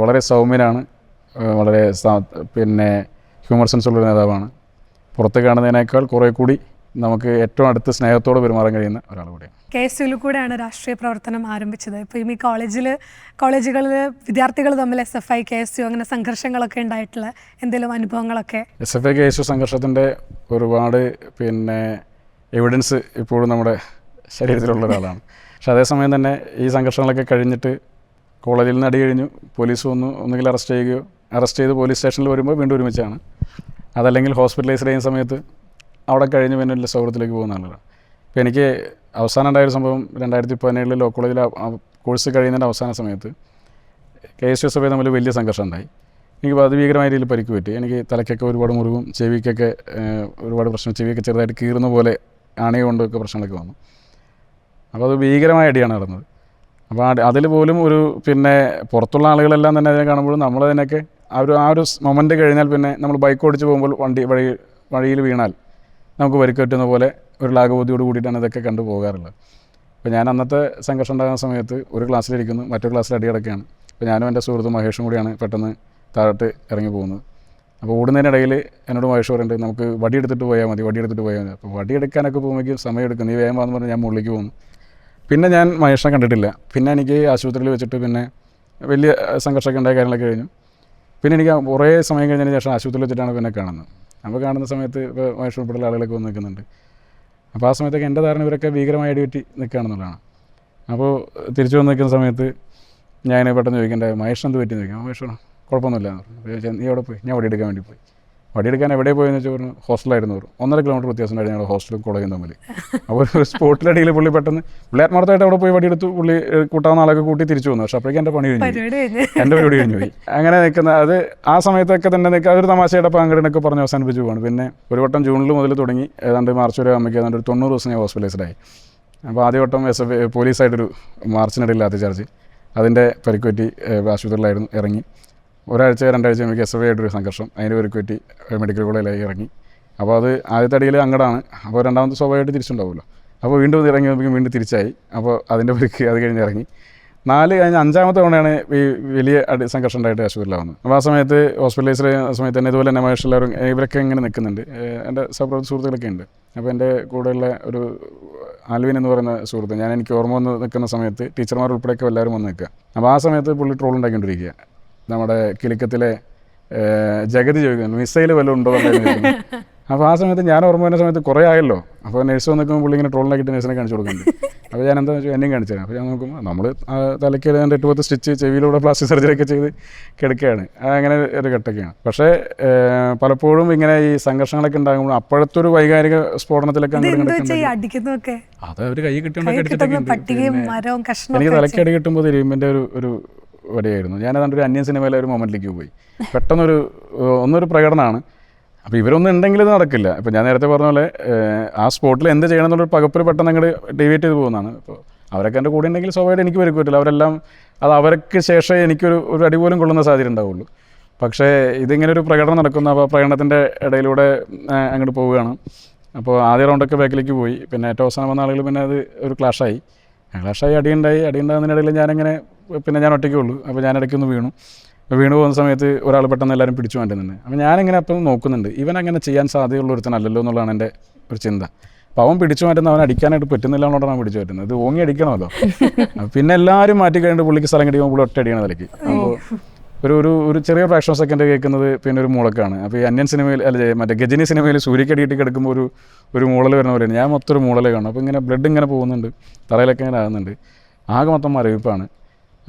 വളരെ സൗമ്യനാണ്, വളരെ പിന്നെ ഹ്യൂമർ സെൻസ് ഉള്ളൊരു നേതാവാണ്. പുറത്ത് കാണുന്നതിനേക്കാൾ കുറേ കൂടി നമുക്ക് ഏറ്റവും അടുത്ത് സ്നേഹത്തോടെ പെരുമാറാൻ കഴിയുന്ന ഒരാൾ കൂടിയാണ്. KSUവിൽ കൂടെയാണ് രാഷ്ട്രീയ പ്രവർത്തനം ആരംഭിച്ചത്. ഇപ്പോൾ ഈ കോളേജുകളിൽ വിദ്യാർത്ഥികൾ തമ്മിൽ SFI KSU അങ്ങനെ സംഘർഷങ്ങളൊക്കെ ഉണ്ടായിട്ടുള്ള എന്തെങ്കിലും അനുഭവങ്ങളൊക്കെ? SFI KSU സംഘർഷത്തിൻ്റെ ഒരുപാട് പിന്നെ എവിഡൻസ് ഇപ്പോഴും നമ്മുടെ ശരീരത്തിലുള്ള ഒരാളാണ്. പക്ഷെ അതേസമയം തന്നെ ഈ സംഘർഷങ്ങളൊക്കെ കഴിഞ്ഞിട്ട് കോളേജിൽ നിന്ന് അടി കഴിഞ്ഞു, പോലീസ് ഒന്നുകിൽ അറസ്റ്റ് ചെയ്ത് പോലീസ് സ്റ്റേഷനിൽ വരുമ്പോൾ വീണ്ടും ഒരുമിച്ചാണ്. അതല്ലെങ്കിൽ ഹോസ്പിറ്റലൈസ്ഡ് ചെയ്യുന്ന സമയത്ത് അവിടെ കഴിഞ്ഞ് പിന്നെ എൻ്റെ സൗഹൃദത്തിലേക്ക് പോകുന്ന ആളുകളാണ്. ഇപ്പോൾ എനിക്ക് അവസാനം ഉണ്ടായൊരു സംഭവം 2017 ലോ കോളേജിൽ കോഴ്സ് കഴിയുന്നതിൻ്റെ അവസാന സമയത്ത് KSU SFI തമ്മിൽ വലിയ സംഘർഷം ഉണ്ടായി. എനിക്ക് അതിഭീകരമായ രീതിയിൽ പരിക്ക് പറ്റി. എനിക്ക് തലയ്ക്കൊക്കെ ഒരുപാട് മുറിവും ചെവിക്കൊക്കെ ഒരുപാട് പ്രശ്നം, ചെവിയൊക്കെ ചെറുതായിട്ട് കീറുന്ന പോലെ ആണി കൊണ്ടൊക്കെ പ്രശ്നങ്ങളൊക്കെ വന്നു. അപ്പോൾ അത് ഭീകരമായ അടിയാണ് നടന്നത്. അപ്പോൾ അതിൽ പോലും ഒരു പിന്നെ പുറത്തുള്ള ആളുകളെല്ലാം തന്നെ അതിനെ കാണുമ്പോഴും നമ്മളതിനൊക്കെ ആ ഒരു മൊമെൻ്റ് കഴിഞ്ഞാൽ പിന്നെ നമ്മൾ ബൈക്ക് ഓടിച്ച് പോകുമ്പോൾ വഴിയിൽ വീണാൽ നമുക്ക് പരിക്ക് പറ്റുന്ന പോലെ ഒരു ലാഘബോധ്യോട് കൂടിയിട്ടാണ് ഇതൊക്കെ കണ്ടു പോകാറുള്ളത്. അപ്പോൾ ഞാൻ അന്നത്തെ സംഘർഷം ഉണ്ടാകുന്ന സമയത്ത് ഒരു ക്ലാസ്സിലിരിക്കുന്നു, മറ്റൊരു ക്ലാസ്സിൽ അടിയടക്കുകയാണ്. അപ്പോൾ ഞാനും എൻ്റെ സുഹൃത്തും മഹേഷും കൂടിയാണ് പെട്ടെന്ന് താഴോട്ട് ഇറങ്ങി പോകുന്നത്. അപ്പോൾ ഓടുന്നതിനിടയിൽ എന്നോട് മഹേഷ് പറയുന്നുണ്ട്, നമുക്ക് വടിയെടുത്തിട്ട് പോയാൽ മതി. അപ്പോൾ വടിയെടുക്കാനൊക്കെ പോകുമ്പോഴേക്കും സമയമെടുക്കും, നീ വേഗം വന്ന് പറഞ്ഞ് ഞാൻ മുകളിലേക്ക് പോകുന്നു. പിന്നെ ഞാൻ മഹേഷിനെ കണ്ടിട്ടില്ല. പിന്നെ എനിക്ക് ആശുപത്രിയിൽ വെച്ചിട്ട് പിന്നെ വലിയ സംഘർഷമൊക്കെ ഉണ്ടായ കാര്യങ്ങളൊക്കെ കഴിഞ്ഞു. പിന്നെ എനിക്ക് കുറേ സമയം കഴിഞ്ഞതിന് ശേഷം ആശുപത്രിയിൽ വെച്ചിട്ടാണ് പിന്നെ കാണുന്നത്. അപ്പോൾ കാണുന്ന സമയത്ത് ഇപ്പോൾ മഹേഷ് ഉൾപ്പെടെയുള്ള ആളുകളൊക്കെ വന്ന് നിൽക്കുന്നുണ്ട്. അപ്പോൾ ആ സമയത്തൊക്കെ എൻ്റെ ധാരണ ഇവരൊക്കെ ഭീകരമായ അടിപറ്റി നിൽക്കുകയാണെന്നുള്ളതാണ്. അപ്പോൾ തിരിച്ചു വന്ന് നിൽക്കുന്ന സമയത്ത് ഞാൻ പെട്ടെന്ന് ചോദിക്കേണ്ട, മഹേഷ് എന്ത് പറ്റി ചോദിക്കാം. മഹേഷ് കുഴപ്പമൊന്നുമില്ല. നീ എവിടെ പോയി? ഞാൻ വടിയെടുക്കാൻ വേണ്ടി പോയി. വടിയെടുക്കാൻ എവിടെ പോയെന്ന് വെച്ചാൽ പറഞ്ഞു ഹോസ്റ്റലായിരുന്നു. 1.5 കിലോമീറ്റർ വ്യത്യാസം ഉണ്ടായിരുന്നു ഞങ്ങളുടെ ഹോസ്റ്റലും കോളേജും തമ്മിൽ. അപ്പോൾ ഒരു സ്പോട്ടിലടിയിൽ പുള്ളി പെട്ടെന്ന് ആത്മാർത്ഥമായിട്ട് അവിടെ പോയി വടിയെടുത്തു. പുള്ളി കൂട്ടാവുന്ന ആളൊക്കെ കൂട്ടി തിരിച്ചു വന്നു. പക്ഷേ അപ്പോഴേക്കും എൻ്റെ പരിപാടി കഴിഞ്ഞു പോയി. അങ്ങനെ നിൽക്കുന്ന അത് ആ സമയത്തൊക്കെ തന്നെ നിൽക്കുക, അതൊരു തമാശയുടെ പങ്കെടുപ്പൊക്കെ പറഞ്ഞ് അവസാനിപ്പിച്ചു പോവാണ്. പിന്നെ ഒരു വട്ടം ജൂണിൽ മുതൽ തുടങ്ങി ഏതാണ്ട് മാർച്ച് വരെ അമ്മയ്ക്ക് ഏതാണ്ട് ഒരു 90 ദിവസം ഞാൻ ഹോസ്പിറ്റലൈസ്ഡായി. അപ്പോൾ ആദ്യ വട്ടം SFI പോലീസായിട്ടൊരു മാർച്ചിനിടയിൽ ലാത്തിച്ചാർജ്, അതിൻ്റെ പരിക്കുപറ്റി ആശുപത്രിയിലായിരുന്നു ഇറങ്ങി. 1-2 ആഴ്ച എനിക്ക് SFI ആയിട്ടൊരു സംഘർഷം, അതിൻ്റെ പരിക്കുപറ്റി മെഡിക്കൽ കോളേജിലായി ഇറങ്ങി. അപ്പോൾ അത് ആദ്യത്തെ അടിയിൽ അങ്ങടാണ്. അപ്പോൾ രണ്ടാമത്തെ സ്വാഭാവികമായിട്ട് തിരിച്ചുണ്ടാവുമല്ലോ. അപ്പോൾ വീണ്ടും ഇറങ്ങി വീണ്ടും തിരിച്ചായി. അപ്പോൾ അതിൻ്റെ പരിക്ക് അത് കഴിഞ്ഞ് ഇറങ്ങി 4 കഴിഞ്ഞ് 5-ാമത്തെ തവണയാണ് ഈ വലിയ സംഘർഷം ഉണ്ടായിട്ട് ആശുപത്രിയിലാവുന്നത്. അപ്പോൾ ആ സമയത്ത് ഹോസ്പിറ്റലൈസ്ഡ് സമയത്ത് തന്നെ ഇതുപോലെ തന്നെ മഹേഷ് എല്ലാവരും ഇവരൊക്കെ ഇങ്ങനെ നിൽക്കുന്നുണ്ട്. എൻ്റെ സുഹൃത്തുക്കളൊക്കെ ഉണ്ട്. അപ്പോൾ എൻ്റെ കൂടെയുള്ള ഒരു ആൽവിൻ എന്ന് പറയുന്ന സുഹൃത്ത്, എനിക്ക് ഓർമ്മ വന്ന് നിൽക്കുന്ന സമയത്ത് ടീച്ചർമാർ ഉൾപ്പെടെയൊക്കെ എല്ലാവരും വന്ന് നിൽക്കുക. അപ്പോൾ ആ സമയത്ത് പുള്ളി ട്രോൾ ഉണ്ടാക്കിക്കൊണ്ടിരിക്കുക. നമ്മുടെ കിലുക്കത്തിലെ ജഗതി ചോദിക്കുന്നു, മിസൈൽ വല്ലതും ഉണ്ടോ എന്ന്. അപ്പോൾ ആ സമയത്ത് ഞാൻ ഓർമ്മ വരുന്ന സമയത്ത് കുറേ ആയല്ലോ. അപ്പോൾ നഴ്സ് വന്നിരിക്കുമ്പോൾ പുള്ളി ഇങ്ങനെ ട്രോളിനാക്കിയിട്ട് നഴ്സിനെ കാണിച്ചു കൊടുക്കുന്നുണ്ട്. അപ്പോൾ ഞാൻ എന്താ വെച്ചാൽ എന്നെയും കാണിച്ചു തരാം. അപ്പോൾ ഞാൻ നോക്കുമ്പോൾ നമ്മൾ തലയ്ക്ക് 8-10 സ്റ്റിച്ച്, ചെവിയിലൂടെ പ്ലാസ്റ്റിക് സർജറി ഒക്കെ ചെയ്ത് കിടക്കുകയാണ്. അങ്ങനെ ഒരു ഘട്ടമൊക്കെയാണ്. പക്ഷേ പലപ്പോഴും ഇങ്ങനെ ഈ സംഘർഷങ്ങളൊക്കെ ഉണ്ടാകുമ്പോൾ അപ്പോഴത്തെ ഒരു വൈകാരിക സ്ഫോടനത്തിലൊക്കെ അടിക്കുന്നൊക്കെ അത് അവർ കൈ കിട്ടിയോണ്ടൊക്കെ പട്ടികയും മരവും കഷ്ണം എനിക്ക് തലയ്ക്ക് അടി കിട്ടുമ്പോൾ ഇരുമ്പിൻ്റെ ഒരു വടിയായിരുന്നു. ഞാനതാണ്ട് ഒരു അന്യൻ സിനിമയിലെ ഒരു മൊമെൻറ്റിലേക്ക് പോയി. പെട്ടെന്നൊരു ഒന്നൊരു പ്രകടനമാണ്. അപ്പോൾ ഇവരൊന്നും ഉണ്ടെങ്കിൽ ഇത് നടക്കില്ല. ഇപ്പോൾ ഞാൻ നേരത്തെ പറഞ്ഞ പോലെ ആ സ്പോട്ടിൽ എന്ത് ചെയ്യണം എന്നുള്ളൊരു പകപ്പിൽ പെട്ടെന്ന് അങ്ങോട്ട് ഡീവിയേറ്റ് ചെയ്ത് പോകുന്നതാണ്. ഇപ്പോൾ അവരൊക്കെ എൻ്റെ കൂടെ ഉണ്ടെങ്കിൽ സ്വാഭാവികമായിട്ട് എനിക്ക് വരയ്ക്ക് പറ്റില്ല. അവരെല്ലാം അത് അവർക്ക് ശേഷമേ ഒരു അടി പോലും കൊള്ളുന്ന സാഹചര്യം ഉണ്ടാവുള്ളൂ. പക്ഷേ ഇതിങ്ങനെ ഒരു പ്രകടനം നടക്കുന്നു. അപ്പോൾ പ്രകടനത്തിൻ്റെ ഇടയിലൂടെ അങ്ങോട്ട് പോവുകയാണ്. അപ്പോൾ ആദ്യ റൗണ്ടൊക്കെ ബാക്കിലേക്ക് പോയി. പിന്നെ ഏറ്റവും അവസാനം വന്ന ആളുകൾ പിന്നെ അത് ഒരു ക്ലാഷായി. അടിയുണ്ടാകുന്നതിനിടയിൽ ഞാൻ ഒറ്റയ്ക്കേ ഉള്ളൂ. അപ്പോൾ ഞാൻ ഇടയ്ക്കൊന്ന് വീണു പോകുന്ന സമയത്ത് ഒരാൾ പെട്ടെന്ന് എല്ലാവരും പിടിച്ചു മാറ്റുന്നുണ്ട്. അപ്പോൾ ഞാനിങ്ങനെ അപ്പം നോക്കുന്നുണ്ട്, ഇവനങ്ങനെ ചെയ്യാൻ സാധ്യതയുള്ള ഒരുത്തനല്ലല്ലോ എന്നുള്ളതാണ് എൻ്റെ ഒരു ചിന്ത. അപ്പോൾ അവൻ പിടിച്ചു മാറ്റുന്ന അവൻ അടിക്കാനായിട്ട് പറ്റുന്നില്ല എന്നുള്ളതാണ് പിടിച്ചു മാറ്റുന്നത്. ഇത് ഓങ്ങി അടിക്കണമല്ലോ. പിന്നെ എല്ലാവരും മാറ്റി കഴിഞ്ഞിട്ട് പുള്ളിക്ക് സ്ഥലം കിട്ടിയപ്പോൾ പുള്ളി ഒറ്റ അടിയാണ് തലയ്ക്ക്. അപ്പോൾ ഒരു ചെറിയ ഫ്രാക്ഷൻ ഓഫ് സെക്കൻഡ് കേൾക്കുന്നത് പിന്നെ ഒരു മുളക്കാണ്. അപ്പോൾ ഈ അന്യൻ സിനിമയിൽ മറ്റേ ഗജനി സിനിമയിൽ സൂര്യക്കടിയിട്ട് കിടക്കുമ്പോൾ ഒരു മൂളൽ വരുന്ന പോലെയാണ്. ഞാൻ മൊത്തം ഒരു മൂളൽ കാണും. അപ്പോൾ ഇങ്ങനെ ബ്ലഡ് ഇങ്ങനെ പോകുന്നുണ്ട്, തറയിലൊക്കെ ഇങ്ങനെ ആകുന്നുണ്ട്. ആകെ മൊത്തം മരവിപ്പാണ്.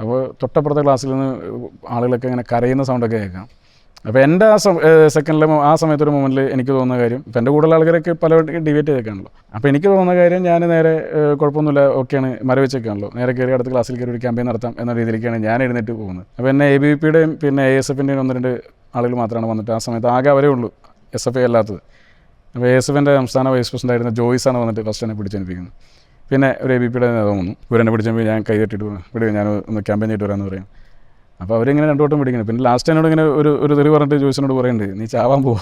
അപ്പോൾ തൊട്ടപ്പുറത്തെ ക്ലാസ്സിൽ നിന്ന് ആളുകളൊക്കെ ഇങ്ങനെ കരയുന്ന സൗണ്ടൊക്കെ കേൾക്കാം. അപ്പോൾ എൻ്റെ സെക്കൻഡിലെ ആ സമയത്തൊരു മൊമെൻറ്റിൽ എനിക്ക് തോന്നുന്ന കാര്യം, ഇപ്പം എൻ്റെ കൂടുതൽ ആൾക്കാരൊക്കെ പലവട്ടം ഡിബേറ്റ് ചെയ്തേക്കാണല്ലോ. അപ്പോൾ എനിക്ക് തോന്നുന്ന കാര്യം, ഞാൻ നേരെ കുഴപ്പമൊന്നുമില്ല, ഓക്കെയാണ്, മരവിച്ചേക്കാണല്ലോ, നേരെ കയറി അടുത്ത ക്ലാസ്സിൽ കയറി ഒരു ക്യാമ്പയിൻ നടത്താം എന്ന രീതിയിലേക്കാണ് ഞാൻ എഴുന്നേറ്റ് പോകുന്നത്. അപ്പോൾ എന്നെ ABVPയുടെയും പിന്നെ ASFൻ്റെയും 1-2 ആളുകൾ മാത്രമാണ് വന്നിട്ട്. ആ സമയത്ത് ആകെ അവരേ ഉള്ളൂ SFI അല്ലാത്തത്. അപ്പോൾ ASFൻ്റെ സംസ്ഥാന വൈസ് പ്രസിഡൻ്റായിരുന്ന ജോയ്സാണ് വന്നിട്ട് ഫസ്റ്റ് എന്നെ പിടിച്ചെനിപ്പിക്കുന്നത്. പിന്നെ ഒരു ABVPയുടെ നേതാവ് വന്നു. ഇവരെന്നെ പിടിച്ചപ്പോൾ ഞാൻ കൈ തട്ടിയിട്ട് വിടുക, ഞാൻ ഒന്ന് ക്യാമ്പയിൻ ചെയ്തിട്ട് വരാമെന്ന് പറയും. അപ്പോൾ അവരിങ്ങനെ 2 വട്ടം പിടിക്കുന്നത്. പിന്നെ ലാസ്റ്റ് എന്നോട് ഇങ്ങനെ ഒരു തെറി പറഞ്ഞിട്ട് ജോയ്സിനോട് പറയുന്നുണ്ട്, നീ ചാവാൻ പോവാ,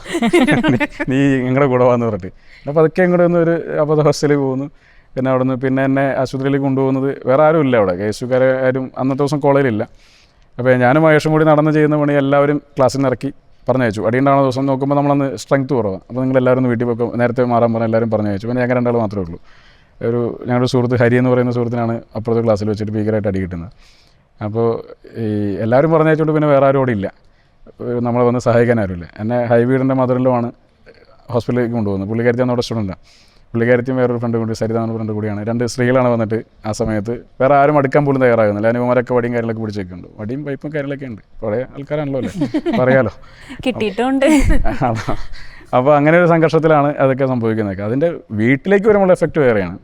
നീ നിങ്ങളുടെ കൂടെ വാന്ന് പറഞ്ഞിട്ട്. അപ്പോൾ അതൊക്കെ ഇങ്ങോട്ട് ഒന്ന് ഒരു അബദ്ധവസ്ഥയിൽ പോകുന്നു. പിന്നെ അവിടെ നിന്ന് പിന്നെ എന്നെ ആശുപത്രിയിലേക്ക് കൊണ്ടുപോകുന്നത് വേറെ ആരും ഇല്ല അവിടെ, കേസുകാരെ ആരും അന്നത്തെ ദിവസം കോളേജിലില്ല. അപ്പോൾ ഞാനും മഹേഷും കൂടി നടന്ന് ചെയ്യുന്ന പണി എല്ലാവരും ക്ലാസ്സിൽ നിന്ന് ഇറക്കി പറഞ്ഞയച്ചു. അടിയുണ്ടാകുന്ന ദിവസം നോക്കുമ്പോൾ നമ്മളന്ന് സ്ട്രെങ്ത് കുറവാണ്. അപ്പോൾ നിങ്ങളെല്ലാവരും ഒന്ന് വീട്ടിൽ പോയി നേരത്തെ മാറാൻ പറഞ്ഞാൽ എല്ലാവരും പറഞ്ഞയച്ചു. പിന്നെ ഞങ്ങൾ 2 ആൾ മാത്രമേ ഉള്ളൂ. ഞങ്ങളുടെ സുഹൃത്ത് ഹരി എന്ന് പറയുന്ന സുഹൃത്തിനാണ് അപ്പുറത്തെ ക്ലാസ്സിൽ വെച്ചിട്ട് ഭീകരമായിട്ട് അടി കിട്ടുന്നത്. അപ്പോൾ ഈ എല്ലാവരും പറഞ്ഞയച്ചുകൊണ്ട് പിന്നെ വേറെ ആരും അവിടെ ഇല്ല, നമ്മളെ വന്ന് സഹായിക്കാൻ ആരുമില്ല. എന്നെ ഹൈബീഡിൻ്റെ മദറിലുമാണ് ഹോസ്പിറ്റലിലേക്ക് കൊണ്ടുപോകുന്നത്. പുള്ളിക്കാരത്തി അന്നോടെ സ്റ്റുഡൻറ്റാണ്. പുള്ളിക്കാരത്തിയും വേറൊരു ഫ്രണ്ട് കൂടി, സരിത എന്ന ഫ്രണ്ട് കൂടിയാണ്. 2 സ്ത്രീകളാണ് വന്നിട്ട് ആ സമയത്ത്. വേറെ ആരും അടുക്കാൻ പോലും തയ്യാറാകുന്നില്ല. അനുപമാരൊക്കെ വടിയും കാര്യങ്ങളൊക്കെ പിടിച്ചേക്കുന്നുണ്ട്. വടിയും പൈപ്പും കാര്യങ്ങളൊക്കെ ഉണ്ട്. കുറേ ആൾക്കാരാണല്ലോ അല്ലേ, പറയാലോ, കിട്ടിയിട്ടുണ്ട്. അപ്പോൾ അങ്ങനെ ഒരു സംഘർഷത്തിലാണ് അതൊക്കെ സംഭവിക്കുന്നത്. അതിൻ്റെ വീട്ടിലേക്ക് വരുമ്പോൾ എഫക്റ്റ് വേറെയാണ്.